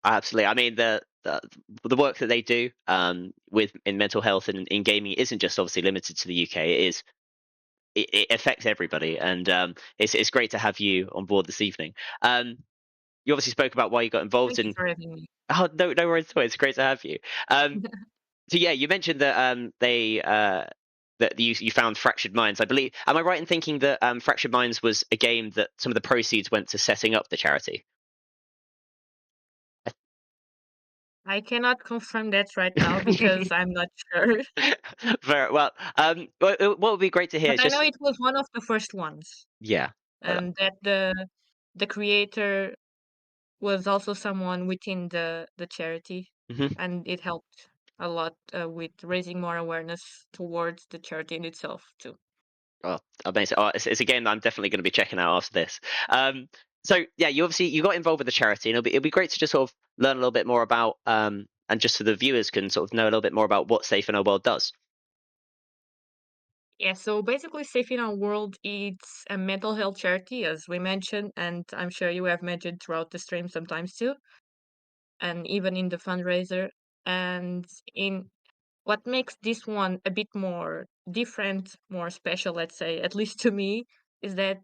Absolutely. I mean, the work that they do with in mental health and in gaming isn't just obviously limited to the UK. It affects everybody, and it's great to have you on board this evening. You obviously spoke about why you got involved Thank you in. for having me. Oh, no worries at all. It's great to have you. Um, so yeah, you mentioned that that you found Fractured Minds. I believe. Am I right in thinking that Fractured Minds was a game that some of the proceeds went to setting up the charity? I cannot confirm that right now because I'm not sure. Very well. What would be great to hear But is I know just it was one of the first ones, yeah. and that the creator was also someone within the charity, Mhm. and it helped a lot with raising more awareness towards the charity in itself too. Oh, amazing! Oh, it's a game that I'm definitely going to be checking out after this. Um, so yeah, you got involved with the charity, and it'll be great to just sort of learn a little bit more about and just so the viewers can sort of know a little bit more about what Safe in Our World does. Yeah, so basically, Safe in Our World, it's a mental health charity, as we mentioned, and I'm sure you have mentioned throughout the stream sometimes too, and even in the fundraiser. And in what makes this one a bit more different, more special, let's say, at least to me, is that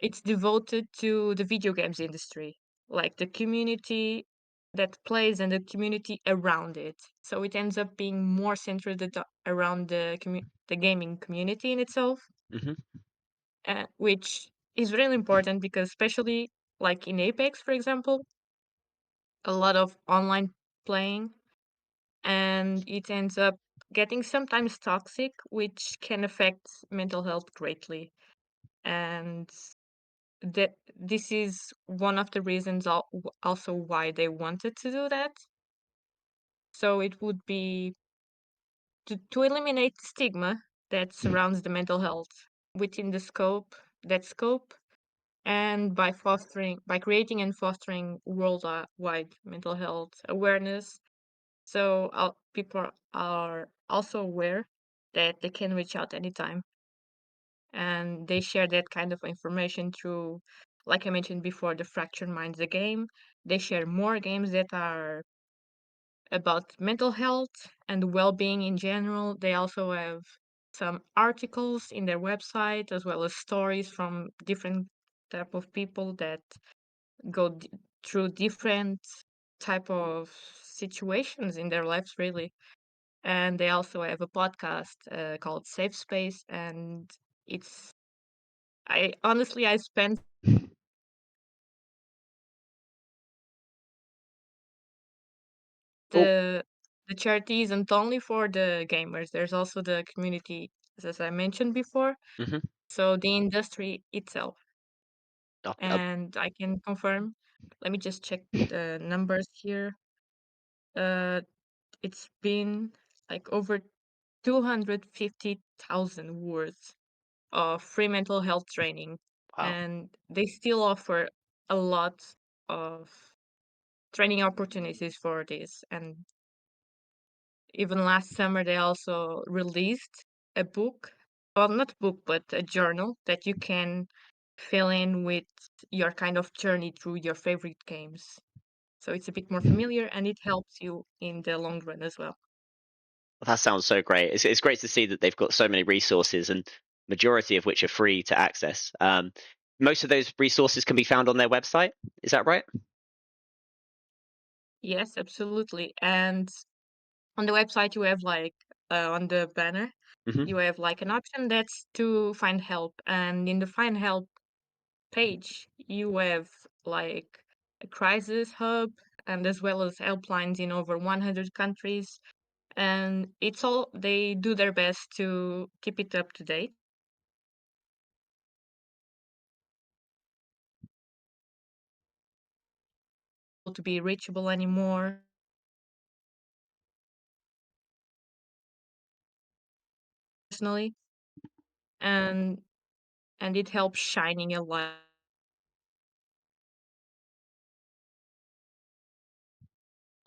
it's devoted to the video games industry, like the community that plays and the community around it. So it ends up being more centered around the gaming community in itself, Hmm. which is really important because, especially like in Apex, for example, a lot of online playing, and it ends up getting sometimes toxic, which can affect mental health greatly. And that this is one of the reasons also why they wanted to do that. So it would be to eliminate stigma that surrounds the mental health within that scope, and by creating and fostering worldwide mental health awareness. So people are also aware that they can reach out anytime, and they share that kind of information through, like I mentioned before, the Fractured Minds, the game. They share more games that are about mental health and well-being in general. They also have some articles in their website, as well as stories from different type of people that go through different type of situations in their lives, really. And they also have a podcast called Safe Space, and it's I honestly I spent Oh, the the charity isn't only for the gamers. There's also the community, as I mentioned before. hmm. So the industry itself, Oh, and I can confirm. Let me just check the numbers here. Uh, it's been like over 250,000 words of free mental health training, wow. and they still offer a lot of training opportunities for this. And even last summer, they also released a book, well, not book, but a journal that you can fill in with your kind of journey through your favorite games. So it's a bit more familiar and it helps you in the long run as well. That sounds so great. It's great to see that they've got so many resources, and majority of which are free to access. Most of those resources can be found on their website. Is that right? Yes, absolutely. And on the website, you have like on the banner, Hmm. you have like an option that's to find help. And in the find help page, you have like a crisis hub and as well as helplines in over 100 countries. And it's all, they do their best to keep it up to date. to be reachable anymore. Personally, and it helps shining a light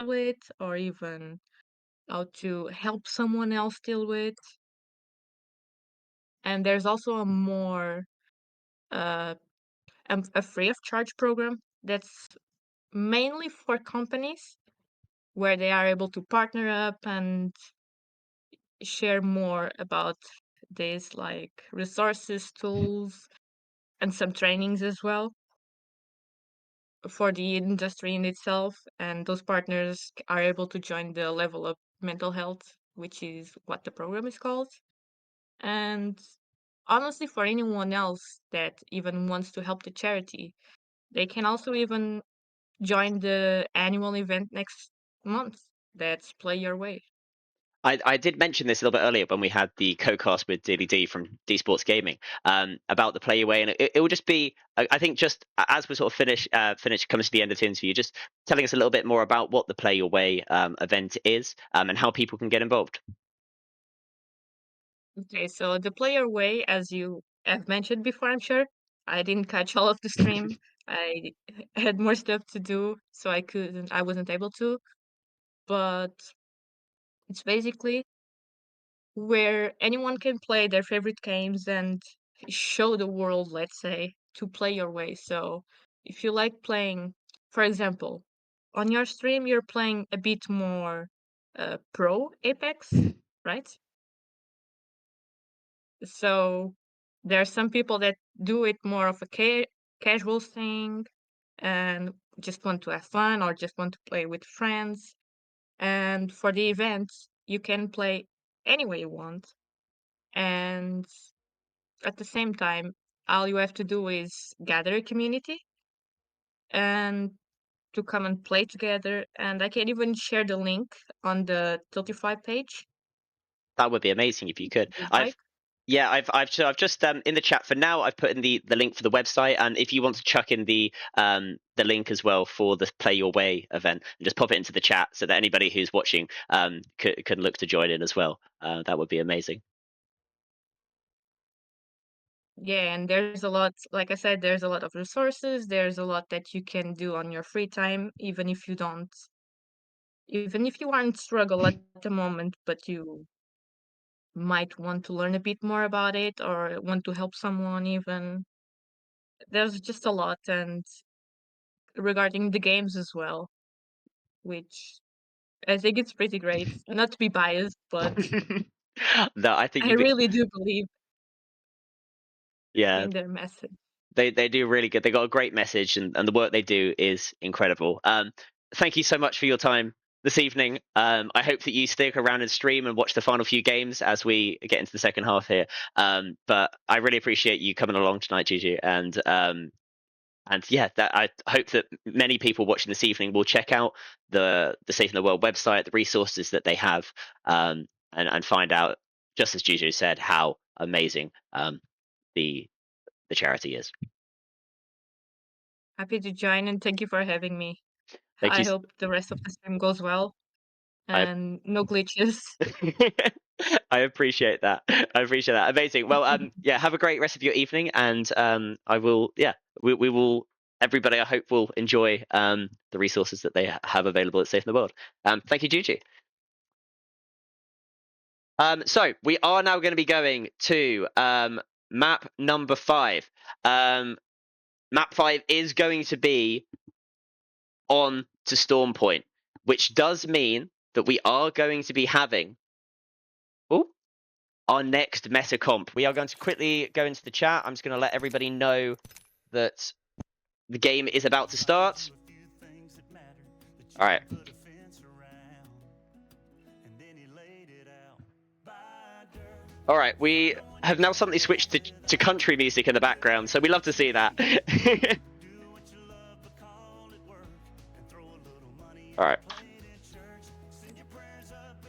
with, or even how to help someone else deal with. And there's also a more uh, a free of charge program that's mainly for companies where they are able to partner up and share more about this, like resources, tools, and some trainings as well for the industry in itself. And those partners are able to join the level of mental health, which is what the program is called. And honestly, for anyone else that even wants to help the charity, they can also even join the annual event next month. That's Play Your Way. I did mention this a little bit earlier when we had the co-cast with Dilly D from D Sports Gaming about the Play Your Way, and it will just be, I think, just as we sort of finish coming to the end of the interview, just telling us a little bit more about what the Play Your Way event is and how people can get involved. Okay, so the Play Your Way, as you have mentioned before, I'm sure, I didn't catch all of the stream. I had more stuff to do, so I wasn't able to. But it's basically where anyone can play their favorite games and show the world, let's say, to play your way. So if you like playing, for example, on your stream, you're playing a bit more pro Apex, right? So there are some people that do it more of a casual thing and just want to have fun or just want to play with friends. And for the events, you can play any way you want. And at the same time, all you have to do is gather a community and to come and play together. And I can even share the link on the Tiltify page. That would be amazing if you could. Would you like? Yeah, I've just in the chat for now. I've put in the link for the website, and if you want to chuck in the link as well for the Play Your Way event, and just pop it into the chat so that anybody who's watching can look to join in as well. That would be amazing. Yeah, and there's a lot, like I said, there's a lot of resources. There's a lot that you can do on your free time, even if you aren't struggle at the moment, but you might want to learn a bit more about it or want to help someone even. There's just a lot, and regarding the games as well, which I think it's pretty great. Not to be biased, but No, I think I you'd be. really do believe Yeah, in their message. they do really good. They got a great message, and the work they do is incredible. Thank you so much for your time this evening. I hope that you stick around and stream and watch the final few games as we get into the second half here. But I really appreciate you coming along tonight, Gigi, and yeah, that I hope that many people watching this evening will check out the Safe in the World website, the resources that they have, and find out, just as Gigi said, how amazing the charity is. Happy to join and thank you for having me. Thank I you. hope the rest of the stream goes well I and no glitches. I appreciate that. I appreciate that. Amazing. Well, yeah, have a great rest of your evening, and I will. Yeah, we will. Everybody, I hope, will enjoy the resources that they have available at Safe in the World. Thank you, Gigi. So we are now going to be going to map number 5. Map 5 is going to be on to Storm Point, which does mean that we are going to be having our next meta comp. We are going to quickly go into the chat. I'm just going to let everybody know that the game is about to start. All right. All right, we have now suddenly switched to country music in the background, so we love to see that. All right.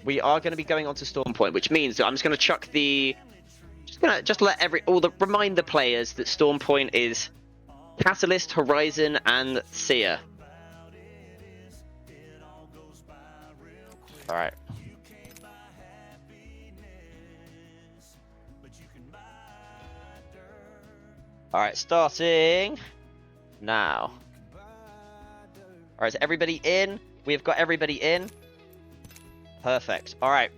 We are going to be going on to Storm Point, which means that I'm just going to chuck the... Just let remind the players that Storm Point is Catalyst, Horizon, and Seer. All right. All right, starting now. All right, is everybody in? We've got everybody in. Perfect. All right.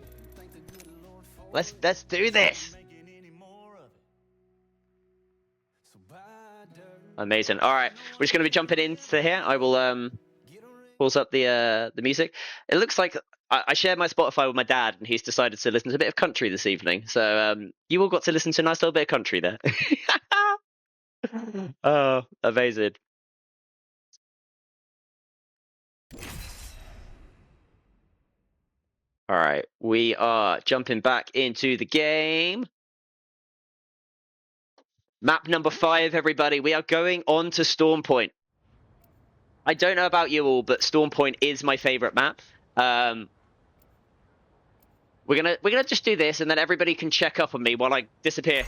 Let's do this. Amazing. All right, we're just gonna be jumping into here. I will pause up the music. It looks like I shared my Spotify with my dad, and he's decided to listen to a bit of country this evening. So you all got to listen to a nice little bit of country there. Oh, amazing. All right, we are jumping back into the game. Map number 5, everybody. We are going on to Storm Point. I don't know about you all, but Storm Point is my favorite map. We're gonna just do this, and then everybody can check up on me while I disappear.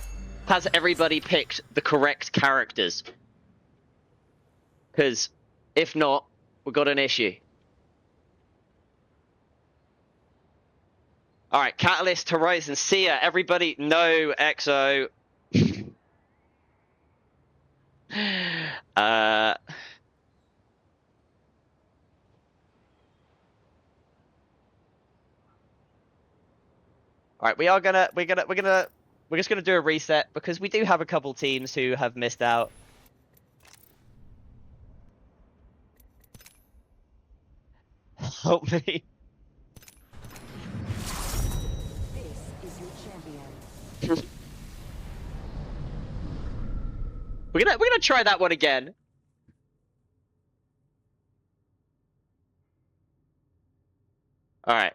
Has everybody picked the correct characters? Because if not, we've got an issue. All right, Catalyst, Horizon, Sia, everybody, no, EXO. All right, we're just gonna do a reset because we do have a couple teams who have missed out. Help me. We're gonna try that one again. All right.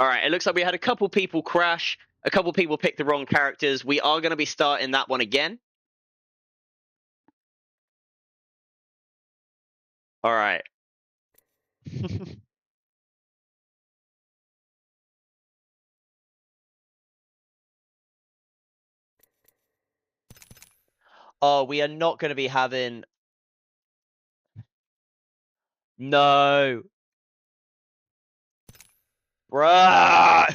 All right. It looks like we had a couple people crash. A couple people pick the wrong characters. We are gonna be starting that one again. All right. Oh, we are not going to be having... No. Bruh.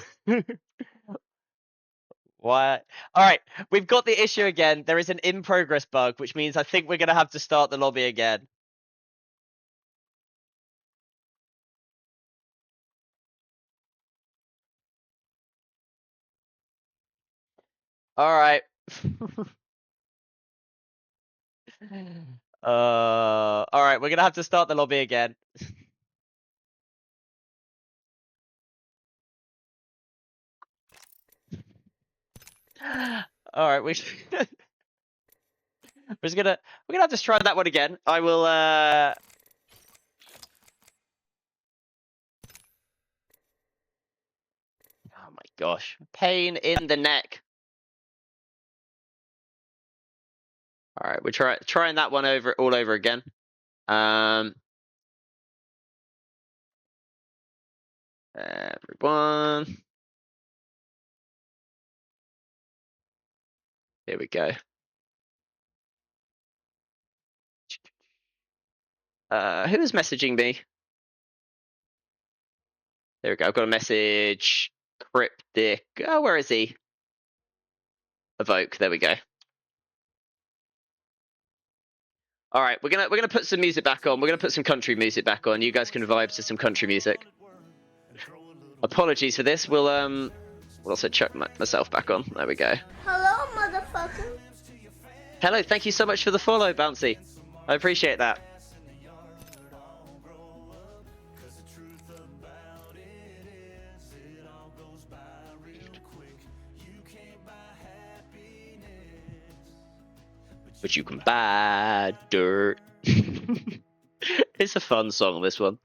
What? All right, we've got the issue again. There is an in-progress bug, which means I think we're going to have to start the lobby again. All right. All right, we're going to have to start the lobby again. All right, we're gonna have to try that one again. I will oh my gosh, pain in the neck. All right, we're trying that one all over again. Everyone. Here we go. Who is messaging me? There we go. I've got a message. Cryptic. Oh, where is he? Evoke. There we go. All right, we're gonna put some music back on. We're gonna put some country music back on. You guys can vibe to some country music. Apologies for this. We'll also chuck myself back on. There we go. Hello, motherfucker. Hello. Thank you so much for the follow, Bouncy. I appreciate that. But you can buy dirt. It's a fun song, this one.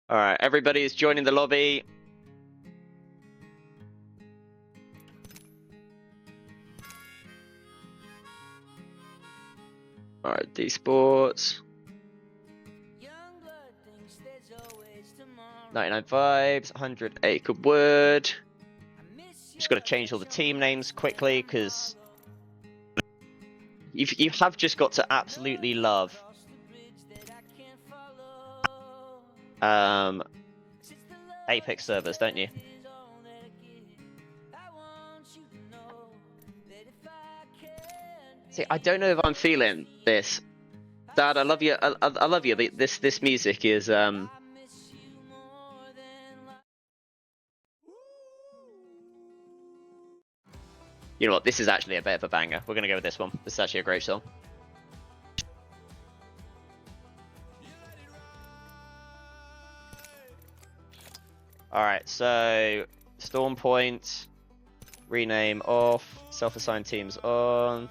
All right, everybody is joining the lobby. All right, D Sports. 99 vibes, 100 acre wood. Just got to change all the team names quickly because You have just got to absolutely love Apex servers, don't you? See, I don't know if I'm feeling this. Dad, I love you. I love you. But this music is You know what? This is actually a bit of a banger. We're gonna go with this one. This is actually a great song. All right, so Storm Point, rename off, self-assigned teams on,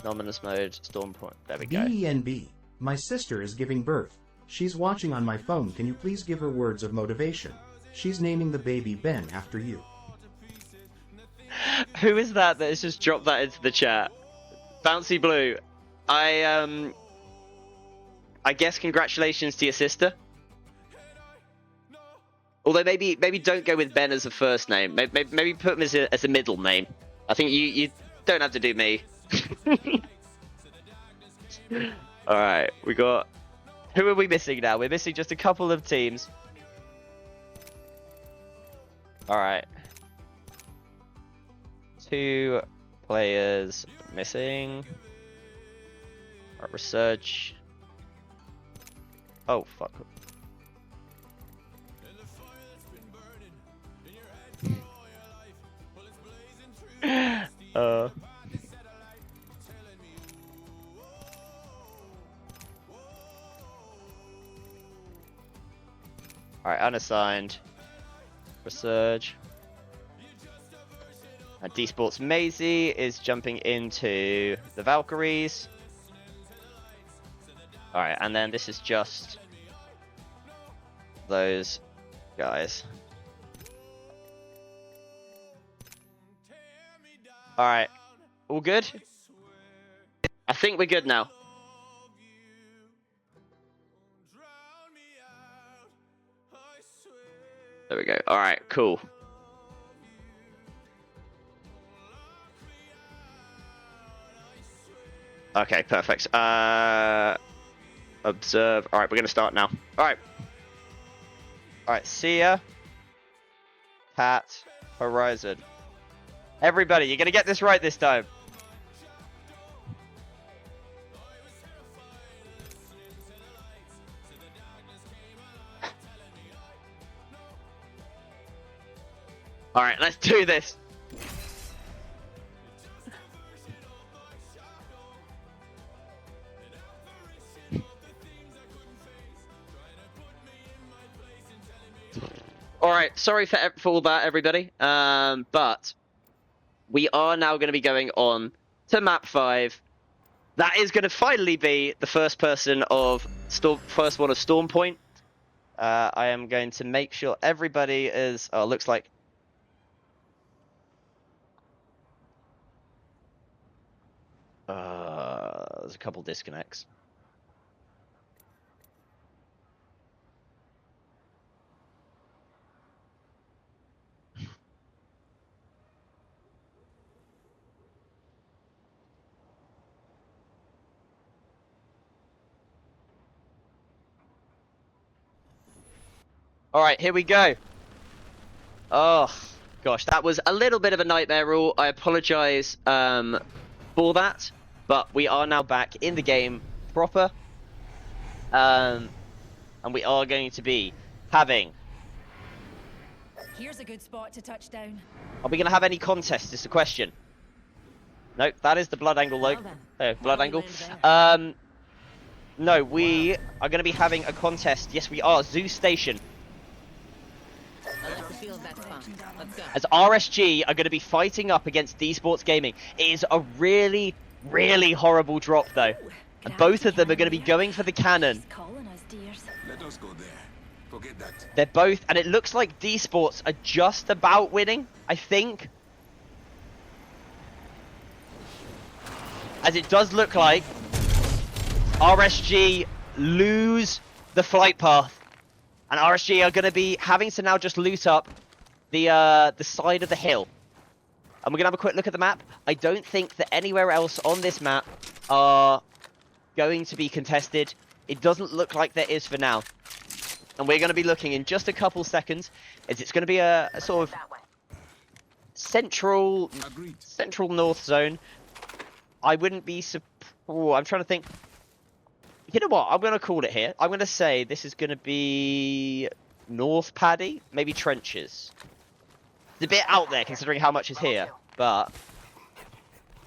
nominous mode, Storm Point. There we go. BENB. My sister is giving birth. She's watching on my phone. Can you please give her words of motivation? She's naming the baby Ben after you. Who is that has just dropped that into the chat? Bouncy Blue. I guess congratulations to your sister. Although maybe don't go with Ben as a first name. Maybe put him as a middle name. I think you don't have to do me. All right, we got. Who are we missing now? We're missing just a couple of teams. All right. 2 players missing. All right, research. Oh fuck. Alright, unassigned. Resurge. And D-Sports Maisie is jumping into the Valkyries. Alright, and then this is just those guys. Alright, all good? I think we're good now. There we go. Alright, cool. Okay, perfect. Observe. Alright, we're gonna start now. Alright. Alright, Sia. Cat. Horizon. Everybody, you're gonna get this right this time. Alright, let's do this. Alright, sorry for all that, everybody. But we are now going to be going on to map 5. That is going to finally be the first one of Storm Point. I am going to make sure everybody is. Oh, looks like. There's a couple disconnects. All right, here we go. Oh, gosh, that was a little bit of a nightmare rule. I apologize for that, but we are now back in the game proper. And we are going to be having... Here's a good spot to touch down. Are we going to have any contest is the question. Nope, that is the Bloodangle logo. Bloodangle. No, we are going to be having a contest. Yes, we are. Zoo Station. As RSG are going to be fighting up against D-Sports Gaming. It is a really, really horrible drop, though. And both of them are going to be going for the cannon. Let us go there. Forget that. They're both, and it looks like D-Sports are just about winning, I think. As it does look like RSG lose the flight path. And RSG are going to be having to now just loot up the side of the hill. And we're going to have a quick look at the map. I don't think that anywhere else on this map are going to be contested. It doesn't look like there is for now. And we're going to be looking in just a couple seconds, as it's going to be a sort of central north zone. I wouldn't be I'm trying to think. You know what? I'm going to call it here. I'm going to say this is going to be North Paddy, maybe trenches. It's a bit out there considering how much is here, but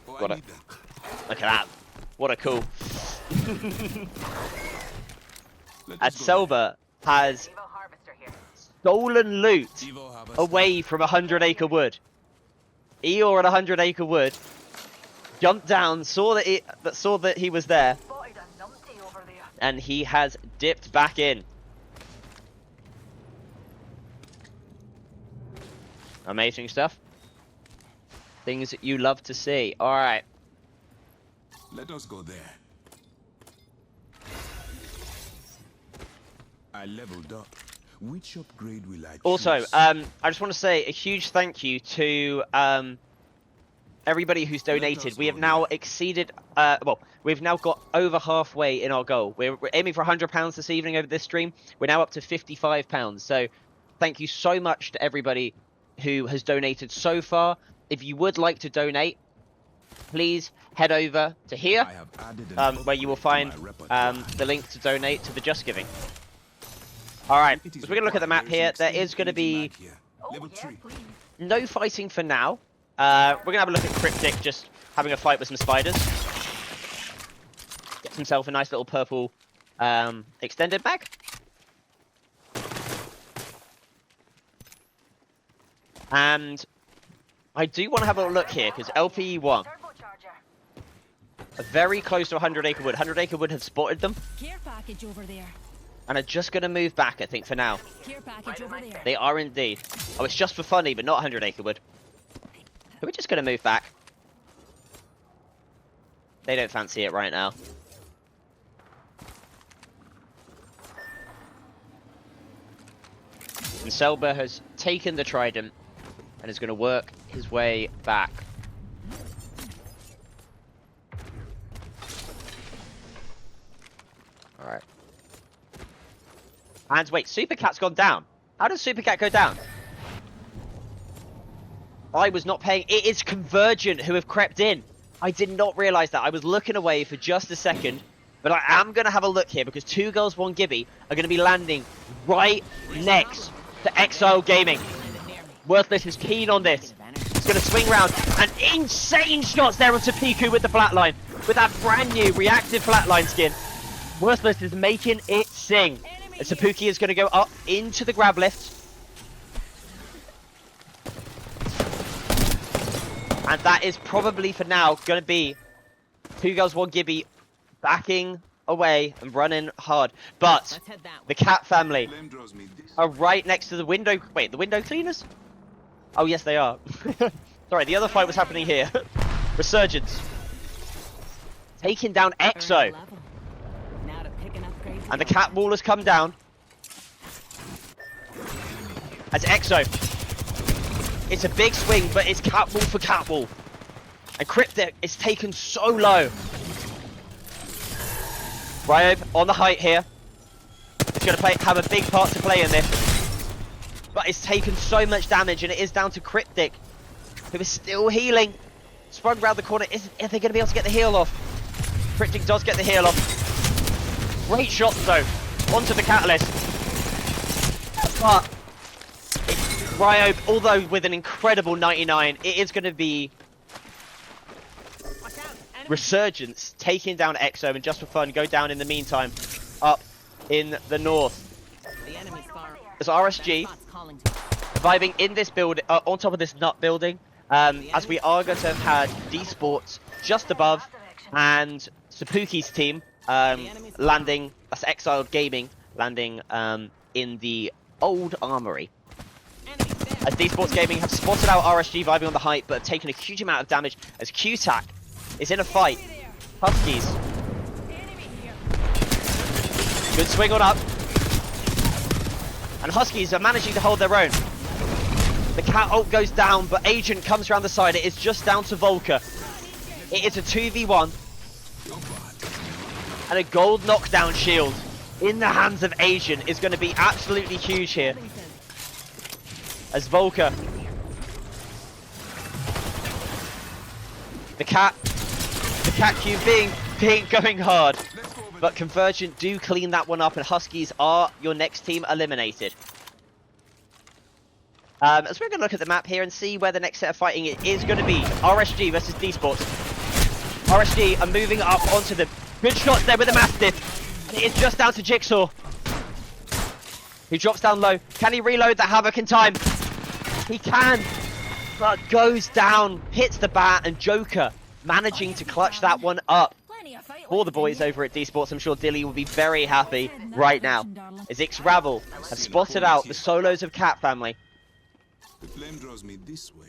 got it. Look at that. What a cool. As Selber has stolen loot away from 100 Acre Wood. Eeyore at 100 Acre Wood jumped down, saw that he was there, and he has dipped back in. Amazing stuff. Things that you love to see. All right. Let us go there. I leveled up. Which upgrade will I choose? Also, I just want to say a huge thank you to everybody who's donated. We have now exceeded, well, we've now got over halfway in our goal. We're aiming for £100 this evening over this stream. We're now up to £55. So thank you so much to everybody who has donated so far. If you would like to donate, please head over to here, where you will find the link to donate to the Just Giving. Alright, so we're going to look at the map here. There is going to be no fighting for now. We're going to have a look at Cryptic just having a fight with some spiders. Gets himself a nice little purple extended mag. And I do want to have a look here, because LPE1 are very close to 100 Acre Wood. 100 Acre Wood have spotted them. Care package over there. And are just going to move back, I think, for now. Care package over there. They are indeed. Oh, it's just for funny, but not 100 Acre Wood. We're just going to move back. They don't fancy it right now. And Selber has taken the trident and is going to work his way back. Alright. And wait, Supercat's gone down. How does Supercat go down? I was not paying. It is Convergent who have crept in. I did not realise that. I was looking away for just a second. But I am going to have a look here because 2 Girls 1 Gibby are going to be landing right next to Exile Gaming. Worthless is keen on this. He's going to swing round. And insane shots there onto Piku with the flatline. With that brand new reactive flatline skin. Worthless is making it sing. And Sapuki is going to go up into the grab lift. And that is probably for now going to be 2 Girls 1 Gibby backing away and running hard. But the Cat family are right next to the window. Wait, the window cleaners? Oh, yes, they are. Sorry, the other fight was happening here. Resurgence. Taking down Exo. And the Cat wall has come down. As Exo. It's a big swing, but it's Cat wall for Cat wall. And Cryptic is taken so low. Ryob on the height here. It's going to have a big part to play in this. But it's taken so much damage, and it is down to Cryptic, who is still healing. Sprung round the corner. Are they going to be able to get the heal off? Cryptic does get the heal off. Great shots though, onto the Catalyst. But Ryob, although with an incredible 99, it is going to be Resurgence taking down Exo, and just for fun, go down in the meantime up in the north. As RSG surviving in this building, on top of this nut building, as we are going to have had D-Sports just above, and Sapuki's team landing, that's Exiled Gaming, landing in the old armory. As D-Sports Gaming have spotted out RSG vibing on the height, but have taken a huge amount of damage as QTAC is in a fight. Huskies. Good swing on up. And Huskies are managing to hold their own. The Cat ult goes down, but Agent comes around the side. It is just down to Volker. It is a 2v1. And a gold knockdown shield in the hands of Asian is going to be absolutely huge here. As Volker. The cat cube being going hard. But Convergent do clean that one up, and Huskies are your next team eliminated. As we're going to look at the map here and see where the next set of fighting is going to be. RSG versus D-Sports. RSG are moving up onto them. Good shots there with the Mastiff. And it is just down to Jigsaw. He drops down low. Can he reload the Havoc in time? He can. But goes down, hits the bat, and Joker managing to clutch that one up. For the boys over at D-Sports, I'm sure Dilly will be very happy right now. As X-Ravel have spotted out the solos of Cat Family. The flame draws me this way.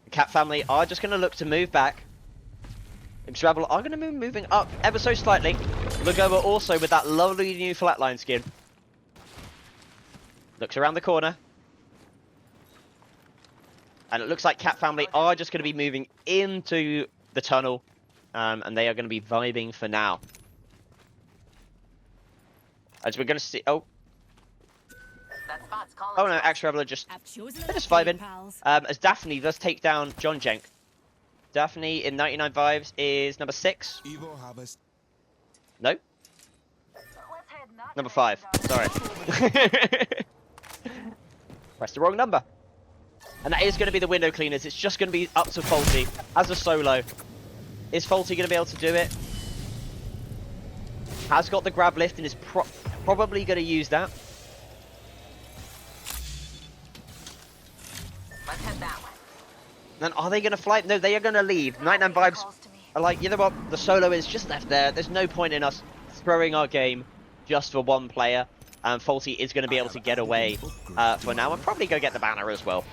The Cat Family are just going to look to move back. X-Ravel are going to be moving up ever so slightly. Look over also with that lovely new flatline skin. Looks around the corner. And it looks like Cat Family are just going to be moving into the tunnel. And they are going to be vibing for now. As we're going to see... Oh. Oh no, X-Ravel are just... They're just vibing. As Daphne does take down John Jenk. Daphne in 99 vibes is number 6. Evo harvest. No. Number 5. Sorry. Pressed the wrong number. And that is going to be the window cleaners. It's just going to be up to Faulty as a solo. Is Faulty going to be able to do it? Has got the grab lift and is probably going to use that. Let's head that way. Then are they going to fly? No, they are going to leave. 99 vibes are like, you know what? The solo is just left there. There's no point in us throwing our game just for one player. And Faulty is going to be able to get away for now and probably go get the banner as well.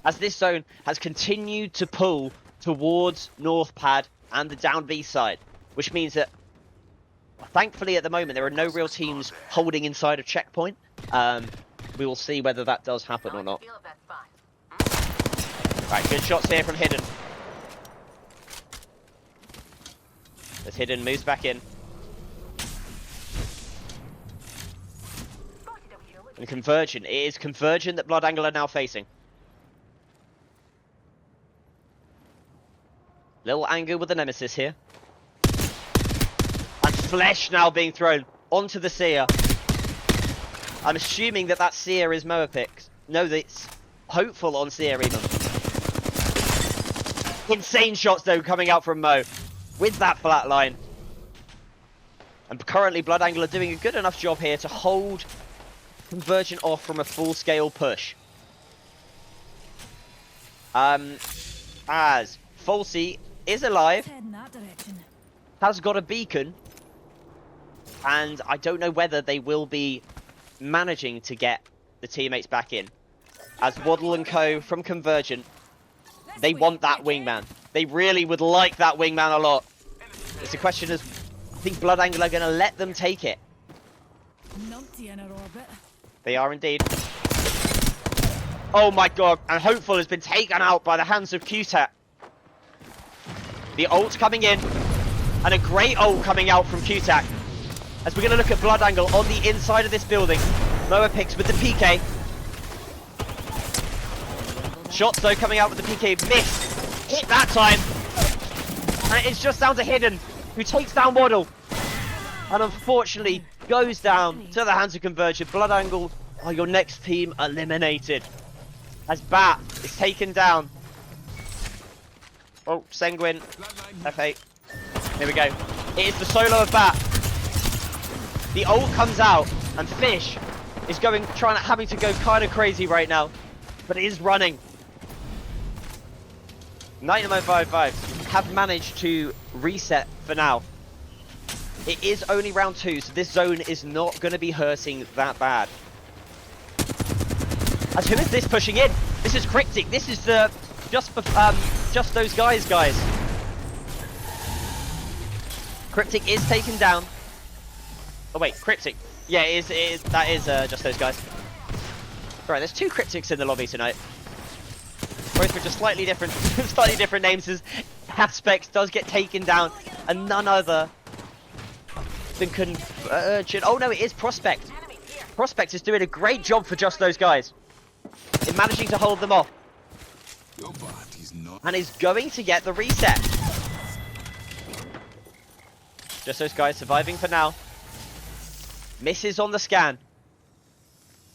As this zone has continued to pull towards North Pad and the down B side, which means that thankfully at the moment there are no real teams holding inside of checkpoint. We will see whether that does happen or not. Right, good shots here from Hidden. As Hidden moves back in. And Convergent. It is Convergent that Bloodangle are now facing. Little anger with the Nemesis here. And Flesh now being thrown onto the Seer. I'm assuming that Seer is Moapix. No, that's Hopeful on Seer even. Insane shots though coming out from Mo. With that flat line. And currently Bloodangle are doing a good enough job here to hold Convergent off from a full-scale push. As Falsey is alive, has got a beacon, and I don't know whether they will be managing to get the teammates back in. As Waddle and Co from Convergent, they want that wingman. They really would like that wingman a lot. It's a question of, I think Bloodangle are going to let them take it. They are indeed. Oh my god, and Hopeful has been taken out by the hands of QTAT. The ult coming in, and a great ult coming out from QTAC. As we're going to look at Bloodangle on the inside of this building. Moapix with the PK. Shots though coming out with the PK, missed. Hit that time. And it's just down to Hidden, who takes down Waddle. And unfortunately goes down to the hands of Convergent. Bloodangle are your next team eliminated. As Bat is taken down. Oh, Sanguine. F8. Here we go. It is the solo of Bat. The ult comes out, and Fish is having to go kind of crazy right now. But it is running. 9955 have managed to reset for now. It is only round 2, so this zone is not going to be hurting that bad. As who is this pushing in? This is Cryptic. This is the just those guys. Cryptic is taken down. Oh wait, Cryptic. Yeah, that is just those guys. Right, there's 2 Cryptics in the lobby tonight. Both with just slightly different names. As Aspect does get taken down, and none other than Convergent. Oh no, it is Prospect. Prospect is doing a great job for just those guys in managing to hold them off, Your body's not. and is going to get the reset. Just those guys surviving for now. Misses on the scan.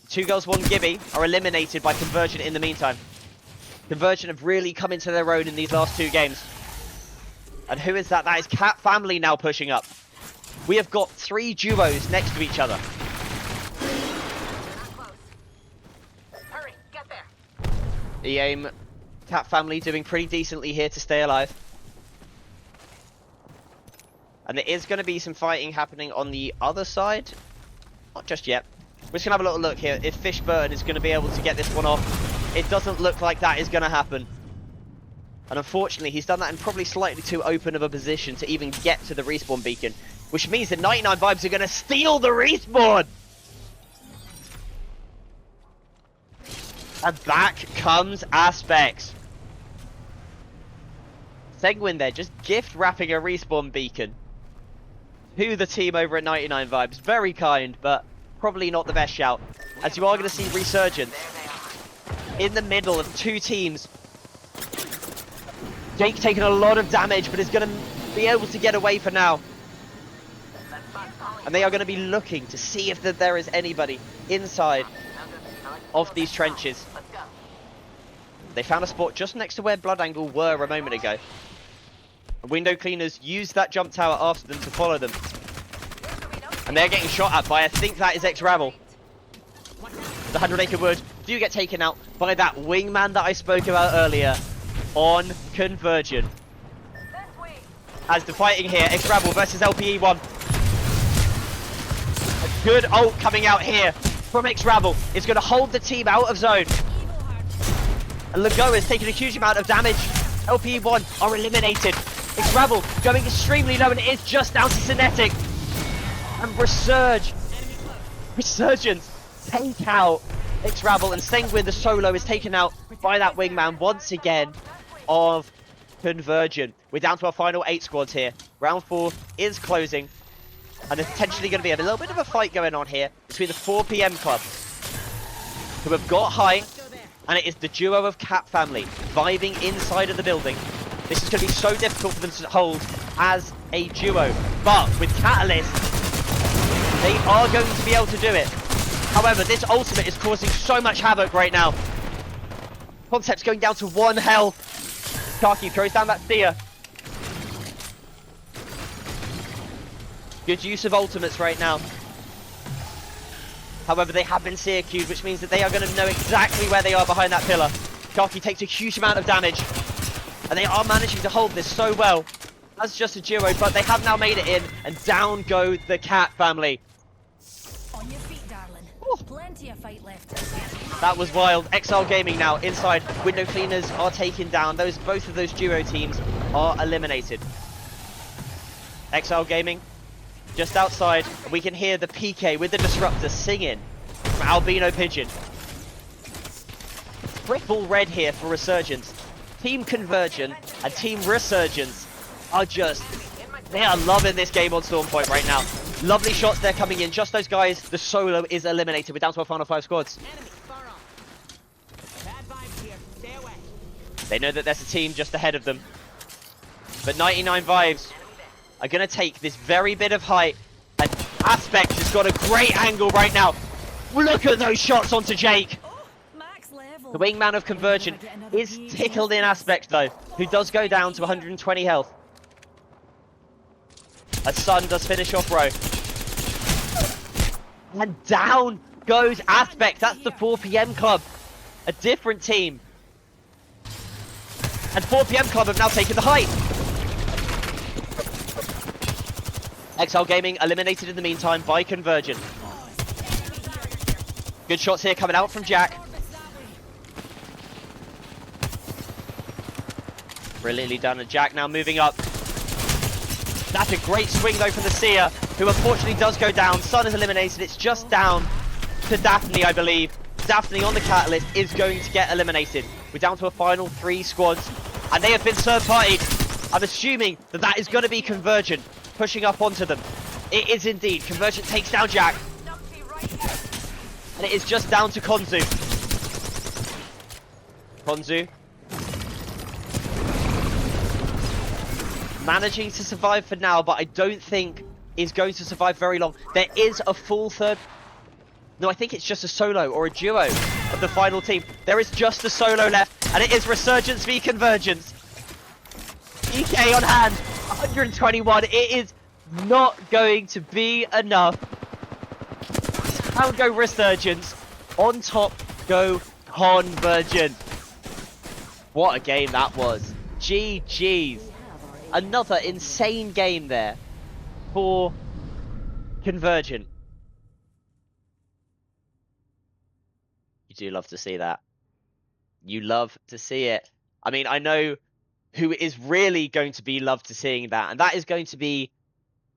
2 girls, 1 Gibby are eliminated by Convergent in the meantime. Convergent have really come into their own in these last 2 games. And who is that? That is Cat Family now pushing up. We have got 3 duos next to each other. Hurry, get there. The aim, Cat Family doing pretty decently here to stay alive. And there is going to be some fighting happening on the other side. Not just yet. We're just going to have a little look here if Fishburne is going to be able to get this one off. It doesn't look like that is going to happen. And unfortunately, he's done that in probably slightly too open of a position to even get to the respawn beacon. Which means that 99 Vibes are going to steal the respawn! And back comes Aspects. Seguin there, just gift wrapping a respawn beacon to the team over at 99 Vibes. Very kind, but probably not the best shout. As you are going to see Resurgence in the middle of 2 teams. Jake taking a lot of damage, but is going to be able to get away for now. And they are going to be looking to see if there is anybody inside of these trenches. They found a spot just next to where Bloodangle were a moment ago. Window cleaners used that jump tower after them to follow them. And they're getting shot at by, I think that is X-Rabble. The 100 Acre Wood do get taken out by that wingman that I spoke about earlier on Convergent. As the fighting here, X-Rabble versus LPE1. A good ult coming out here from X-Rabble is going to hold the team out of zone. And Lagoa is taking a huge amount of damage. LPE1 are eliminated. X-Rabble going extremely low, and it is just down to Cinetic. And Resurgence take out X-Rabble, and Senguin the solo is taken out by that wingman once again of Convergent. We're down to our final 8 squads here. Round 4 is closing, and there's potentially going to be a little bit of a fight going on here between the 4 PM club, who have got high, and it is the duo of Cat Family vibing inside of the building. This is going to be so difficult for them to hold as a duo, but with Catalyst, they are going to be able to do it. However, this ultimate is causing so much havoc right now. Concept's going down to 1 health. Karki throws down that Thea. Good use of ultimates right now. However, they have been Seer queued, which means that they are going to know exactly where they are behind that pillar. Karki takes a huge amount of damage, and they are managing to hold this so well as just a duo, but they have now made it in, and down go the Cat Family. On your feet, darling. Plenty of fight left. That was wild. Exile Gaming now inside. Window cleaners are taken down. Both of those duo teams are eliminated. Exile Gaming just outside. We can hear the PK with the disruptor singing from Albino Pigeon. Triple red here for Resurgence. Team Convergent and Team Resurgence are they are loving this game on Storm Point right now. Lovely shots there coming in. Just those guys. The solo is eliminated. We're down to our final 5 squads. They know that there's a team just ahead of them. But 99 Vibes are going to take this very bit of height. And Aspect has got a great angle right now. Look at those shots onto Jake. Max level. The wingman of Convergent is tickled in Aspect though, who does go down to 120 health. As Sun does finish off Row. And down goes Aspect. That's the 4 PM club. A different team. And 4 PM club have now taken the height. Exile Gaming eliminated in the meantime by Convergent. Good shots here coming out from Jack. Brilliantly done, and Jack now moving up. That's a great swing though from the Seer, who unfortunately does go down. Sun is eliminated. It's just down to Daphne, I believe. Daphne on the Catalyst is going to get eliminated. We're down to a final 3 squads, and they have been third-partied. I'm assuming that that is going to be Convergent pushing up onto them. It is indeed. Convergent takes down Jack. And it is just down to Konzu. Konzu. Managing to survive for now, but I don't think is going to survive very long. There is a full third... No, I think it's just a solo or a duo of the final team. There is just a solo left, and it is Resurgence v Convergence. EK on hand, 121. It is not going to be enough. Down go Resurgence. On top go Convergent. What a game that was. GG's. Another insane game there for Convergent. You do love to see that. You love to see it. I mean, I know who is really going to be loved to seeing that, and that is going to be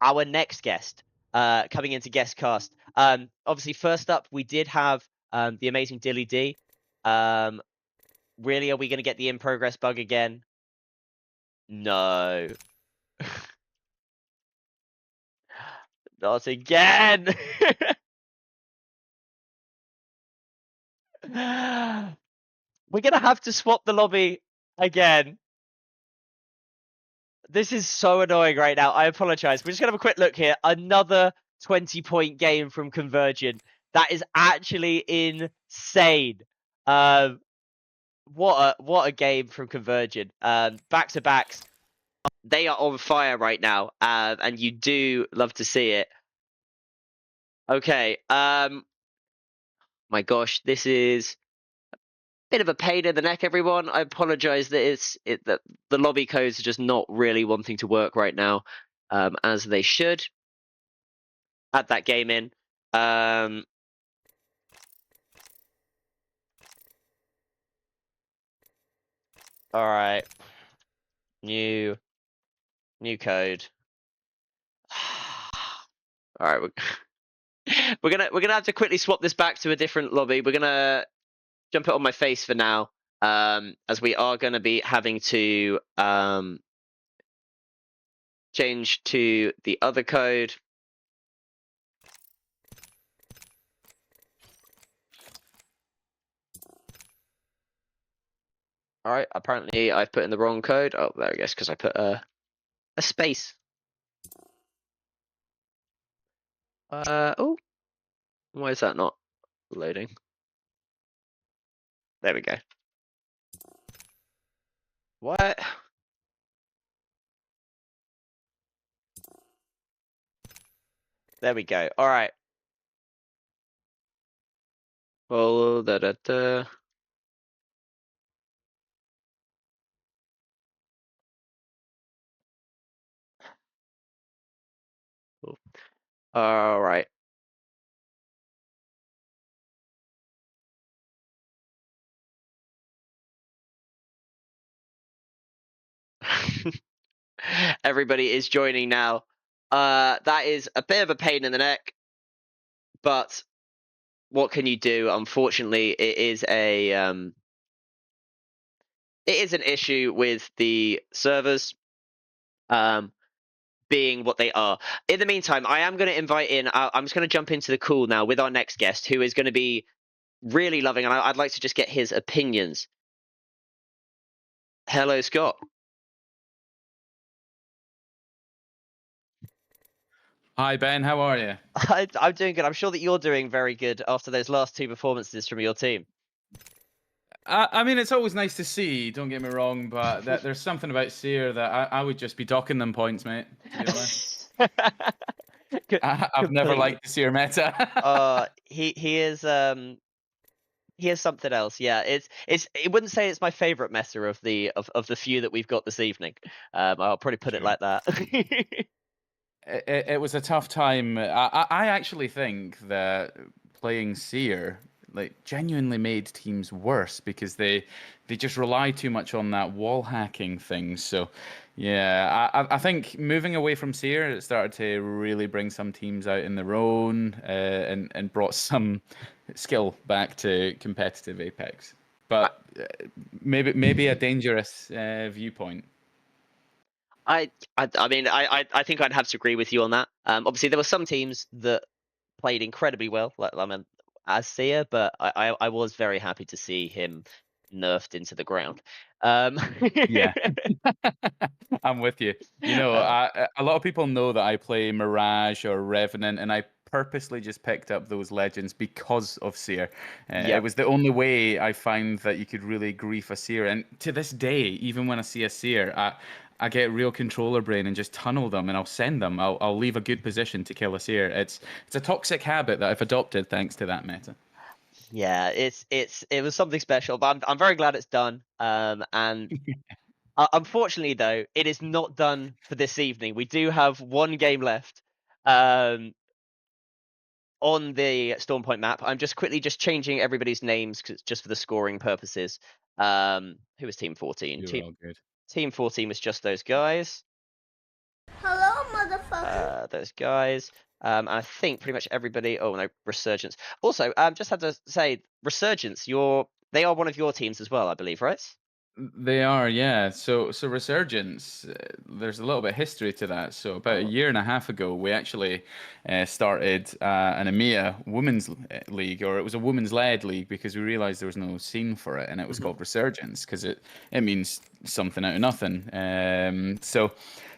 our next guest coming into guest cast. Obviously, first up, we did have the amazing Dilly D. Really, are we going to get the in progress bug again? No. Not again. We're going to have to swap the lobby again. This is so annoying right now. I apologize. We're just going to have a quick look here. Another 20-point game from Convergent. That is actually insane. What a game from Convergent. Back-to-backs. They are on fire right now, and you do love to see it. Okay. My gosh, this is a bit of a pain in the neck, everyone. I apologize that that the lobby codes are just not really wanting to work right now, as they should. Add that game in. All right. New code. All right, we're gonna have to quickly swap this back to a different lobby. We're gonna jump it on my face for now, as we are gonna be having to change to the other code. All right. Apparently, I've put in the wrong code. Oh, there it goes, because I put a space. Oh, why is that not loading? There we go. What? There we go. All right. Well, da. Cool. All right. Everybody is joining now. That is a bit of a pain in the neck, but what can you do? Unfortunately, it is an issue with the servers being what they are. In the meantime, I am going to invite in. I'm just going to jump into the call now with our next guest, who is going to be really loving, and I'd like to just get his opinions. Hello, Scott. Hi, Ben. How are you? I'm doing good. I'm sure that you're doing very good after those last two performances from your team. I mean, it's always nice to see, don't get me wrong, but there's something about Seer that I would just be docking them points, mate, to be honest. I've never liked the Seer meta. He is something else. Yeah, it wouldn't say it's my favorite meta of the few that we've got this evening. I'll probably put it like that. It was a tough time. I actually think that playing Seer genuinely made teams worse because they just rely too much on that wall hacking thing. So yeah, I think moving away from Seer, it started to really bring some teams out in their own, and brought some skill back to competitive Apex. But maybe a dangerous viewpoint. I mean, I think I'd have to agree with you on that. Obviously, there were some teams that played incredibly well, like I mean, as Seer, but I was very happy to see him nerfed into the ground. Yeah. I'm with you. You know, a lot of people know that I play Mirage or Revenant, and I purposely just picked up those legends because of Seer. Yeah. It was the only way I find that you could really grief a Seer. And to this day, even when I see a Seer, I get real controller brain and just tunnel them, and I'll send them. I'll leave a good position to kill a Seer. It's a toxic habit that I've adopted thanks to that meta. Yeah, it was something special, but I'm very glad it's done. And unfortunately, though, it is not done for this evening. We do have one game left. On the Storm Point map. I'm just quickly changing everybody's names just for the scoring purposes. Who was Team 14? You're all good. Team 14 was just those guys. Hello, motherfucker. Those guys. And I think pretty much everybody. Oh no, Resurgence. Also, just had to say, Resurgence. They are one of your teams as well, I believe, right? They are, yeah. So Resurgence, there's a little bit of history to that. So about a year and a half ago, we actually started an EMEA women's league, or it was a women's-led league, because we realized there was no scene for it, and it was called Resurgence because it means something out of nothing. So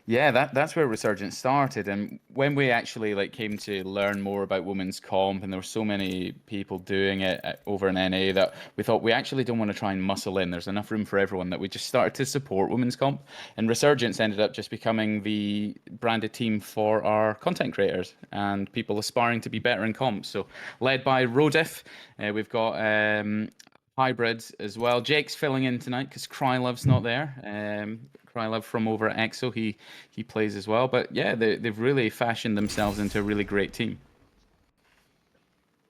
yeah, that's where Resurgence started. And when we actually came to learn more about women's comp, and there were so many people doing it over in NA, that we thought we actually don't want to try and muscle in. There's enough room for everyone, that we just started to support women's comp. And Resurgence ended up just becoming the branded team for our content creators and people aspiring to be better in comp. So led by Rodif, we've got hybrids as well. Jake's filling in tonight because Krylov's not there. Krylov from over at EXO, he plays as well. But yeah, they've really fashioned themselves into a really great team.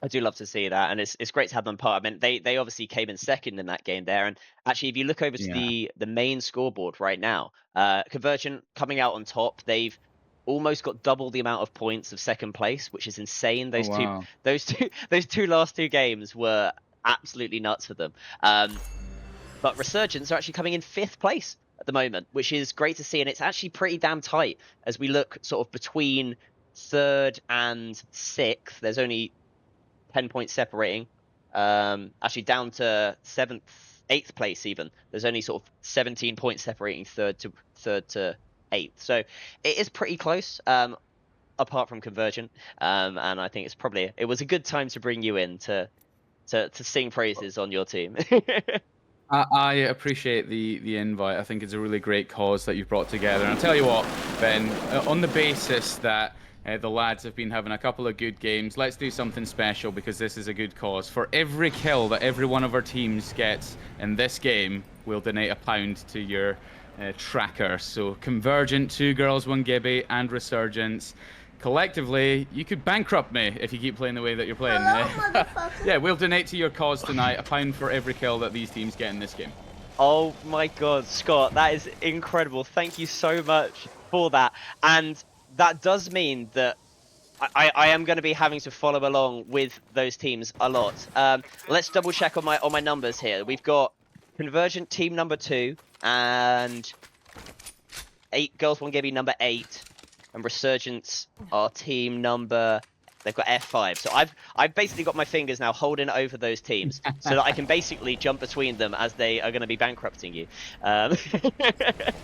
I do love to see that, and it's great to have them part. I mean, they obviously came in second in that game there, and actually, if you look over to the main scoreboard right now, Convergent coming out on top. They've almost got double the amount of points of second place, which is insane. Those two last two games were absolutely nuts for them. But Resurgence are actually coming in 5th place at the moment, which is great to see, and it's actually pretty damn tight as we look sort of between 3rd and 6th. There's only 10 points separating. Actually down to 7th, 8th place even. There's only sort of 17 points separating 3rd to 8th. So it is pretty close. Apart from Convergent, and I think it was a good time to bring you in to sing praises on your team. I appreciate the invite. I think it's a really great cause that you've brought together. And I'll tell you what, Ben, on the basis that the lads have been having a couple of good games, let's do something special, because this is a good cause. For every kill that every one of our teams gets in this game, we'll donate £1 to your tracker. So Convergent, 2 girls, 1 Gibby, and Resurgence. Collectively, you could bankrupt me if you keep playing the way that you're playing. Yeah, we'll donate to your cause tonight, £1 for every kill that these teams get in this game. Oh my god, Scott, that is incredible. Thank you so much for that. And that does mean that I am going to be having to follow along with those teams a lot. Let's double check on my numbers here. We've got Convergent team number 2 and 8 girls, 1 Gibby number 8. And Resurgence are team number. They've got F5. So I've basically got my fingers now holding over those teams so that I can basically jump between them as they are going to be bankrupting you.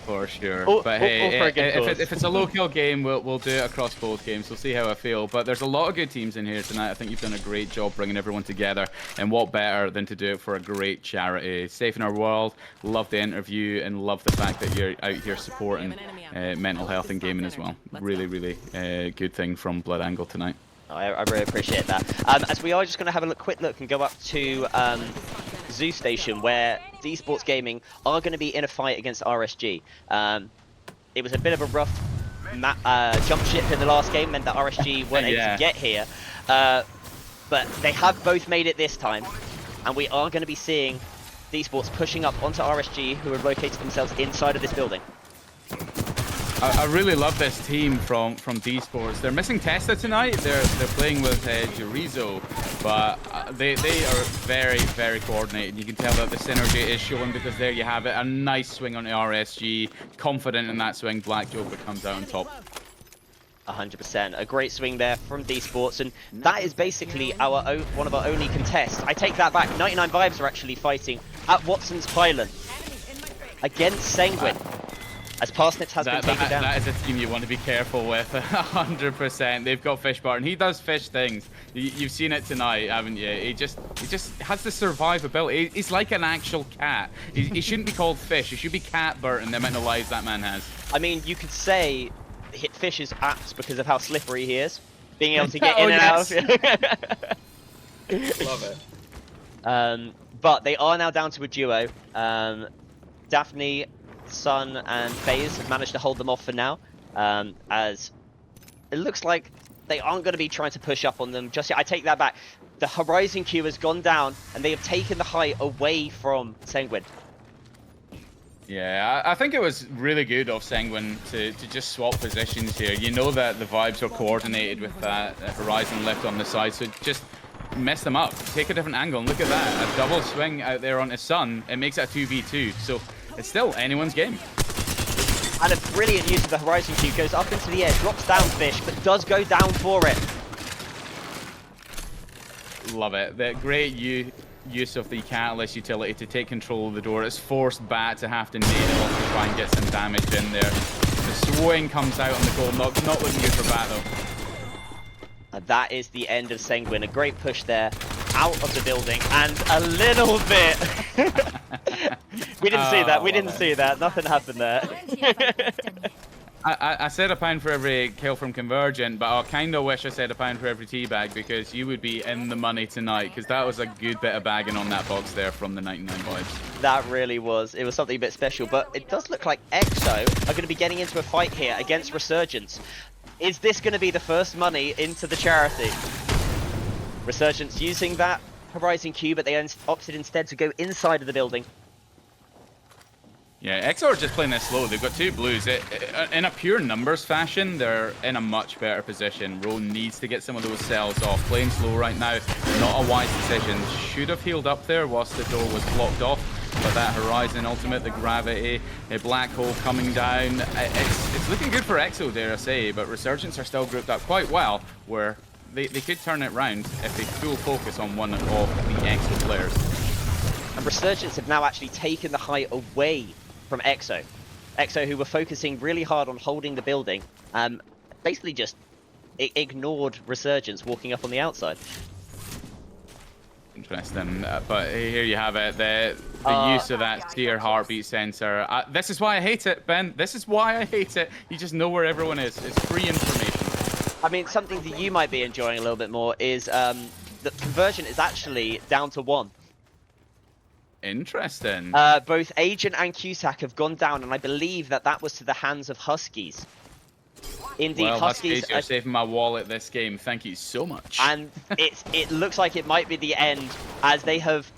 For sure. But hey, if it's a low-kill game, we'll do it across both games. We'll see how I feel. But there's a lot of good teams in here tonight. I think you've done a great job bringing everyone together. And what better than to do it for a great charity? Safe in Our World. Love the interview and love the fact that you're out here supporting mental health and gaming as well. Really, really good thing from Bloodangle tonight. I really appreciate that. As we are just going to have a quick look and go up to Zoo Station, where esports gaming are going to be in a fight against RSG. It was a bit of a rough jump ship in the last game, meant that RSG weren't able to get here. But they have both made it this time, and we are going to be seeing esports pushing up onto RSG, who have located themselves inside of this building. I really love this team from D Sports. They're missing Testa tonight. They're playing with Chorizo, but they are very, very coordinated. You can tell that the synergy is showing because there you have it. A nice swing on the RSG. Confident in that swing. Black Joker comes out on top. 100%. A great swing there from D Sports, and that is basically one of our only contests. I take that back. 99 Vibes are actually fighting at Watson's Pylon against Sanguine, as Parsnips has been taken down. That is a team you want to be careful with, 100%. They've got Fishbar, and he does fish things. You've seen it tonight, haven't you? He just has the survivability. He's like an actual cat. He shouldn't be called Fish. He should be Cat Burt, and the amount of lives that man has. I mean, you could say Fish is apt because of how slippery he is, being able to get in and out. Love it. But they are now down to a duo. Daphne, Sun, and FaZe have managed to hold them off for now, as it looks like they aren't going to be trying to push up on them just yet. I take that back. The Horizon Q has gone down, and they have taken the height away from Sanguine. Yeah, I think it was really good of Sanguine to just swap positions here. You know that the Vibes are coordinated with that Horizon lift on the side, so just mess them up. Take a different angle, and look at that. A double swing out there on his Sun. It makes it a 2v2, so it's still anyone's game. And a brilliant use of the Horizon Q. Goes up into the air, drops down Fish, but does go down for it. Love it. The great use of the Catalyst utility to take control of the door. It's forced Bat to have to nade it off to try and get some damage in there. The swing comes out on the goal. Not looking good for Bat, though. And that is the end of Sanguine. A great push there, out of the building, and a little bit... we didn't see that, we didn't see that. Nothing happened there. I said £1 for every kill from Convergent, but I kind of wish I said £1 for every teabag, because you would be in the money tonight, because that was a good bit of bagging on that box there from the 99 Vibes. That really was. It was something a bit special, but it does look like EXO are going to be getting into a fight here against Resurgence. Is this going to be the first money into the charity? Resurgence using that Horizon Q, but they opted instead to go inside of the building. Yeah, EXO are just playing this slow. They've got 2 blues. In a pure numbers fashion, they're in a much better position. Roan needs to get some of those cells off. Playing slow right now, not a wise decision. Should have healed up there whilst the door was blocked off. But that Horizon ultimate, the gravity, a black hole coming down. It's looking good for EXO, dare I say, but Resurgence are still grouped up quite well, where they could turn it round if they full focus on one of the EXO players. And Resurgence have now actually taken the height away from EXO. EXO, who were focusing really hard on holding the building, basically just ignored Resurgence walking up on the outside. Interesting, but here you have it, the use of that steer heartbeat sensor. This is why I hate it, Ben. This is why I hate it. You just know where everyone is. It's free information. I mean, something that you might be enjoying a little bit more is that Conversion is actually down to 1. Interesting. Both Agent and Cusack have gone down, and I believe that was to the hands of Huskies. Indeed, well, Huskies are saving my wallet this game. Thank you so much. And it looks like it might be the end, as they have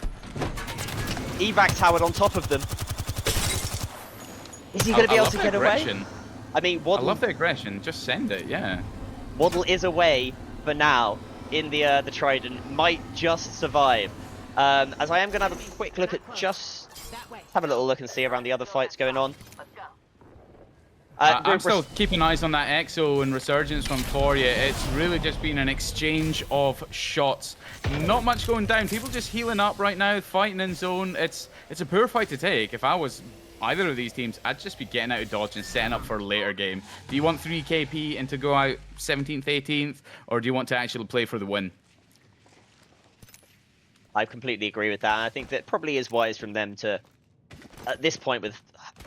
evac towered on top of them. Is he going to be able to get away? I mean, Waddle... I love the aggression. Just send it, yeah. Waddle is away for now in the Trident. Might just survive. As I am going to have a quick look at have a little look and see around the other fights going on. I'm still keeping eyes on that EXO and Resurgence from Foria. It's really just been an exchange of shots. Not much going down. People just healing up right now, fighting in zone. It's a poor fight to take. If I was either of these teams, I'd just be getting out of dodge and setting up for a later game. Do you want 3 KP and to go out 17th, 18th, or do you want to actually play for the win? I completely agree with that. I think that probably is wise from them to, at this point,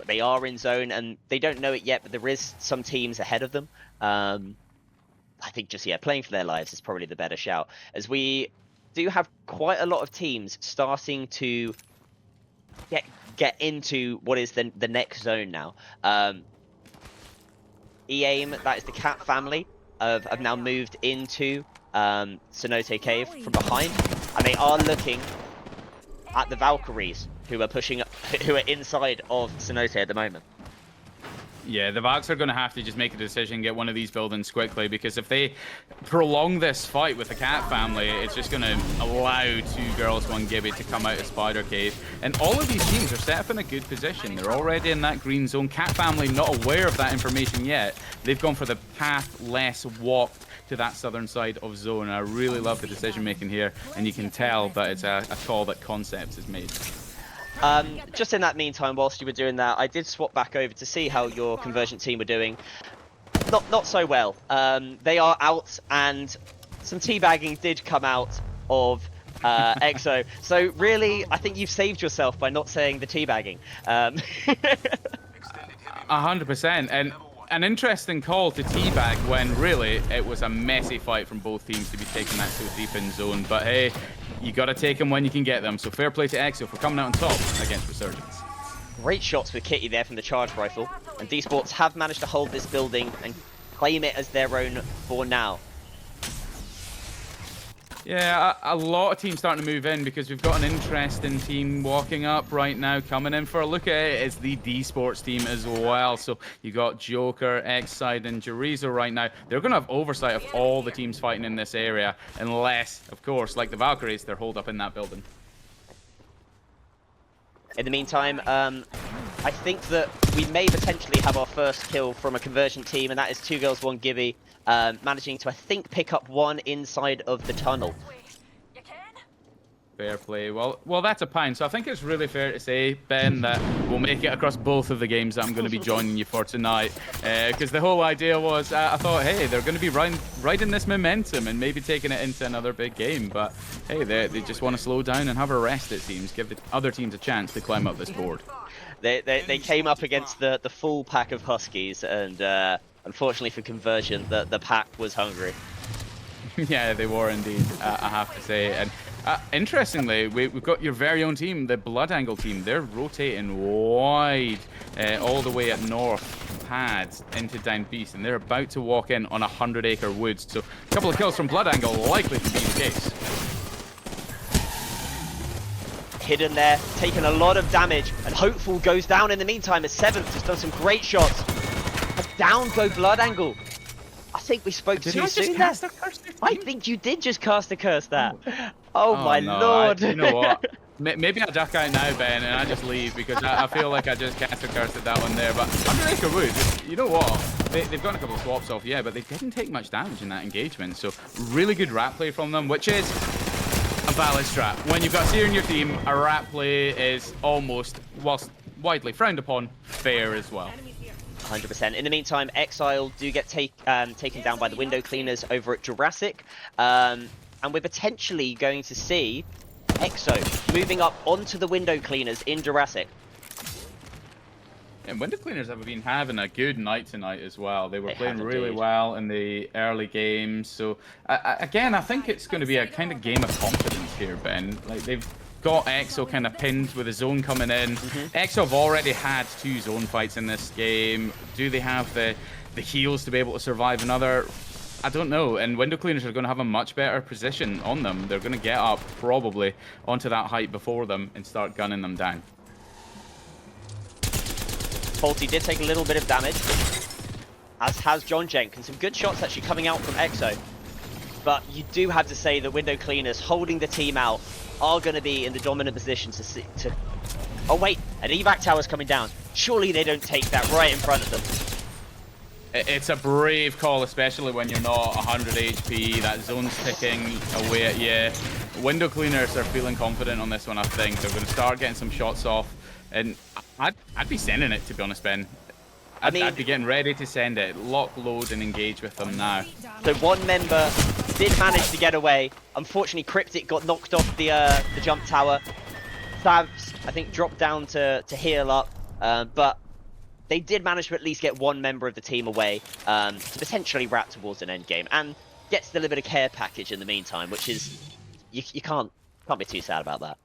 they are in zone and they don't know it yet, but there is some teams ahead of them. I think just, playing for their lives is probably the better shout, as we do have quite a lot of teams starting to get into what is the next zone now. EAIM, that is the Cat family, have now moved into Cenote Cave from behind, and they are looking at the Valkyries, who are pushing, who are inside of Cenote at the moment. Yeah, the Valks are going to have to just make a decision, get one of these buildings quickly, because if they prolong this fight with the Cat family, it's just going to allow 2 girls, 1 Gibby to come out of Spider Cave. And all of these teams are set up in a good position. They're already in that green zone. Cat family not aware of that information yet. They've gone for the path less walked to that southern side of zone. I really love the decision making here, and you can tell that it's a call that Concepts has made. Just in that meantime, whilst you were doing that, I did swap back over to see how your Convergent team were doing. Not so well. They are out, and some teabagging did come out of EXO. So really, I think you've saved yourself by not saying the teabagging. 100%. And an interesting call to teabag when really it was a messy fight from both teams to be taking that so deep in zone. But hey, you got to take them when you can get them. So fair play to EXO for coming out on top against Resurgence. Great shots with Kitty there from the charge rifle. And D-Sports have managed to hold this building and claim it as their own for now. Yeah, a lot of teams starting to move in because we've got an interesting team walking up right now. Coming in for a look at it is the D-Sports team as well. So you got Joker, X-Side, and Jerizo right now. They're going to have oversight of all the teams fighting in this area, unless, of course, like the Valkyries, they're holed up in that building. In the meantime, I think that we may potentially have our first kill from a Convergent team, and that is 2 girls, 1 Gibby, managing to, I think, pick up 1 inside of the tunnel. Fair play. Well, that's a pine. So I think it's really fair to say, Ben, that we'll make it across both of the games that I'm going to be joining you for tonight. Because the whole idea was, I thought, hey, they're going to be riding this momentum and maybe taking it into another big game. But hey, they just want to slow down and have a rest, it seems. Give the other teams a chance to climb up this board. They came up against the full pack of Huskies, and unfortunately for Convergent, the pack was hungry. Yeah, they were indeed, I have to say. And interestingly, we've got your very own team, the Bloodangle team. They're rotating wide all the way at north pads into down beast, and they're about to walk in on 100-acre woods. So a couple of kills from Bloodangle likely to be the case. Hidden there, taking a lot of damage, and Hopeful goes down in the meantime as 7th has done some great shots. And down go Bloodangle. I think we spoke too soon there. I think you did just cast a curse there. Oh my no, lord. You know what? Maybe I duck out now, Ben, and I just leave because I feel like I just cast a curse at that one there. But 100-acre woods, you know what? They've gotten a couple of swaps off, yeah, but they didn't take much damage in that engagement. So really good rat play from them, which is a valid strat. When you've got Seer in your team, a rat play is almost, whilst widely frowned upon, fair as well. 100%. In the meantime, Exile do get taken down by the window cleaners over at Jurassic. And we're potentially going to see EXO moving up onto the window cleaners in Jurassic. And window cleaners have been having a good night tonight as well. They were playing have really indeed. well in the early games. So again, I think it's going to be a kind of game of confidence here, Ben. Like they've got EXO kind of pinned with a zone coming in. EXO have already had 2 zone fights in this game. Do they have the heals to be able to survive another? I don't know. And window cleaners are going to have a much better position on them. They're going to get up probably onto that height before them and start gunning them down. Faulty did take a little bit of damage, as has John Jenkins. Some good shots actually coming out from EXO. But you do have to say that window cleaners holding the team out are going to be in the dominant position to... Oh wait, an evac tower's coming down. Surely they don't take that right in front of them. It's a brave call, especially when you're not 100 HP. That zone's ticking away at you. Window cleaners are feeling confident on this one, I think. They're going to start getting some shots off. And I'd be sending it, to be honest, Ben. I'd be getting ready to send it. Lock, load, and engage with them now. So one member did manage to get away. Unfortunately, Cryptic got knocked off the jump tower. Thavs, I think, dropped down to heal up. But they did manage to at least get one member of the team away to potentially wrap towards an end game. And gets the little bit of care package in the meantime, which is... You can't be too sad about that.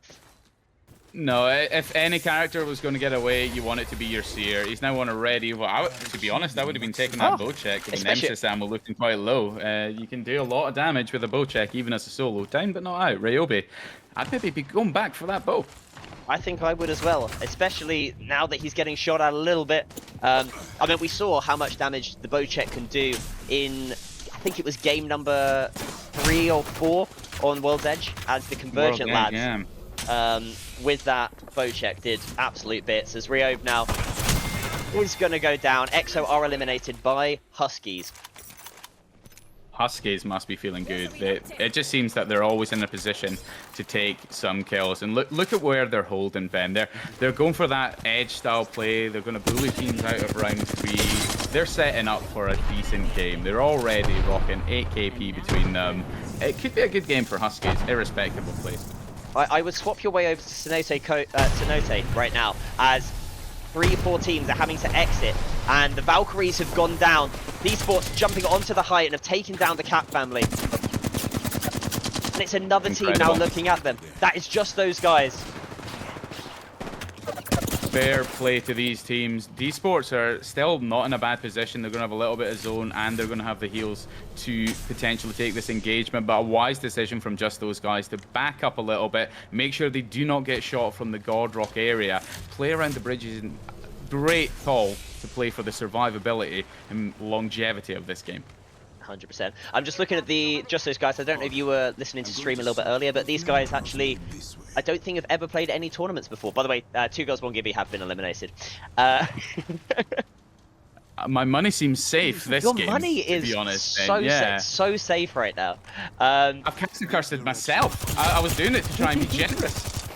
No, if any character was going to get away, you want it to be your Seer. He's now on a ready. Well, to be honest, I would have been taking that bow check with Nemesis ammo looking quite low. You can do a lot of damage with a bow check, even as a solo. Down but not out. Ryobi, I'd maybe be going back for that bow. I think I would as well, especially now that he's getting shot at a little bit. I mean, we saw how much damage the Bocek can do in, I think it was game number 3 or 4 on World's Edge, as the Convergent lads. With that, Bocek did absolute bits, as Rio now is going to go down. EXO are eliminated by Huskies. Huskies must be feeling good. It just seems that they're always in a position to take some kills. And look at where they're holding, Ben. They're going for that edge style play. They're going to bully teams out of round 3. They're setting up for a decent game. They're already rocking 8 KP between them. It could be a good game for Huskies, irrespective of place. I would swap your way over to Cenote right now, as 3-4 teams are having to exit, and the Valkyries have gone down. These sports jumping onto the height and have taken down the Cap family. And it's another team now looking at them. That is just those guys. Fair play to these teams. D-Sports are still not in a bad position. They're going to have a little bit of zone, and they're going to have the heals to potentially take this engagement. But a wise decision from just those guys to back up a little bit, make sure they do not get shot from the Godrock area, play around the bridges. Great call to play for the survivability and longevity of this game. 100%. I'm just looking at just those guys. I don't know if you were listening to stream a little bit earlier, but these guys actually, I don't think have ever played any tournaments before. By the way, 2 Girls 1 Gibby have been eliminated. My money seems safe this Your game. money is to be honest, so safe right now. I've casted cursed myself. I was doing it to try and be generous.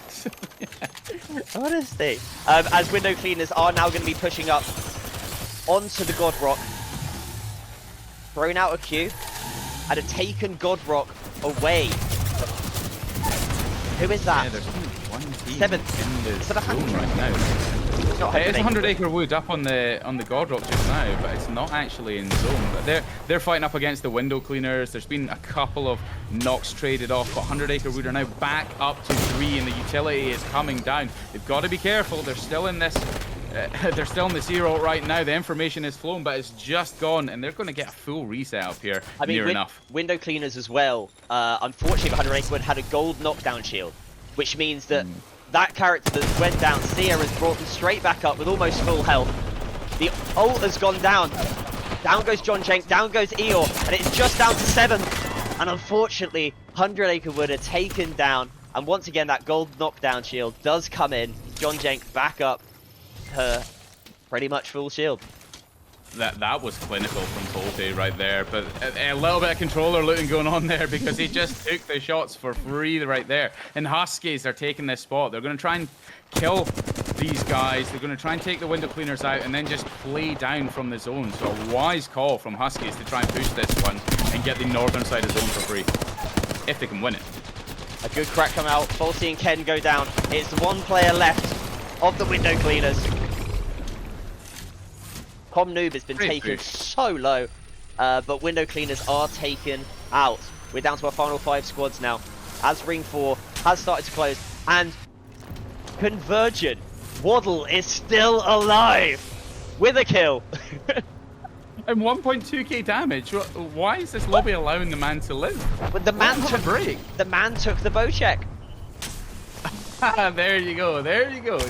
Honestly. As window cleaners are now going to be pushing up onto the Godrock. Thrown out a Q and have taken Godrock away. Who is that? Yeah, there's only one team 7th. in Is the it 100? zone right now. It's 100 Acre Wood up on the Godrock just now, but it's not actually in zone. But they're fighting up against the window cleaners. There's been a couple of knocks traded off, but 100 Acre Wood are now back up to 3, and the utility is coming down. They've got to be careful. They're still in this. They're still in the 0 right now. The information is flown, but it's just gone, and they're going to get a full reset up here. I mean, near enough. Window cleaners as well. Unfortunately, 100 Acre Wood had a gold knockdown shield, which means that that character that went down, Sia, has brought them straight back up with almost full health. The ult has gone down. Down goes John Jenk, down goes Eeyore, and it's just down to 7. And unfortunately, 100 Acre Wood are taken down. And once again, that gold knockdown shield does come in. John Jenk back up her pretty much full shield. That was clinical from Tolte right there, but a little bit of controller looting going on there because he just took the shots for free right there. And Huskies are taking this spot. They're going to try and kill these guys. They're going to try and take the window cleaners out and then just play down from the zone. So a wise call from Huskies to try and push this one and get the northern side of the zone for free, if they can win it. A good crack come out. Falsey and Ken go down. It's one player left of the window cleaners. Com Noob has been taken so low, but window cleaners are taken out. We're down to our final 5 squads now, as Ring 4 has started to close, and Convergent, Waddle is still alive with a kill. And 1.2k damage. Why is this lobby allowing the man to live? But the man took break. The man took the Bocek. There you go. There you go.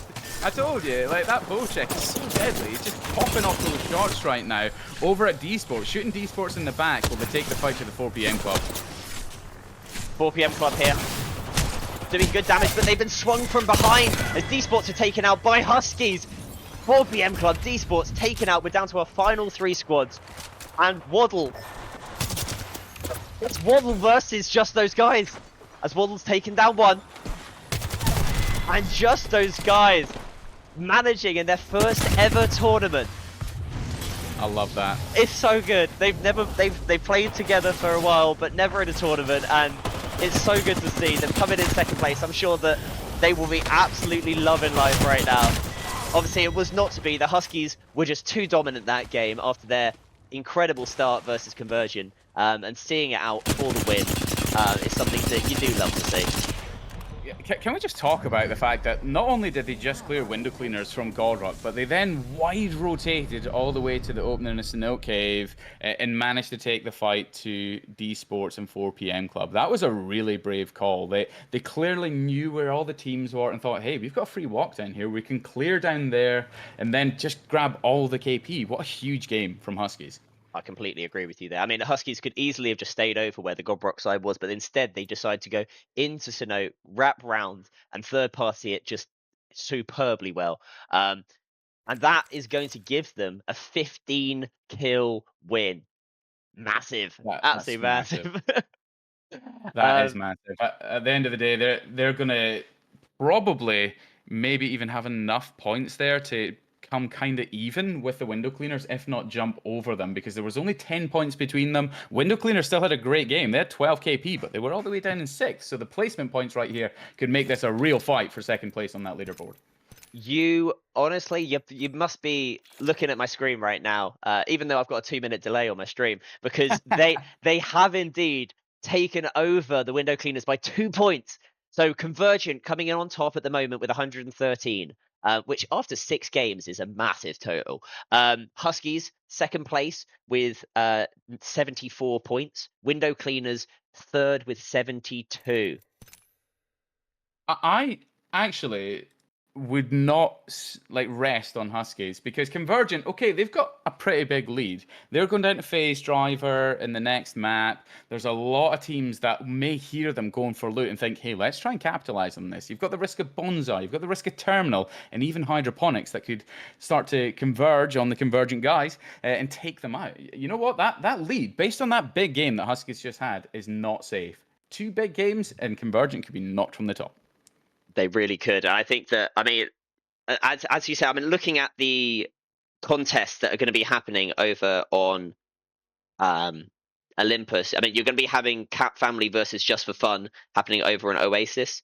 I told you, like, that Bocek is so deadly. He's just popping off those shots right now. Over at D-Sports, shooting D-Sports in the back while they take the fight to the 4 PM club. 4 PM club here. Doing good damage, but they've been swung from behind as D-Sports are taken out by Huskies. 4 PM club, D-Sports taken out. We're down to our final 3 squads. And Waddle. It's Waddle versus just those guys. As Waddle's taken down 1. And just those guys managing in their first ever tournament. I love that. It's so good. They've played together for a while, but never in a tournament, and it's so good to see them coming in 2nd place. I'm sure that they will be absolutely loving life right now. Obviously, it was not to be. The Huskies were just too dominant that game after their incredible start versus Conversion, and seeing it out for the win is something that you do love to see. Can we just talk about the fact that not only did they just clear window cleaners from Godrock, but they then wide rotated all the way to the opening in the Sinoke Cave and managed to take the fight to D Sports and 4 PM Club. That was a really brave call. They clearly knew where all the teams were and thought, hey, we've got a free walk down here. We can clear down there and then just grab all the KP. What a huge game from Huskies. I completely agree with you there. I mean, the Huskies could easily have just stayed over where the Godbrock side was, but instead they decided to go into Sinnoh, wrap round, and third party it just superbly well. And that is going to give them a 15 kill win. Massive. Absolutely massive. That is massive. At the end of the day, they're going to probably maybe even have enough points there to come kind of even with the window cleaners, if not jump over them, because there was only 10 points between them. Window cleaners still had a great game. They had 12 KP, but they were all the way down in 6. So the placement points right here could make this a real fight for second place on that leaderboard. You honestly, you must be looking at my screen right now, even though I've got a 2-minute delay on my stream, because they have indeed taken over the window cleaners by 2 points. So Convergent coming in on top at the moment with 113. Which after 6 games is a massive total. Huskies, second place with 74 points. Window Cleaners, third with 72. I actually would not rest on Huskies, because Convergent, okay, they've got a pretty big lead. They're going down to FaZe Driver in the next map. There's a lot of teams that may hear them going for loot and think, hey, let's try and capitalize on this. You've got the risk of Bonsai, you've got the risk of Terminal, and even Hydroponics that could start to converge on the Convergent guys and take them out. You know what? That lead, based on that big game that Huskies just had, is not safe. 2 big games and Convergent could be knocked from the top. They really could. I think that, I mean, as you say, I mean, looking at the contests that are going to be happening over on Olympus, I mean, you're going to be having Cat Family versus Just for Fun happening over on Oasis,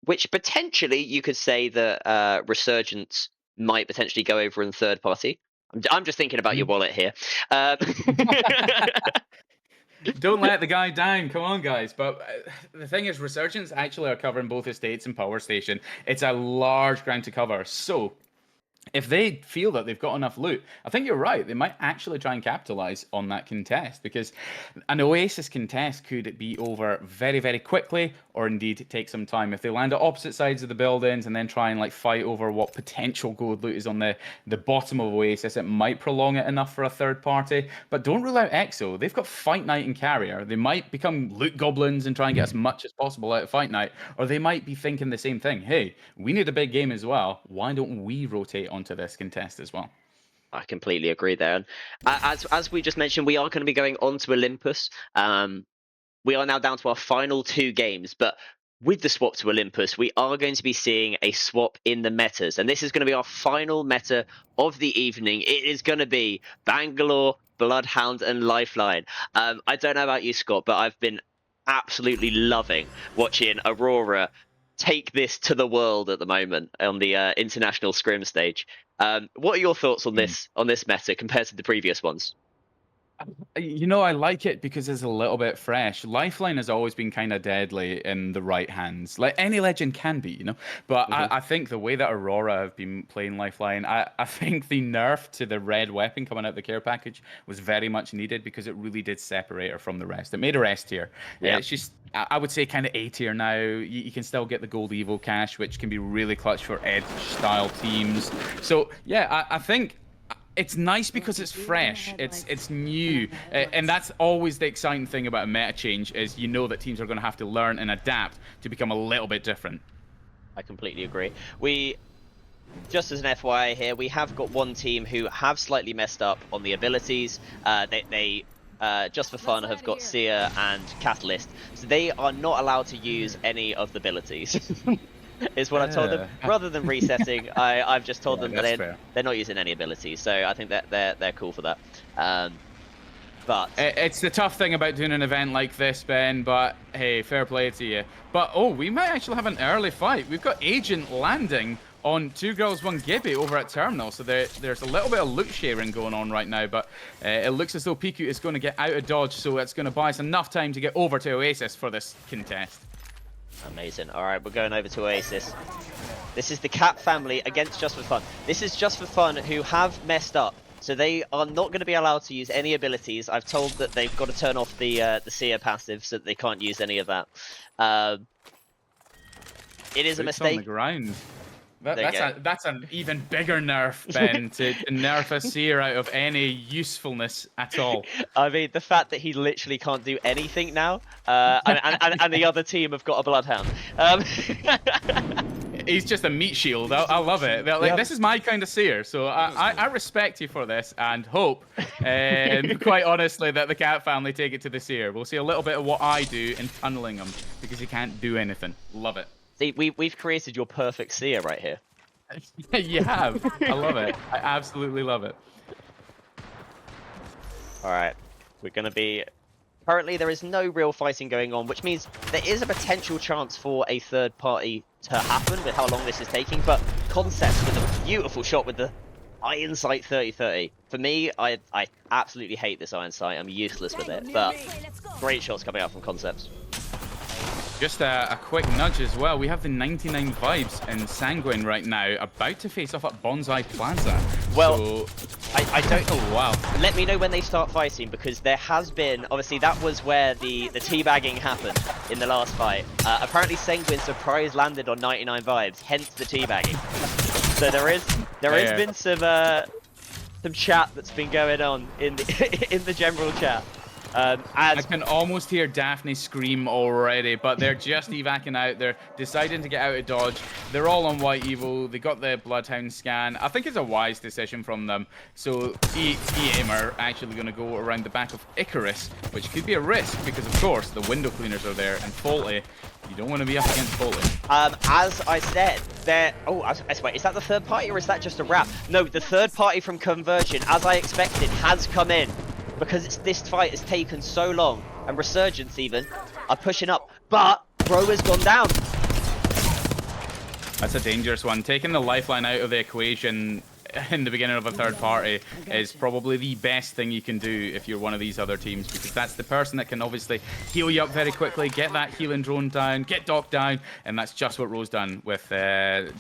which potentially you could say that Resurgence might potentially go over in third party. I'm just thinking about your wallet here. Don't let the guy down. Come on, guys. But the thing is, Resurgence actually are covering both estates and Power Station. It's a large ground to cover. So if they feel that they've got enough loot, I think you're right. They might actually try and capitalize on that contest, because an Oasis contest could be over very, very quickly, or indeed take some time. If they land at opposite sides of the buildings and then try and fight over what potential gold loot is on the bottom of Oasis, it might prolong it enough for a third party. But don't rule out EXO. They've got Fight Night and Carrier. They might become loot goblins and try and get as much as possible out of Fight Night, or they might be thinking the same thing. Hey, we need a big game as well. Why don't we rotate onto this contest as well? I completely agree there. And as we just mentioned, we are going to be going on to Olympus. We are now down to our final 2 games, but with the swap to Olympus, we are going to be seeing a swap in the metas, and this is going to be our final meta of the evening. It is going to be Bangalore, Bloodhound, and Lifeline. I don't know about you, Scott, but I've been absolutely loving watching Aurora take this to the world at the moment on the international scrim stage. What are your thoughts on this meta compared to the previous ones? You know, I like it because it's a little bit fresh. Lifeline has always been kind of deadly in the right hands, like any legend can be, you know. But I think the way that Aurora have been playing Lifeline, I think the nerf to the red weapon coming out of the care package was very much needed, because it really did separate her from the rest. It made her S tier. Yeah. She's, I would say, kind of A tier now. You can still get the gold Evo cash, which can be really clutch for edge style teams. So yeah, I think it's nice because it's fresh, it's new, and that's always the exciting thing about a meta change, is you know that teams are going to have to learn and adapt to become a little bit different. I completely agree. Just as an FYI here, we have got one team who have slightly messed up on the abilities. They Just for Fun have got Seer and Catalyst, so they are not allowed to use any of the abilities. Is what I told them. Rather than resetting, I've just told them that they're not using any abilities. So I think that they're cool for that. But it's the tough thing about doing an event like this, Ben. But hey, fair play to you. But we might actually have an early fight. We've got Agent landing on 2 Girls 1 Gibby over at Terminal, so there's a little bit of loot sharing going on right now. But it looks as though Piku is going to get out of dodge, so it's going to buy us enough time to get over to Oasis for this contest. Amazing. All right, we're going over to Oasis. This is the Cat family against Just for Fun. This is Just for Fun who have messed up. So they are not going to be allowed to use any abilities. I've told that they've got to turn off the Seer passive so that they can't use any of that. It is a mistake. On the ground. That's an even bigger nerf, Ben, to nerf a Seer out of any usefulness at all. I mean, the fact that he literally can't do anything now, and the other team have got a Bloodhound. He's just a meat shield. I love it. Like, this is my kind of Seer, so I respect you for this and hope, quite honestly, that the Cat family take it to the Seer. We'll see a little bit of what I do in tunneling him because he can't do anything. Love it. See, we've created your perfect Seer right here. You have. I love it. I absolutely love it. All right, we're going to be... Currently, there is no real fighting going on, which means there is a potential chance for a third party to happen with how long this is taking, but Concepts with a beautiful shot with the Iron Sight 30-30. For me, I absolutely hate this Iron Sight. I'm useless with it, but great shots coming out from Concepts. Just a quick nudge as well. We have the 99 vibes in Sanguine right now, about to face off at Bonsai Plaza. Well, so... I don't... Oh, wow. Let me know when they start fighting, because there has been... Obviously, that was where the teabagging happened in the last fight. Apparently, Sanguine surprise landed on 99 vibes, hence the teabagging. So there has been some chat that's been going on in the in the general chat. I can almost hear Daphne scream already, but they're just evacing out. They're deciding to get out of dodge. They're all on White Evo. They got the Bloodhound scan. I think it's a wise decision from them. So EM are actually going to go around the back of Icarus, which could be a risk because, of course, the window cleaners are there. And Faulty, you don't want to be up against Faulty. As I said, they're... Oh, wait, is that the third party or is that just a wrap? No, the third party from Conversion, as I expected, has come in. Because this fight has taken so long, and Resurgence even are pushing up, but Bro has gone down. That's a dangerous one. Taking the lifeline out of the equation in the beginning of a third party is probably the best thing you can do if you're one of these other teams, because that's the person that can obviously heal you up very quickly, get that healing drone down, get Doc down, and that's just what Ro's done with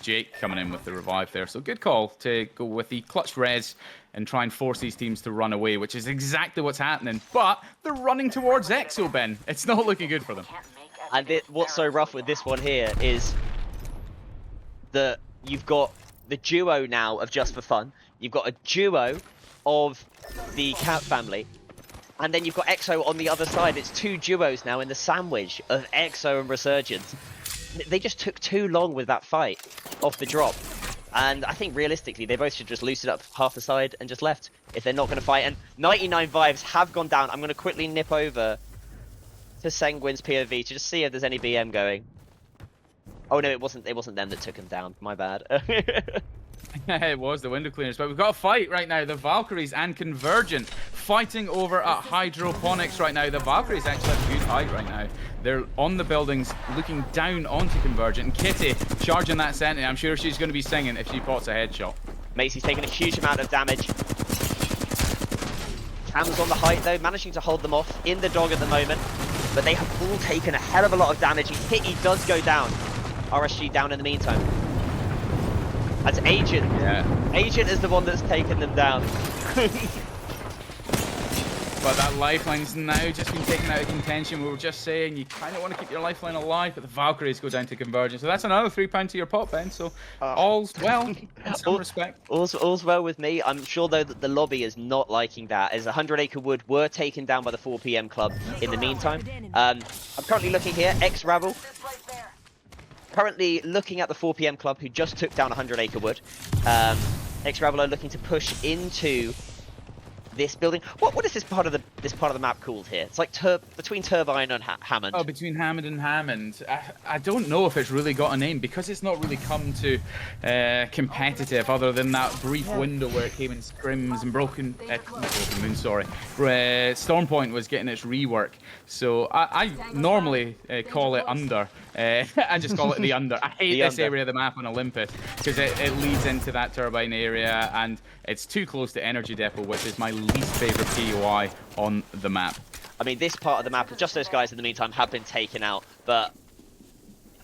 Jake coming in with the revive there. So good call to go with the clutch res and try and force these teams to run away, which is exactly what's happening. But they're running towards Exo, Ben. It's not looking good for them. And what's so rough with this one here is that you've got the duo now of Just for Fun. You've got a duo of the Cat family. And then you've got Exo on the other side. It's two duos now in the sandwich of Exo and Resurgence. They just took too long with that fight off the drop. And I think realistically, they both should just loosen up half the side and just left if they're not going to fight. And 99 vibes have gone down. I'm going to quickly nip over to Sanguine's POV to just see if there's any BM going. Oh no, it wasn't them that took him down. My bad. It was the window cleaners, but we've got a fight right now. The Valkyries and Convergent fighting over at Hydroponics right now. The Valkyries actually have a good height right now. They're on the buildings looking down onto Convergent. And Kitty charging that Sentinel. I'm sure she's going to be singing if she pots a headshot. Macy's taking a huge amount of damage. Cam's on the height though, managing to hold them off in the dog at the moment. But they have all taken a hell of a lot of damage. Kitty does go down. RSG down in the meantime. That's Agent. Yeah. Agent is the one that's taken them down. But that lifeline's now just been taken out of contention. We were just saying you kind of want to keep your lifeline alive, but the Valkyries go down to Convergence. So that's another £3 to your pot, Ben. So all's well in some respect. All's well with me. I'm sure though that the lobby is not liking that, as 100 Acre Wood were taken down by the 4 PM club in the meantime. I'm currently looking here, X-Rabble. Currently looking at the 4 PM club who just took down 100 Acre Wood. X-Rabble are looking to push into this building. What is this part of the map called here? It's like between Turbine and Hammond. Oh, between Hammond and Hammond. I don't know if it's really got a name because it's not really come to competitive other than that brief window where it came in scrims and Broken Moon, sorry. Stormpoint was getting its rework. So I normally call it Under. I just call it the Under. I hate this area of the map on Olympus because it leads into that Turbine area and it's too close to Energy Depot, which is my least favorite POI on the map. I mean, this part of the map, just those guys in the meantime have been taken out, but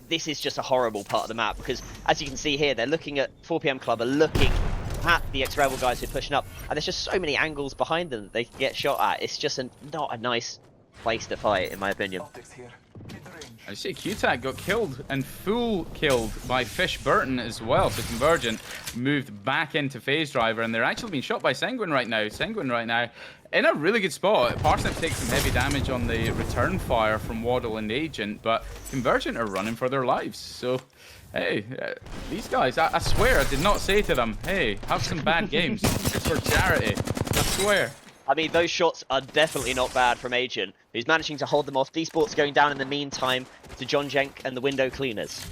this is just a horrible part of the map, because as you can see here, they're looking at 4 PM Club are looking at the ex-Rebel guys who are pushing up, and there's just so many angles behind them that they can get shot at. It's just not a nice place to fight, in my opinion. I see Q-Tag got killed and full killed by Fish Burton as well. So Convergent moved back into Phase Driver, and they're actually being shot by Sanguine right now. Sanguine right now in a really good spot. Parsnip takes some heavy damage on the return fire from Waddle and Agent, but Convergent are running for their lives. So, hey, these guys, I swear I did not say to them, hey, have some bad games. It's for charity. I swear. I mean, those shots are definitely not bad from Agent, who's managing to hold them off. D-Sport's going down in the meantime to John Jenk and the Window Cleaners.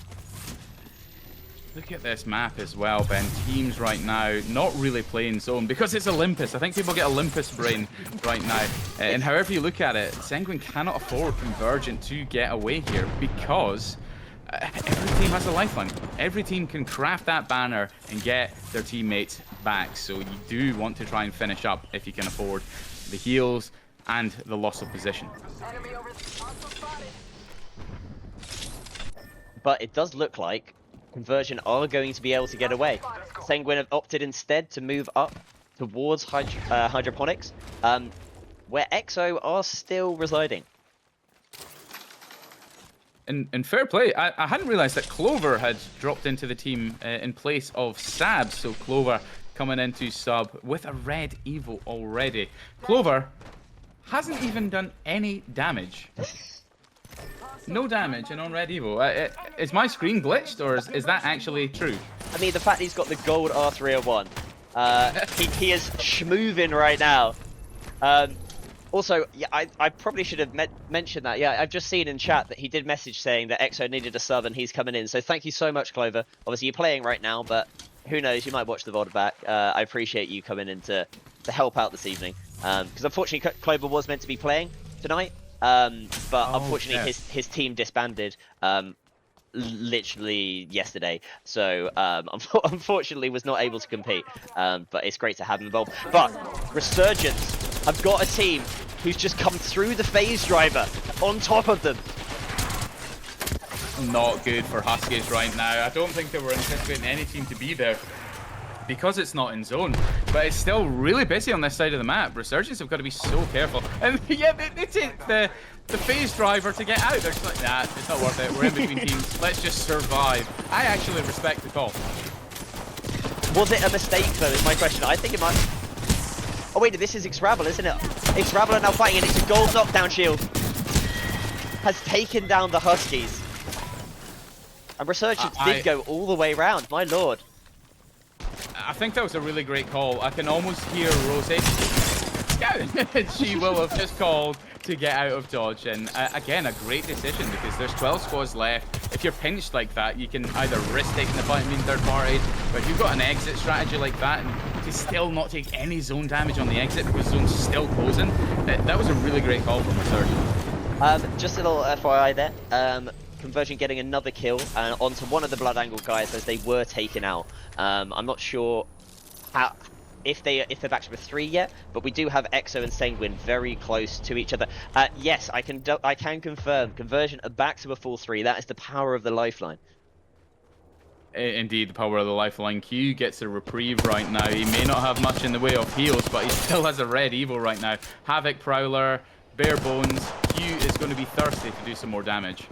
Look at this map as well, Ben. Teams right now not really playing zone because it's Olympus. I think people get Olympus brain right now. And however you look at it, Sanguine cannot afford Convergent to get away here because every team has a lifeline. Every team can craft that banner and get their teammates back. So you do want to try and finish up if you can afford the heals and the loss of position. But it does look like Conversion are going to be able to get away. Sanguine have opted instead to move up towards Hydroponics, where EXO are still residing. And fair play, I hadn't realized that Clover had dropped into the team in place of Sab. So Clover coming into sub with a red Evo already. Clover hasn't even done any damage. No damage and on red Evo. Is my screen glitched, or is that actually true? I mean, the fact he's got the gold R301. He is schmoovin right now. Also, yeah, I probably should have mentioned that. Yeah, I've just seen in chat that he did message saying that EXO needed a sub and he's coming in. So thank you so much, Clover. Obviously, you're playing right now, but who knows? You might watch the VOD back. I appreciate you coming in to help out this evening. Because unfortunately, Clover was meant to be playing tonight. But unfortunately, his team disbanded literally yesterday. So unfortunately, was not able to compete. But it's great to have him involved. But Resurgence have got a team who's just come through the phase driver on top of them. Not good for Huskies right now. I don't think they were anticipating any team to be there because it's not in zone. But it's still really busy on this side of the map. Resurgence have got to be so careful. And yeah, they take the phase driver to get out. They're just like, nah, it's not worth it. We're in between teams. Let's just survive. I actually respect the call. Was it a mistake, though, is my question. I think it might... Oh, wait, this is X-Rabble, isn't it? X-Rabble are now fighting, and it's a gold knockdown shield. Has taken down the Huskies. And Resurgence did go all the way round, my lord. I think that was a really great call. I can almost hear Rosie. She will have just called to get out of dodge. And again, a great decision because there's 12 squads left. If you're pinched like that, you can either risk taking the fight and being third party, but if you've got an exit strategy like that, and to still not take any zone damage on the exit because zone's still closing, that was a really great call from Resurgence. Just a little FYI there. Conversion getting another kill onto one of the Bloodangle guys as they were taken out. I'm not sure how if they're back to the 3 yet, but we do have EXO and Sanguine very close to each other. Yes, I can confirm Conversion are back to a full 3. That is the power of the lifeline. Indeed, the power of the lifeline. Q gets a reprieve right now. He may not have much in the way of heals, but he still has a red Evo right now. Havoc Prowler, bare bones. Q is going to be thirsty to do some more damage.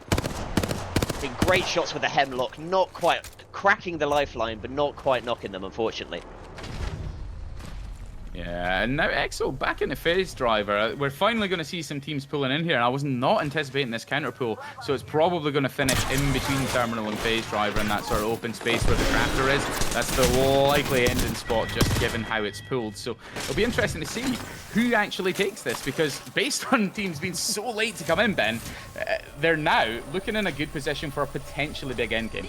Been great shots with the Hemlock, not quite cracking the lifeline, but not quite knocking them, unfortunately. Yeah, and now EXO back in the phase driver. We're finally going to see some teams pulling in here, and I was not anticipating this counter pull, so it's probably going to finish in between terminal and phase driver in that sort of open space where the crafter is. That's the likely ending spot, just given how it's pulled. So it'll be interesting to see who actually takes this, because based on teams being so late to come in, Ben, they're now looking in a good position for a potentially big endgame.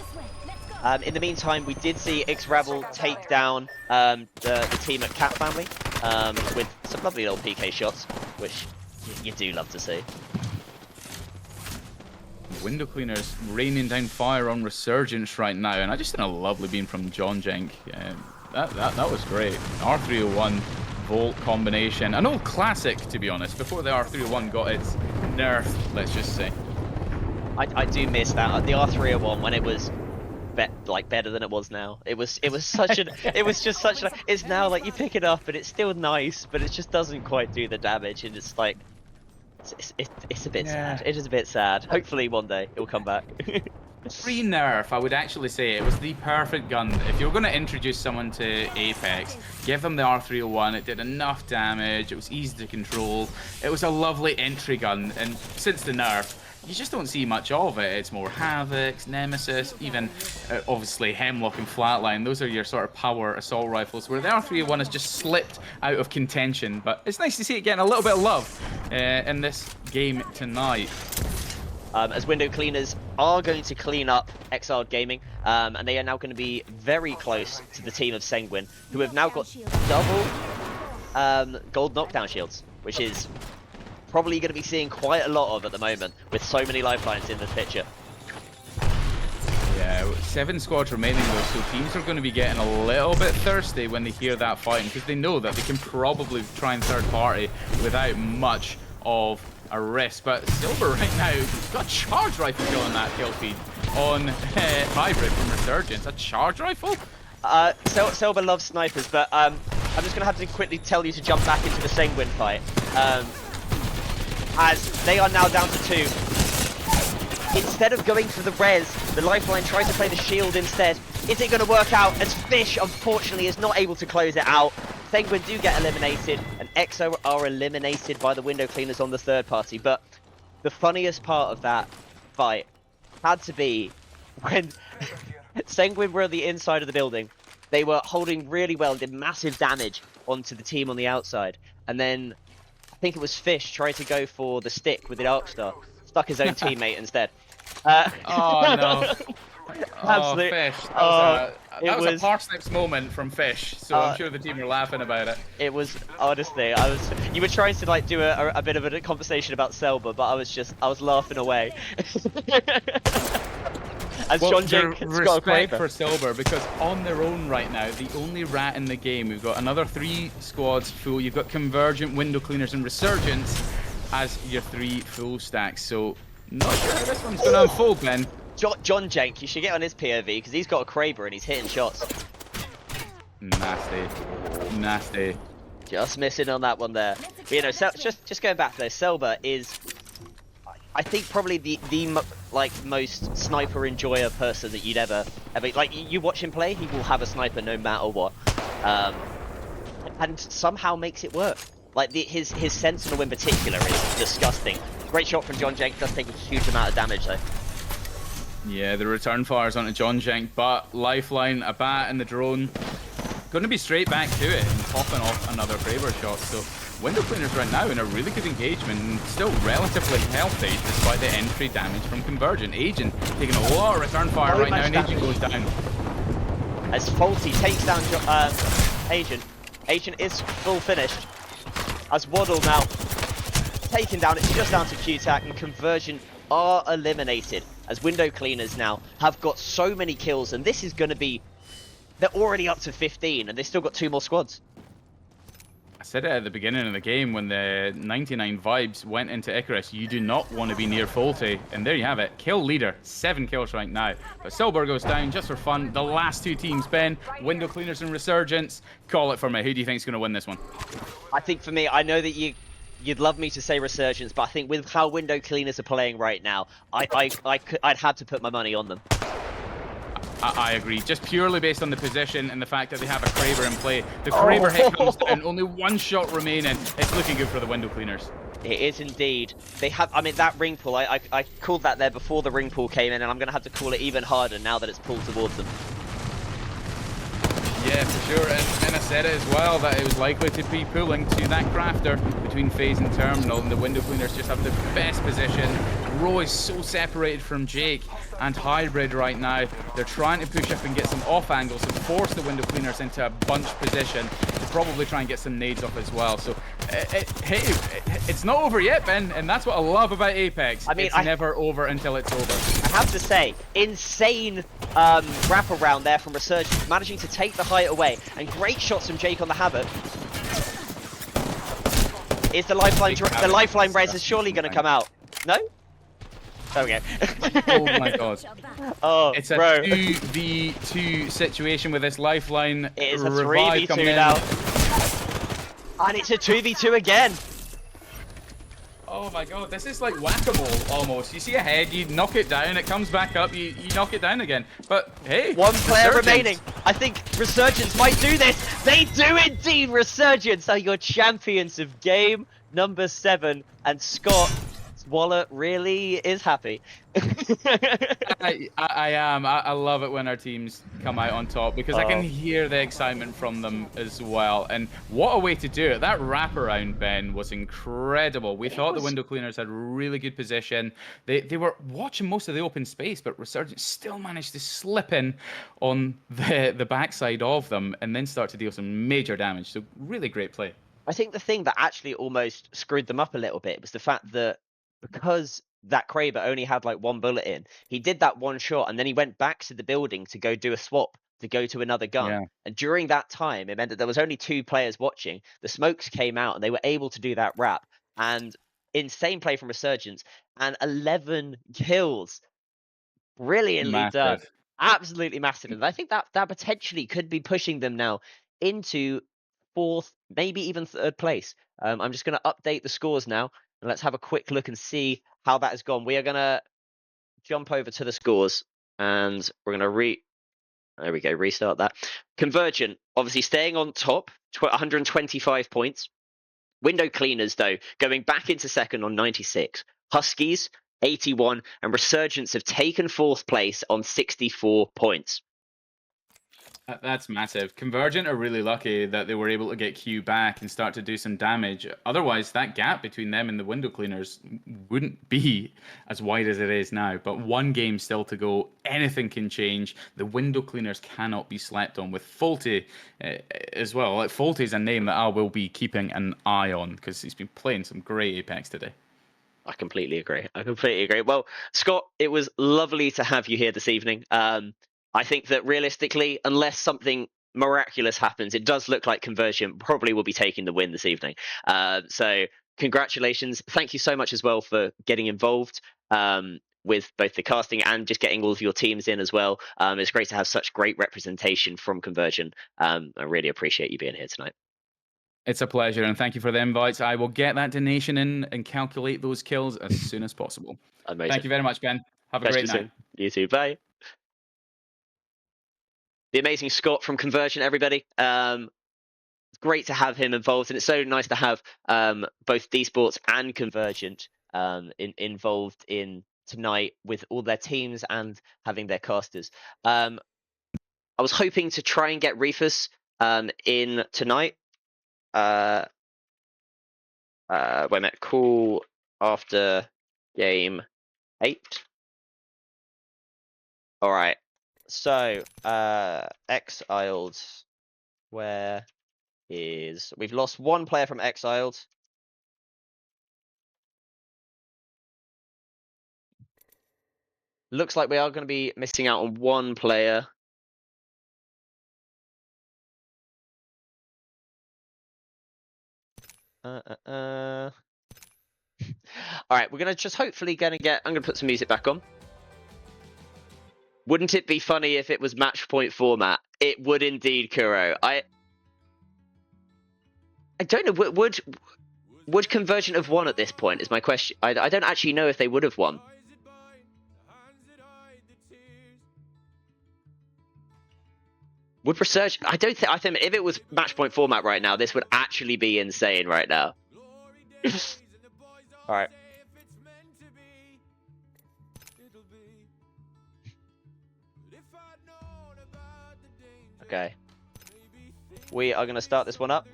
In the meantime, we did see X-Rabble take down the team at Cat Family with some lovely little PK shots, which you do love to see. Window Cleaners raining down fire on Resurgence right now, and I just had a lovely beam from John Jenk. That was great. R301 Volt combination, an old classic to be honest, before the R301 got its nerf, let's just say. I do miss that. The R301 when it was better than it was now. It was such an it was just such a it's now like you pick it up and it's still nice, but it just doesn't quite do the damage, and it's like it's a bit sad. It is a bit sad. Hopefully one day it will come back. Pre-nerf, I would actually say it was the perfect gun. If you're going to introduce someone to Apex, give them the R301. It did enough damage. It was easy to control. It was a lovely entry gun. And since the nerf, you just don't see much of it. It's more Havocs, Nemesis, even obviously Hemlock and Flatline. Those are your sort of power assault rifles, where the R301 has just slipped out of contention. But it's nice to see it getting a little bit of love in this game tonight. As window cleaners are going to clean up Exiled Gaming, and they are now going to be very close to the team of Sanguine, who have now got double gold knockdown shields, which is probably going to be seeing quite a lot of at the moment, with so many lifelines in the picture. Yeah, 7 squads remaining though, so teams are going to be getting a little bit thirsty when they hear that fighting, because they know that they can probably try and third party without much of a risk. But Silver right now got a charge rifle kill on that kill feed on Hybrid from Resurgence. A charge rifle? Silver loves snipers, but I'm just going to have to quickly tell you to jump back into the Sanguine fight, as they are now down to 2. Instead of going for the res, the lifeline tries to play the shield instead. Is it going to work out? As Fish, unfortunately, is not able to close it out. Sanguine do get eliminated, and EXO are eliminated by the window cleaners on the third party. But the funniest part of that fight had to be when Sanguine were on the inside of the building. They were holding really well and did massive damage onto the team on the outside. And then, I think it was Fish, tried to go for the stick with the Arcstar. Stuck his own teammate instead. Oh no. Absolutely. Fish. That was was a Parsnips moment from Fish, so I'm sure the team were laughing about it. It was, honestly, you were trying to like do a bit of a conversation about Selber, but I was laughing away. As John Jenkins got a respect Quaver. for Silver, because on their own right now, the only rat in the game, we've got another 3 squads full. You've got Convergent, Window Cleaners, and Resurgence as your 3 full stacks. So not sure how this one's going to unfold, Ben. John Jenk, you should get on his POV because he's got a Kraber and he's hitting shots. Nasty, nasty. Just missing on that one there. But, you know, just going back though, Selber is, I think, probably the most sniper enjoyer person that you'd ever like. You watch him play, he will have a sniper no matter what, and somehow makes it work. Like his Sentinel in particular is disgusting. Great shot from John Jenk, does take a huge amount of damage though. Yeah, the return fires onto John Jenk, but Lifeline, a bat, and the drone going to be straight back to it and popping off another Kraber shot. So Window Cleaners right now in a really good engagement and still relatively healthy despite the entry damage from Convergent. Agent taking a lot of return fire right now, and Agent goes down. As Faulty takes down Agent. Agent is full finished. As Waddle now taken down, it's just down to Q-Tac, and Convergent are eliminated. As Window Cleaners now have got so many kills, and this is going to be... They're already up to 15, and they've still got 2 more squads. I said it at the beginning of the game when the 99 Vibes went into Icarus, you do not want to be near Faulty. And there you have it. Kill leader. 7 kills right now. But Silver goes down just for fun. The last 2 teams, Ben, Window Cleaners and Resurgence. Call it for me. Who do you think is going to win this one? I think for me, I know that you'd love me to say Resurgence, but I think with how Window Cleaners are playing right now, I'd have to put my money on them. I agree, just purely based on the position and the fact that they have a Kraber in play. The Kraber hit comes down, only 1 shot remaining. It's looking good for the Window Cleaners. It is indeed. They have, I mean, that ring pull, I called that there before the ring pull came in, and I'm going to have to call it even harder now that it's pulled towards them. Yeah, for sure, and I said it as well, that it was likely to be pulling to that crafter between Phase and Terminal, and the Window Cleaners just have the best position. Row is so separated from Jake and Hybrid right now. They're trying to push up and get some off angles and force the Window Cleaners into a bunch position to probably try and get some nades off as well. So, it's not over yet, Ben, and that's what I love about Apex. I mean, it's never over until it's over. I have to say, insane wraparound there from Resurgence, managing to take the height away, and great shots from Jake on the Havoc. Is the lifeline res is surely going to come out? No? There we go. Oh my god. Oh, It's a bro. 2v2 situation with this lifeline. It is a revive coming 3v2 in. now. And it's a 2v2 again. Oh my god, this is like whack-a-mole almost. You see a head, you knock it down, it comes back up, you knock it down again. But hey, One player Resurgence. remaining. I think Resurgence might do this. They do indeed. Resurgence are your champions of game number 7. And Scott's wallet really is happy. I am. I love it when our teams come out on top because I can hear the excitement from them as well. And what a way to do it. That wraparound, Ben, was incredible. We thought the window cleaners had really good position. They were watching most of the open space, but Resurgence still managed to slip in on the backside of them and then start to deal some major damage. So really great play. I think the thing that actually almost screwed them up a little bit was the fact that because that Kraber only had like 1 bullet in, he did that one shot and then he went back to the building to go do a swap to go to another gun. Yeah. And during that time, it meant that there was only 2 players watching. The smokes came out and they were able to do that wrap. And insane play from Resurgence and 11 kills. Brilliantly done. Massive. Absolutely massive. And I think that potentially could be pushing them now into 4th, maybe even 3rd place. I'm just going to update the scores now. And let's have a quick look and see how that has gone. We are going to jump over to the scores and we're going to there we go, restart that. Convergent, obviously staying on top, 125 points. Window Cleaners, though, going back into 2nd on 96. Huskies, 81. And Resurgence have taken 4th place on 64 points. That's massive. Convergent are really lucky that they were able to get Q back and start to do some damage. Otherwise, that gap between them and the window cleaners wouldn't be as wide as it is now. But 1 game still to go. Anything can change. The window cleaners cannot be slept on with Faulty as well. Like, Faulty is a name that I will be keeping an eye on because he's been playing some great Apex today. I completely agree. Well, Scott, it was lovely to have you here this evening. I think that realistically, unless something miraculous happens, it does look like Convergent probably will be taking the win this evening. So congratulations. Thank you so much as well for getting involved with both the casting and just getting all of your teams in as well. It's great to have such great representation from Convergent. I really appreciate you being here tonight. It's a pleasure, and thank you for the invites. I will get that donation in and calculate those kills as soon as possible. Amazing. Thank you very much, Ben. Have a great night. You too. Bye. The amazing Scott from Convergent, everybody. It's great to have him involved, and it's so nice to have both D-Sports and Convergent involved in tonight with all their teams and having their casters. I was hoping to try and get Reefus in tonight. Wait a minute. Call after game 8. All right. So, Exiled, where is... We've lost 1 player from Exiled. Looks like we are going to be missing out on 1 player. All right, we're going to just hopefully I'm going to put some music back on. Wouldn't it be funny if it was match point format? It would indeed, Kuro. I don't know. Would Convergent have won at this point? Is my question. I don't actually know if they would have won. Would Research? I don't think. I think if it was match point format right now, this would actually be insane right now. All right. Okay. We are going to start this one up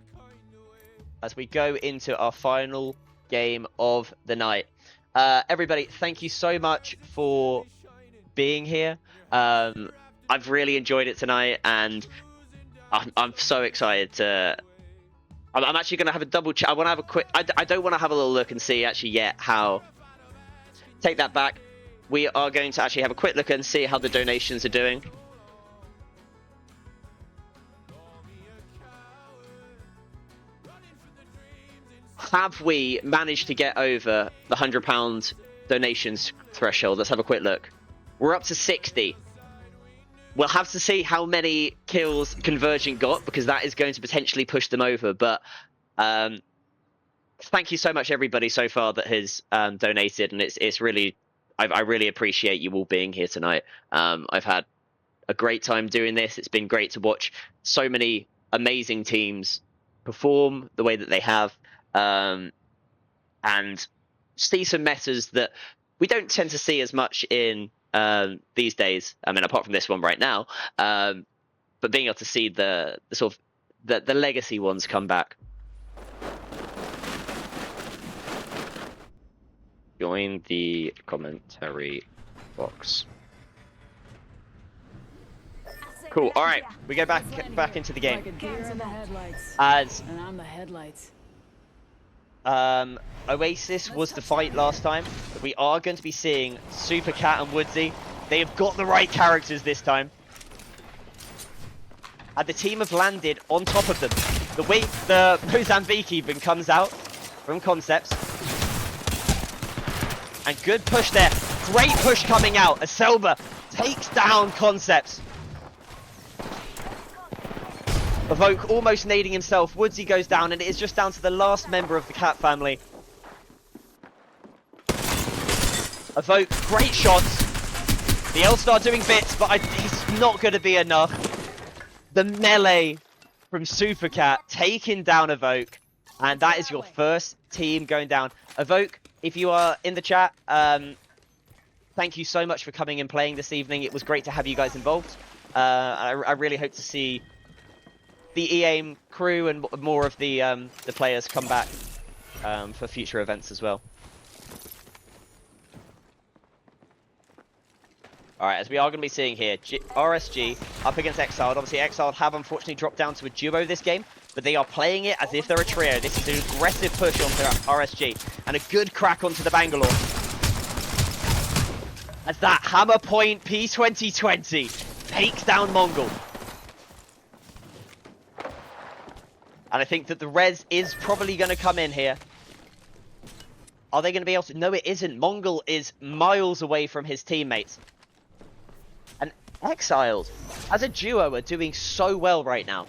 as we go into our final game of the night. Everybody, thank you so much for being here. I've really enjoyed it tonight, and I'm so excited to... I'm actually going to have a double check. I want to have a quick... I don't want to have a little look and see actually yet how... Take that back. We are going to actually have a quick look and see how the donations are doing. Have we managed to get over the £100 donations threshold. Let's have a quick look. We're up to 60. We'll have to see how many kills Convergent got, because that is going to potentially push them over. But thank you so much, everybody, so far that has donated, and it's really, I really appreciate you all being here tonight. I've had a great time doing this. It's been great to watch so many amazing teams perform the way that they have, and see some metas that we don't tend to see as much in these days. I mean, apart from this one right now, but being able to see the sort of the legacy ones come back. Join the commentary box. Cool. All right, we go back into the game. As And I'm the headlights. Oasis was the fight last time. We are going to be seeing Super Cat and Woodsy. They have got the right characters this time. And the team have landed on top of them. The way the Mozambique even comes out from Concepts. And good push there. Great push coming out as Selva takes down Concepts. Evoke almost nading himself. Woodsy goes down, and it is just down to the last member of the Cat family. Evoke, great shots. The L-Star doing bits, but it's not going to be enough. The melee from Super Cat taking down Evoke, and that is your first team going down. Evoke, if you are in the chat, thank you so much for coming and playing this evening. It was great to have you guys involved. I really hope to see the EAIM crew and more of the players come back for future events as well. Alright, as we are going to be seeing here, RSG up against Exiled. Obviously, Exiled have unfortunately dropped down to a duo this game, but they are playing it as if they're a trio. This is an aggressive push onto RSG, and a good crack onto the Bangalore. As that Hammer Point P2020 takes down Mongol. And I think that the res is probably going to come in here. Are they going to be able to? No, it isn't. Mongol is miles away from his teammates. And Exiled, as a duo, are doing so well right now.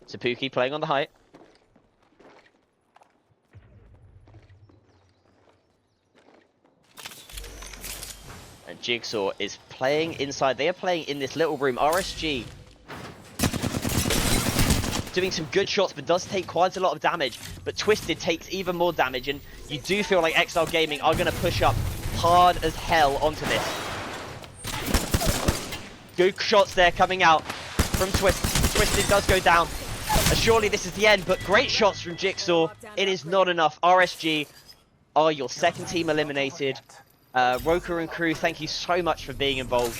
Seppuku playing on the height. And Jigsaw is playing inside. They are playing in this little room. RSG doing some good shots, but does take quite a lot of damage. But Twisted takes even more damage, and you do feel like Exile Gaming are going to push up hard as hell onto this. Good shots there coming out from Twisted. Twisted does go down. Surely this is the end, but great shots from Jigsaw. It is not enough. RSG are your second team eliminated. Roker and crew, thank you so much for being involved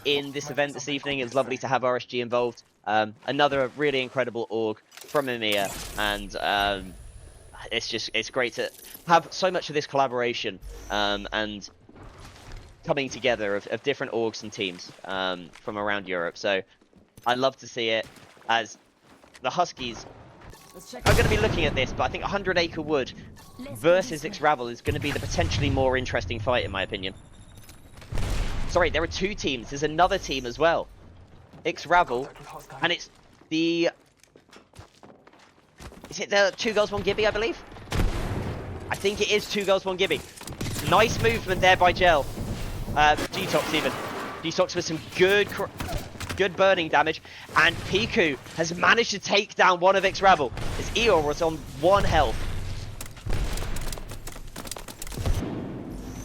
in this event this evening. It's lovely to have RSG involved. Another really incredible org from EMEA, and it's great to have so much of this collaboration and coming together of different orgs and teams from around Europe. So I love to see it, as the Huskies are going to be looking at this, but I think 100 Acre Wood versus Xravel is going to be the potentially more interesting fight, in my opinion. Sorry, there are two teams. There's another team as well. Xravel, and it's the... Is it the 2 Girls 1 Gibby, I believe? I think it is 2 Girls 1 Gibby. Nice movement there by Gel. Detox even. Detox with some good burning damage, and Piku has managed to take down one of Xravel. His Eeyore was on 1 health.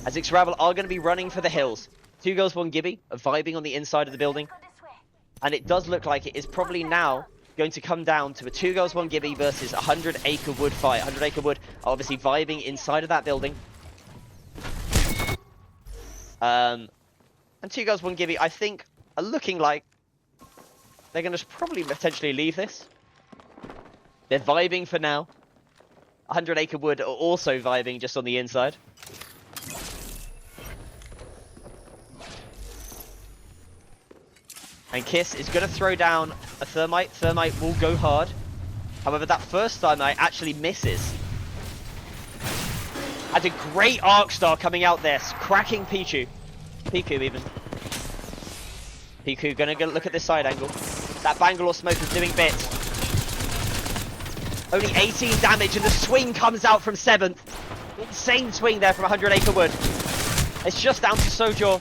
As Xravel are going to be running for the hills. 2 Girls 1 Gibby are vibing on the inside of the building. And it does look like it is probably now going to come down to a 2 Girls 1 Gibby versus 100 Acre Wood fight. 100 Acre Wood are obviously vibing inside of that building. And 2 Girls 1 Gibby, I think, are looking like they're going to probably potentially leave this. They're vibing for now. 100 Acre Wood are also vibing just on the inside. And Kiss is going to throw down a Thermite. Thermite will go hard. However, that first Thermite actually misses. Had a great Arc Star coming out there, cracking Pichu even. Piku gonna look at this side angle. That Bangalore smoke is doing bits. Only 18 damage, and the swing comes out from 7th. Insane swing there from 100 Acre Wood. It's just down to Sojo.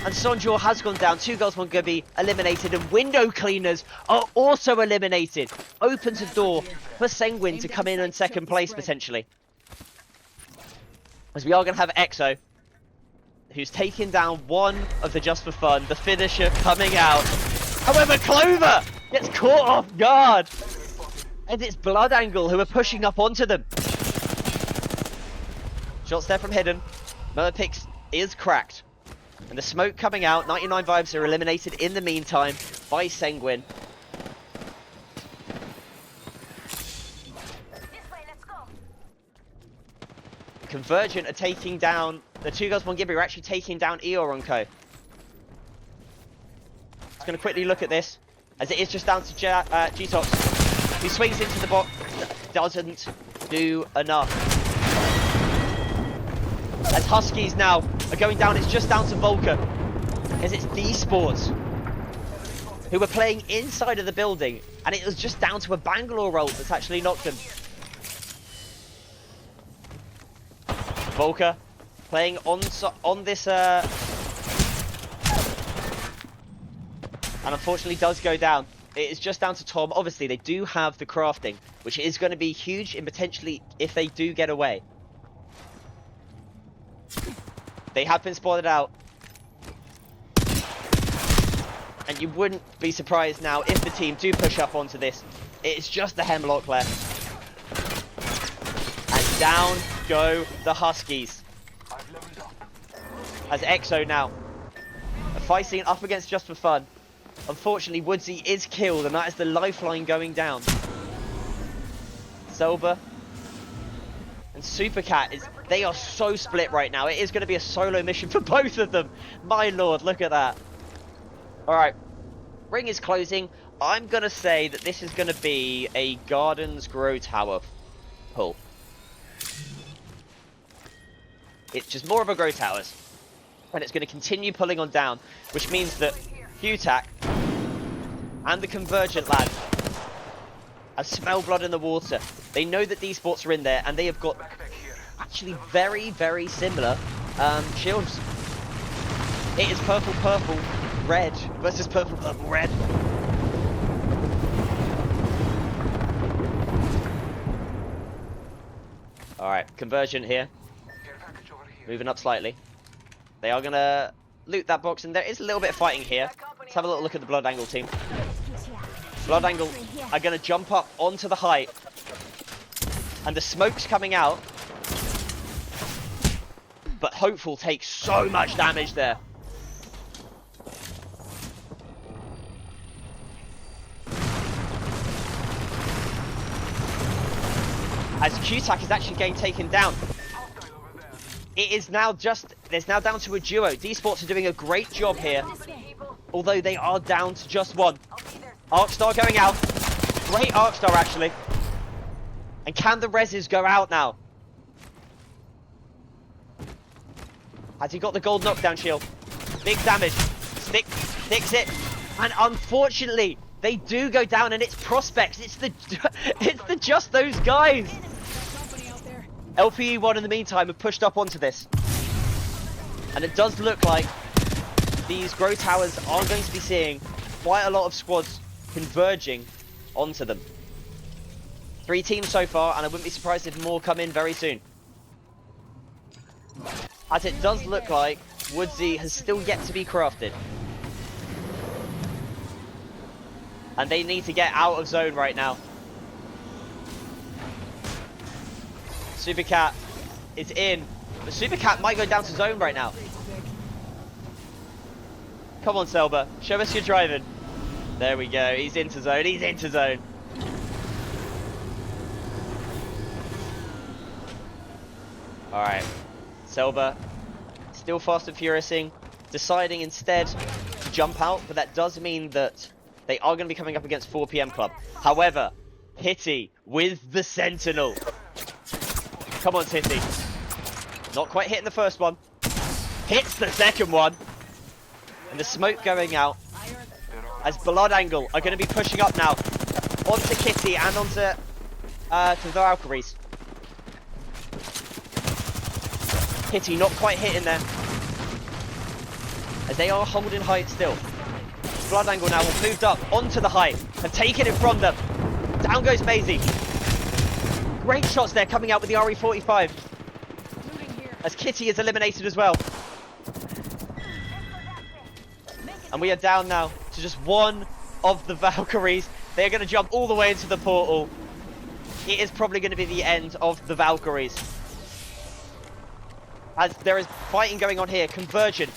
And Sonjor has gone down. 2 girls, 1 Gubby eliminated, and window cleaners are also eliminated. Opens a door for Senguin to come in 2nd place potentially. As we are going to have EXO, who's taking down one of the Just for Fun, the finisher coming out. However, Clover gets caught off guard. And it's Bloodangle who are pushing up onto them. Shots there from Hidden. Merpix is cracked. And the smoke coming out. 99 Vibes are eliminated in the meantime by Senguin. Convergent are taking down... The 2 girls, 1 Gibby are actually taking down Eeyore and Co. Just going to quickly look at this. As it is just down to G-Tox. He swings into the box. Doesn't do enough. As Huskies now are going down, it's just down to Volker. As it's D-Sports who were playing inside of the building. And it was just down to a Bangalore roll that's actually knocked them. Volker playing on this, and unfortunately does go down. It is just down to Tom. Obviously, they do have the crafting, which is going to be huge in potentially if they do get away. They have been spotted out. And you wouldn't be surprised now if the team do push up onto this. It's just the Hemlock left. And down go the Huskies. As EXO now are fighting up against Just for Fun. Unfortunately, Woodsy is killed, and that is the lifeline going down. Selba and Supercat they are so split right now. It is going to be a solo mission for both of them. My lord, look at that. Alright, ring is closing. I'm going to say that this is going to be a Gardens Grow Tower pull. It's just more of a Grow Towers. And it's going to continue pulling on down, which means that Hutac and the Convergent lad have smelled blood in the water. They know that these sports are in there, and they have got actually very, very similar shields. It is purple, purple, red versus purple, purple, red. Alright, Convergent here. Moving up slightly. They are going to loot that box, and there is a little bit of fighting here. Let's have a little look at the Bloodangle team. Bloodangle are going to jump up onto the height. And the smoke's coming out. But Hopeful takes so much damage there. As Q-Tac is actually getting taken down. It is now there's now down to a duo. D-Sports are doing a great job here. Although they are down to just one. Arcstar going out. Great Arcstar, actually. And can the reses go out now? Has he got the gold knockdown shield? Big damage. Sticks it. And unfortunately, they do go down, and it's Prospects. It's the just those guys. LPE1 in the meantime have pushed up onto this. And it does look like these Grow Towers are going to be seeing quite a lot of squads converging onto them. 3 teams so far, and I wouldn't be surprised if more come in very soon. As it does look like Woodsy has still yet to be crafted. And they need to get out of zone right now. Supercat is in. But Supercat might go down to zone right now. Come on, Selba. Show us your driving. There we go. He's into zone. He's into zone. Alright. Selba still fast and furiousing. Deciding instead to jump out. But that does mean that they are going to be coming up against 4 PM Club. However, Hitty with the Sentinel. Come on, Titty. Not quite hitting the first one. Hits the second one. And the smoke going out. As Bloodangle are going to be pushing up now. Onto Kitty and onto to the Valkyries. Kitty not quite hitting there. As they are holding height still. Bloodangle now have moved up onto the height. Have taken it from them. Down goes Maisie. Great shots there coming out with the RE45. As Kitty is eliminated as well. And we are down now to just one of the Valkyries. They are going to jump all the way into the portal. It is probably going to be the end of the Valkyries. As there is fighting going on here. Conversion.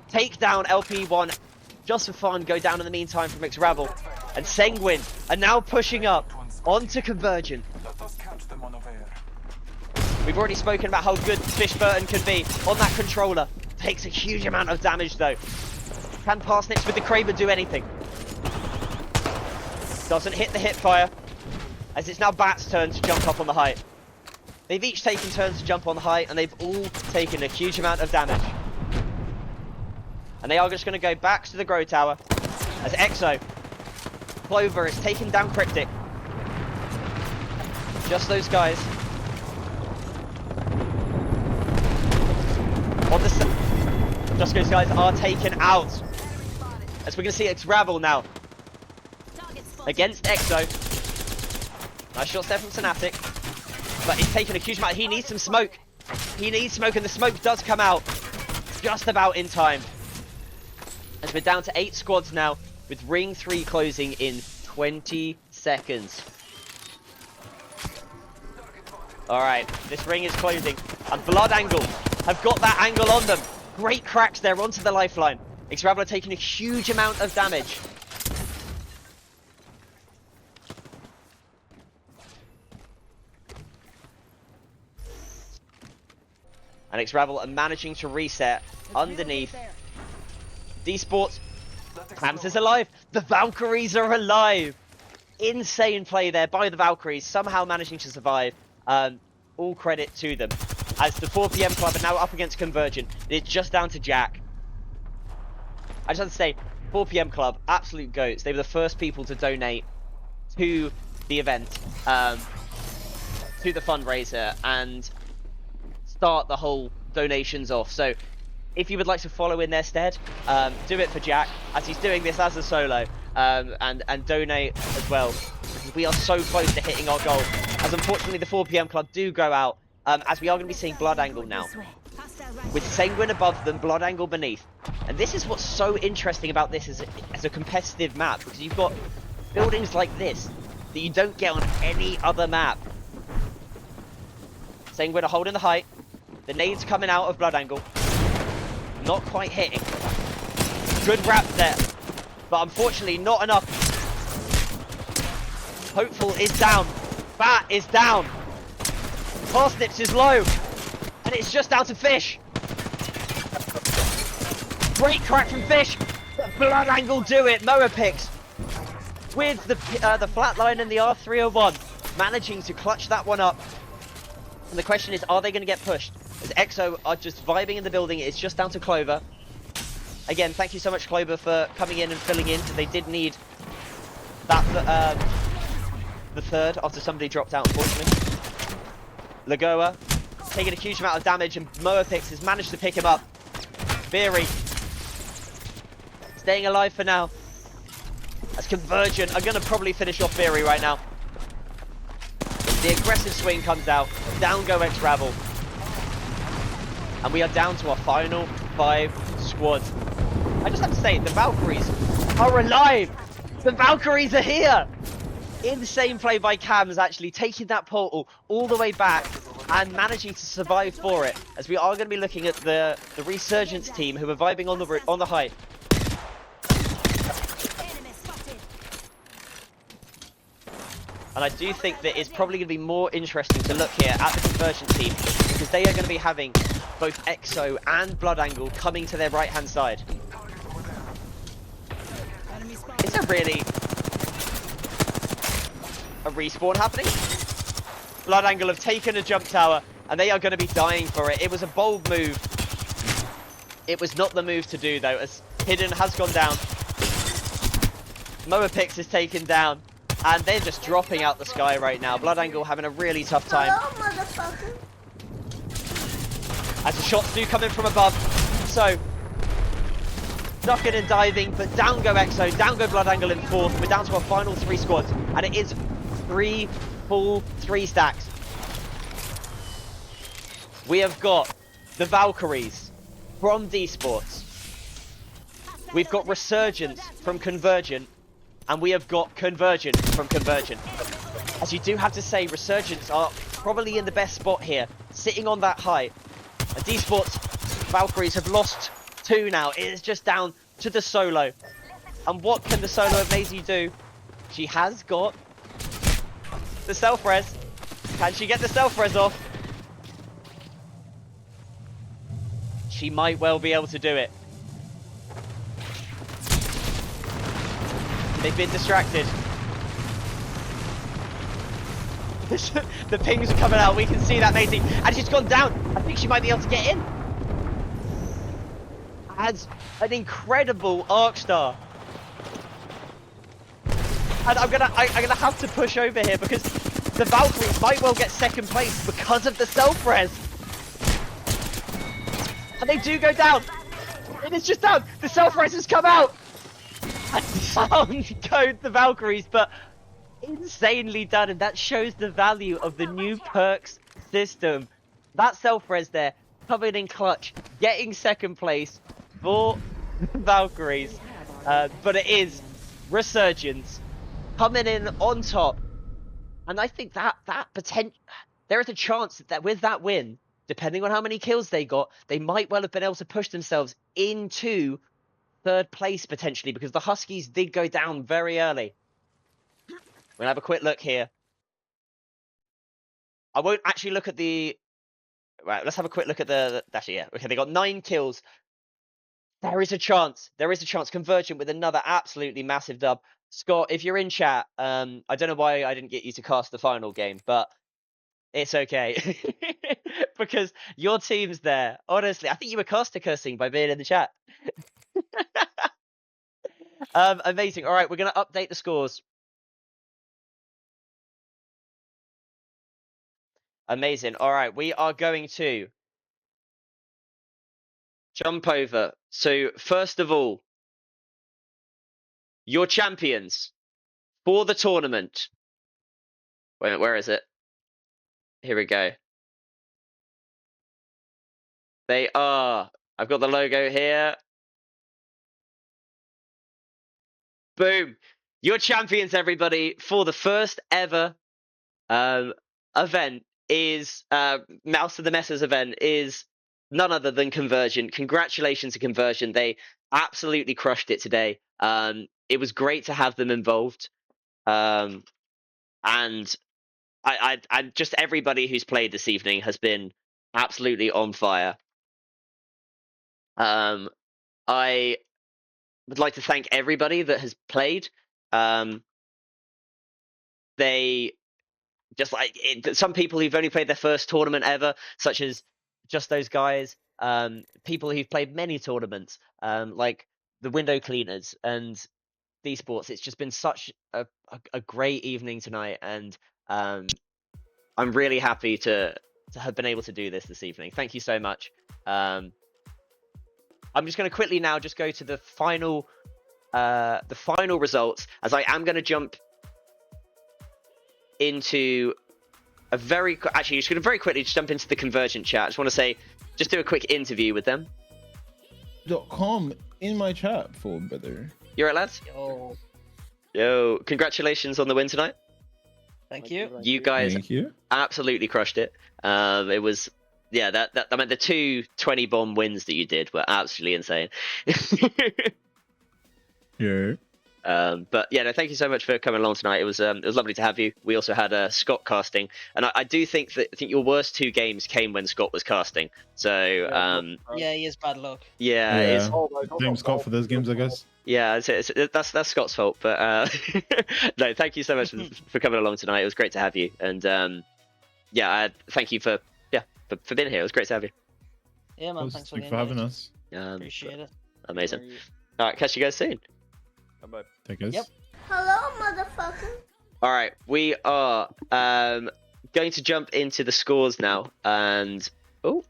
Take down LP1. Just for fun. Go down in the meantime from Xravel. And Sanguine are now pushing up onto Conversion. We've already spoken about how good Fishburton can be on that controller. Takes a huge amount of damage though. Can Parsnips with the Kraber do anything? Doesn't hit the hip fire. As it's now Bat's turn to jump up on the height. They've each taken turns to jump on the height and they've all taken a huge amount of damage. And they are just going to go back to the Grow Tower. As Exo. Clover is taking down Cryptic. Just those guys. On the just those guys are taken out. As we're going to see Xravel now. Against Exo. Nice shots there from Fnatic. But he's taking a huge amount. He needs some smoke. He needs smoke and the smoke does come out. Just about in time. As we're down to 8 squads now. With Ring 3 closing in 20 seconds. Alright, this ring is closing. And Bloodangle have got that angle on them. Great cracks there onto the lifeline. Xravel are taking a huge amount of damage. And Xravel are managing to reset underneath. D-Sports. Clams is alive. The Valkyries are alive. Insane play there by the Valkyries. Somehow managing to survive. All credit to them. As the 4 PM Club are now up against Convergent. It's just down to Jack. I just have to say, 4 PM Club, absolute goats. They were the first people to donate to the event, to the fundraiser, and start the whole donations off. So if you would like to follow in their stead, do it for Jack, as he's doing this as a solo, and donate as well, because we are so close to hitting our goal. As unfortunately the 4 PM Club do go out, as we are going to be seeing Bloodangle now. With Sanguine above them, Bloodangle beneath. And this is what's so interesting about this as a competitive map, because you've got buildings like this that you don't get on any other map. Sanguine are holding the height. The nades coming out of Bloodangle. Not quite hitting. Good wrap there. But unfortunately not enough. Hopeful is down. Bat is down. Parsnips is low. And it's just down to Fish. Great crack from Fish. Bloodangle do it. Moa picks. With the flatline and the R301. Managing to clutch that one up. And the question is, are they going to get pushed? As Exo are just vibing in the building. It's just down to Clover. Again, thank you so much, Clover, for coming in and filling in. They did need that the third after somebody dropped out, unfortunately. Lagoa taking a huge amount of damage, and Moapix has managed to pick him up. Beery staying alive for now. As Convergent are going to probably finish off Beery right now. The aggressive swing comes out. Down go Xravel. And we are down to our final 5 squads. I just have to say, the Valkyries are alive! The Valkyries are here! Insane play by Cams, actually taking that portal all the way back and managing to survive for it. As we are going to be looking at the Resurgence team who are vibing on the height. And I do think that it's probably going to be more interesting to look here at the Convergent team, because they are going to be having both Exo and Bloodangle coming to their right-hand side. Is there really a respawn happening? Bloodangle have taken a jump tower. and they are going to be dying for it. It was a bold move. It was not the move to do, though, as Hidden has gone down. Moapix is taken down, and they're just dropping out the sky right now. Bloodangle having a really tough time. Hello, motherfucker. As the shots do come in from above, so ducking and diving, but down go Exo, down go Bloodangle in 4th. We're down to our final 3 squads, and it is 3 full 3 stacks. We have got the Valkyries from D Sports. We've got Resurgence from Convergent, and we have got Convergent from Convergent. As you do have to say, Resurgence are probably in the best spot here, sitting on that height. And D Sports Valkyries have lost 2 now. It is just down to the solo. And what can the solo of Maisie do? She has got the self-res. Can she get the self-res off? She might well be able to do it. They've been distracted. The pings are coming out. We can see that Maisie. And she's gone down. I think she might be able to get in. Adds an incredible arc star. And I'm gonna have to push over here because the Valkyries might well get 2nd place because of the self-res. And they do go down. It is just down. The self-res has come out. And down go the Valkyries, but insanely done. And that shows the value of the new perks system. That self-res there, covered in clutch, getting 2nd place for the Valkyries. But it is Resurgence coming in on top. And I think that potential, there is a chance that with that win, depending on how many kills they got, they might well have been able to push themselves into 3rd place potentially, because the Huskies did go down very early. We're gonna have a quick look here. I won't actually look at the... Right, let's have a quick look at the... Actually, yeah. Okay, they got 9 kills. There is a chance. There is a chance. Convergent with another absolutely massive dub. Scott, if you're in chat, I don't know why I didn't get you to cast the final game, but it's okay. Because your team's there. Honestly, I think you were caster cursing by being in the chat. Amazing. All right, we're going to update the scores. Amazing. All right, we are going to jump over. So, first of all, your champions for the tournament. Wait, where is it? Here we go. They are... I've got the logo here. Boom. Your champions, everybody, for the first ever event is... Mouse of the Messers event is none other than Convergent. Congratulations to Convergent. They absolutely crushed it today. It was great to have them involved. And I just everybody who's played this evening has been absolutely on fire. I would like to thank everybody that has played. They just some people who've only played their first tournament ever, such as just those guys. People who've played many tournaments, like the window cleaners and D Sports. It's just been such a great evening tonight, and I'm really happy to have been able to do this evening. Thank you so much. I'm just going to quickly now just go to the final results, as I am going to jump into a very... Actually, just going to very quickly just jump into the Convergent chat. I just want to say, just do a quick interview with them. .com in my chat for better. You alright, lads? Yo, congratulations on the win tonight. Thank you. You guys absolutely crushed it. It was... Yeah, I mean, the 2 20 bomb wins that you did were absolutely insane. Yeah. But yeah, no, thank you so much for coming along tonight. It was lovely to have you. We also had Scott casting, and I do think your worst 2 games came when Scott was casting. So yeah, he is bad luck. Yeah, it's blame Scott for those games, I guess. Yeah, that's Scott's fault. But no, thank you so much for coming along tonight. It was great to have you, and yeah, thank you for for being here. It was great to have you. Yeah, man. Thanks for having us. Appreciate it. Amazing. All right, catch you guys soon. Bye. Take us. Yep. Hello, motherfucker. All right, we are going to jump into the scores now, and for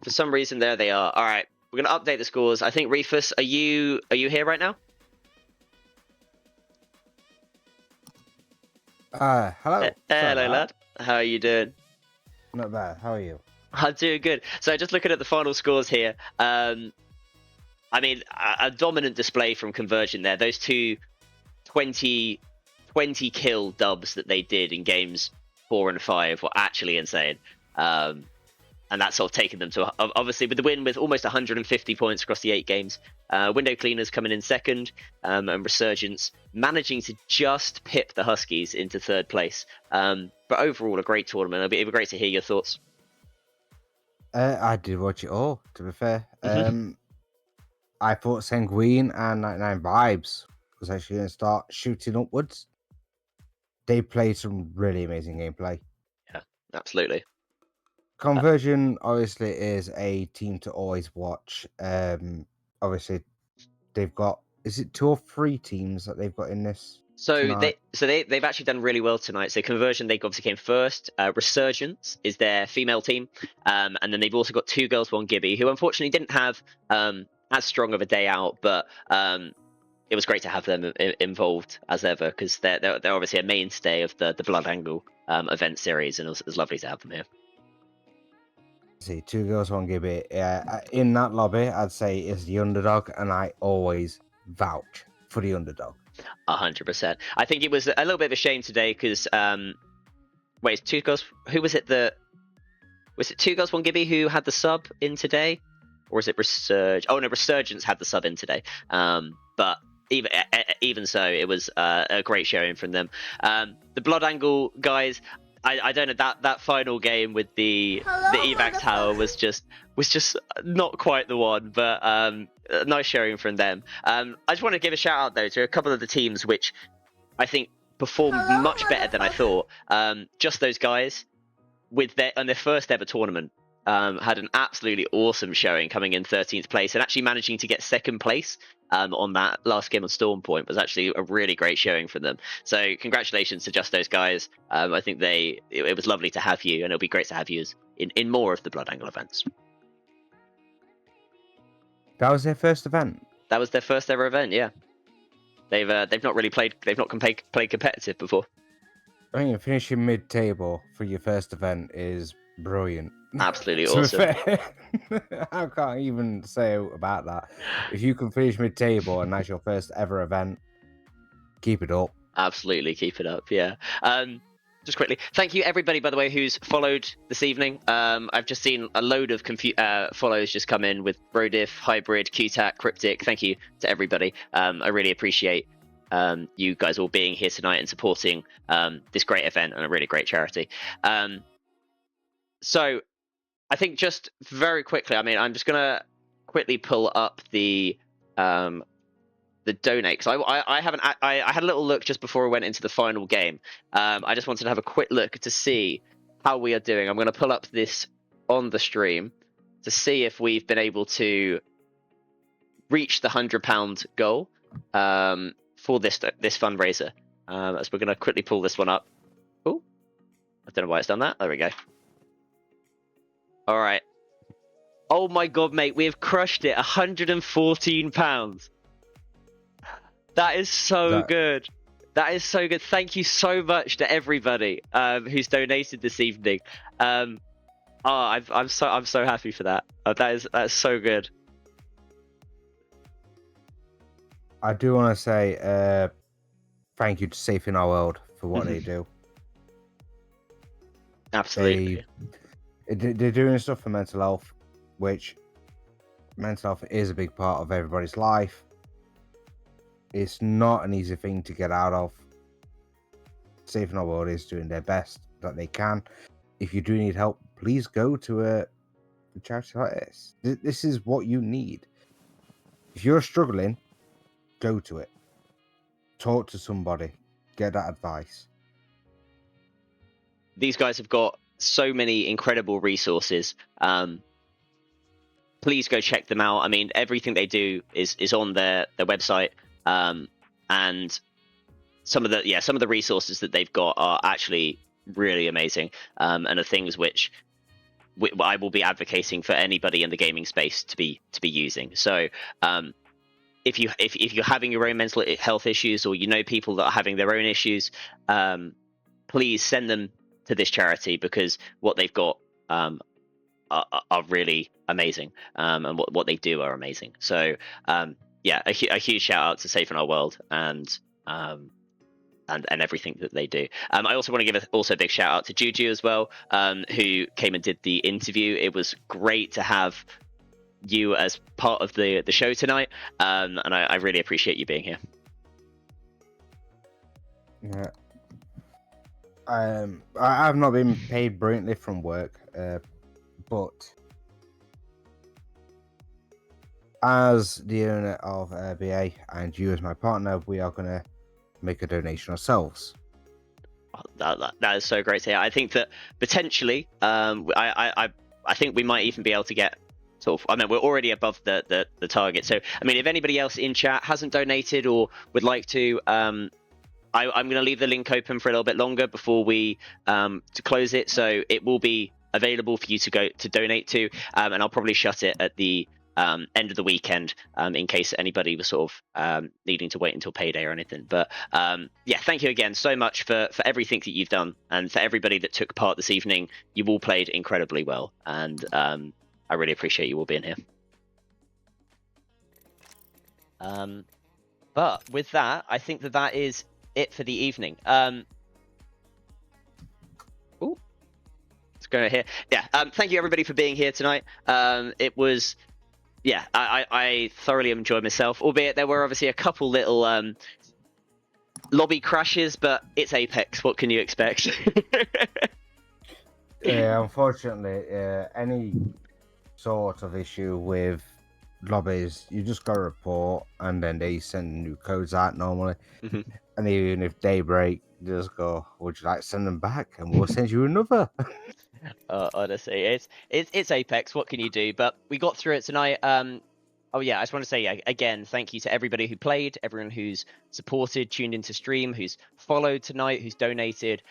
some reason there they are. All right, we're gonna update the scores. I think Reefus, are you here right now? Hello. Hello, Sorry, lad. How are you doing? Not bad. How are you? I'm doing good. So just looking at the final scores here, I mean, a dominant display from Conversion there. Those two 20 kill dubs that they did in games 4 and 5 were actually insane. And that's sort of taken them to, obviously, with the win with almost 150 points across the 8 games. Window Cleaners coming in second, and Resurgence managing to just pip the Huskies into 3rd place. But overall, a great tournament. It'd be great to hear your thoughts. I did watch it all, to be fair. I thought Sanguine and 99 Vibes was actually going to start shooting upwards. They played some really amazing gameplay. Yeah, absolutely. Conversion, obviously, is a team to always watch. Obviously, they've got, is it 2 or 3 teams that they've got in this? So tonight? they've actually done really well tonight. So Conversion, they obviously came first. Resurgence is their female team, and then they've also got 2 girls, 1 Gibby, who unfortunately didn't have as strong of a day out, but it was great to have them involved as ever, because they're obviously a mainstay of the Bloodangle event series, and it was lovely to have them here. See, 2 girls, 1 Gibby. In that lobby, I'd say is the underdog, and I always vouch for the underdog. 100%. I think it was a little bit of a shame today because wait, 2 girls. Who was it? Was it 2 girls, 1 Gibby who had the sub in today, or is it Resurgence? Oh no, Resurgence had the sub in today. But even so, it was a great showing from them. The Bloodangle guys. I don't know, that final game with the evac tower was just not quite the one, but a nice showing from them. I just want to give a shout out though to a couple of the teams which I think performed much better than I thought. Just those guys with their first ever tournament had an absolutely awesome showing, coming in 13th place and actually managing to get 2nd place on that last game on Storm Point was actually a really great showing for them. So congratulations to just those guys. I think it was lovely to have you, and it'll be great to have you in more of the Bloodangle events. That was their first event. That was their first ever event. Yeah, they've not really played. They've not played competitive before. I think finishing mid-table for your first event is brilliant. Absolutely awesome. I can't even say about that. If you can finish mid-table and that's your first ever event, keep it up. Absolutely, keep it up. Yeah. Just quickly, thank you everybody, by the way, who's followed this evening. I've just seen a load of follows just come in with Brodiff, Hybrid, QTAC, Cryptic. Thank you to everybody. I really appreciate you guys all being here tonight and supporting this great event and a really great charity. So I think just very quickly, I mean, I'm just gonna quickly pull up the donate, because I had a little look just before we went into the final game. I just wanted to have a quick look to see how we are doing. I'm going to pull up this on the stream to see if we've been able to reach the £100 goal for this fundraiser. As we're going to quickly pull this one up. Oh, I don't know why it's done that. There we go. All right. Oh my god, mate, we have crushed it. £114. That is so good. That is so good. Thank you so much to everybody who's donated this evening. I'm so happy for that. That's so good. I do want to say thank you to Safe in Our World for what they do. Absolutely. They're doing stuff for mental health, which mental health is a big part of everybody's life. It's not an easy thing to get out of. Safe in Our World is doing their best that they can. If you do need help, please go to a charity like this. This is what you need. If you're struggling, go to it. Talk to somebody. Get that advice. These guys have got so many incredible resources. Please go check them out. I mean, everything they do is on their website, and some of the resources that they've got are actually really amazing, and are things which I will be advocating for anybody in the gaming space to be using. So if you're having your own mental health issues, or you know people that are having their own issues, please send them to this charity, because what they've got are really amazing, and what they do are amazing. So yeah, a huge shout out to Safe in Our World and everything that they do. I also want to give a big shout out to Juju as well, who came and did the interview. It was great to have you as part of the show tonight, and I really appreciate you being here. Yeah. I have not been paid brilliantly from work, but as the owner of BA and you as my partner, we are going to make a donation ourselves. That is so great to hear. I think that potentially, I think we might even be able to get sort of. I mean, we're already above the target. So, I mean, if anybody else in chat hasn't donated or would like to, I'm going to leave the link open for a little bit longer before we to close it. So it will be available for you to go to donate to, and I'll probably shut it at the end of the weekend, in case anybody was sort of needing to wait until payday or anything. But yeah, thank you again so much for everything that you've done, and for everybody that took part this evening. You all played incredibly well, and I really appreciate you all being here. But with that, I think that is it for the evening. Let's go here. Yeah, thank you everybody for being here tonight. It was, yeah, I thoroughly enjoyed myself, albeit there were obviously a couple little lobby crashes, but it's Apex. What can you expect? Yeah, unfortunately, any sort of issue with lobbies, you just got to report, and then they send new codes out normally. And even if they break, they just go, "Would you like to send them back?" And we'll send you another. Honestly, it's Apex. What can you do? But we got through it tonight. Oh yeah, I just want to say again, thank you to everybody who played, everyone who's supported, tuned into stream, who's followed tonight, who's donated.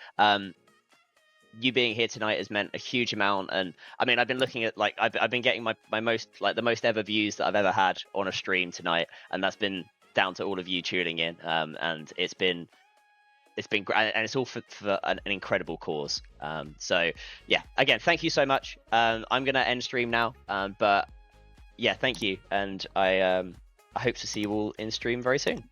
You being here tonight has meant a huge amount, and I mean, I've been looking at I've been getting my most the most ever views that I've ever had on a stream tonight, and that's been down to all of you tuning in. And it's been great, and it's all for an incredible cause. So yeah, again, thank you so much. I'm gonna end stream now, but yeah, thank you, and I hope to see you all in stream very soon.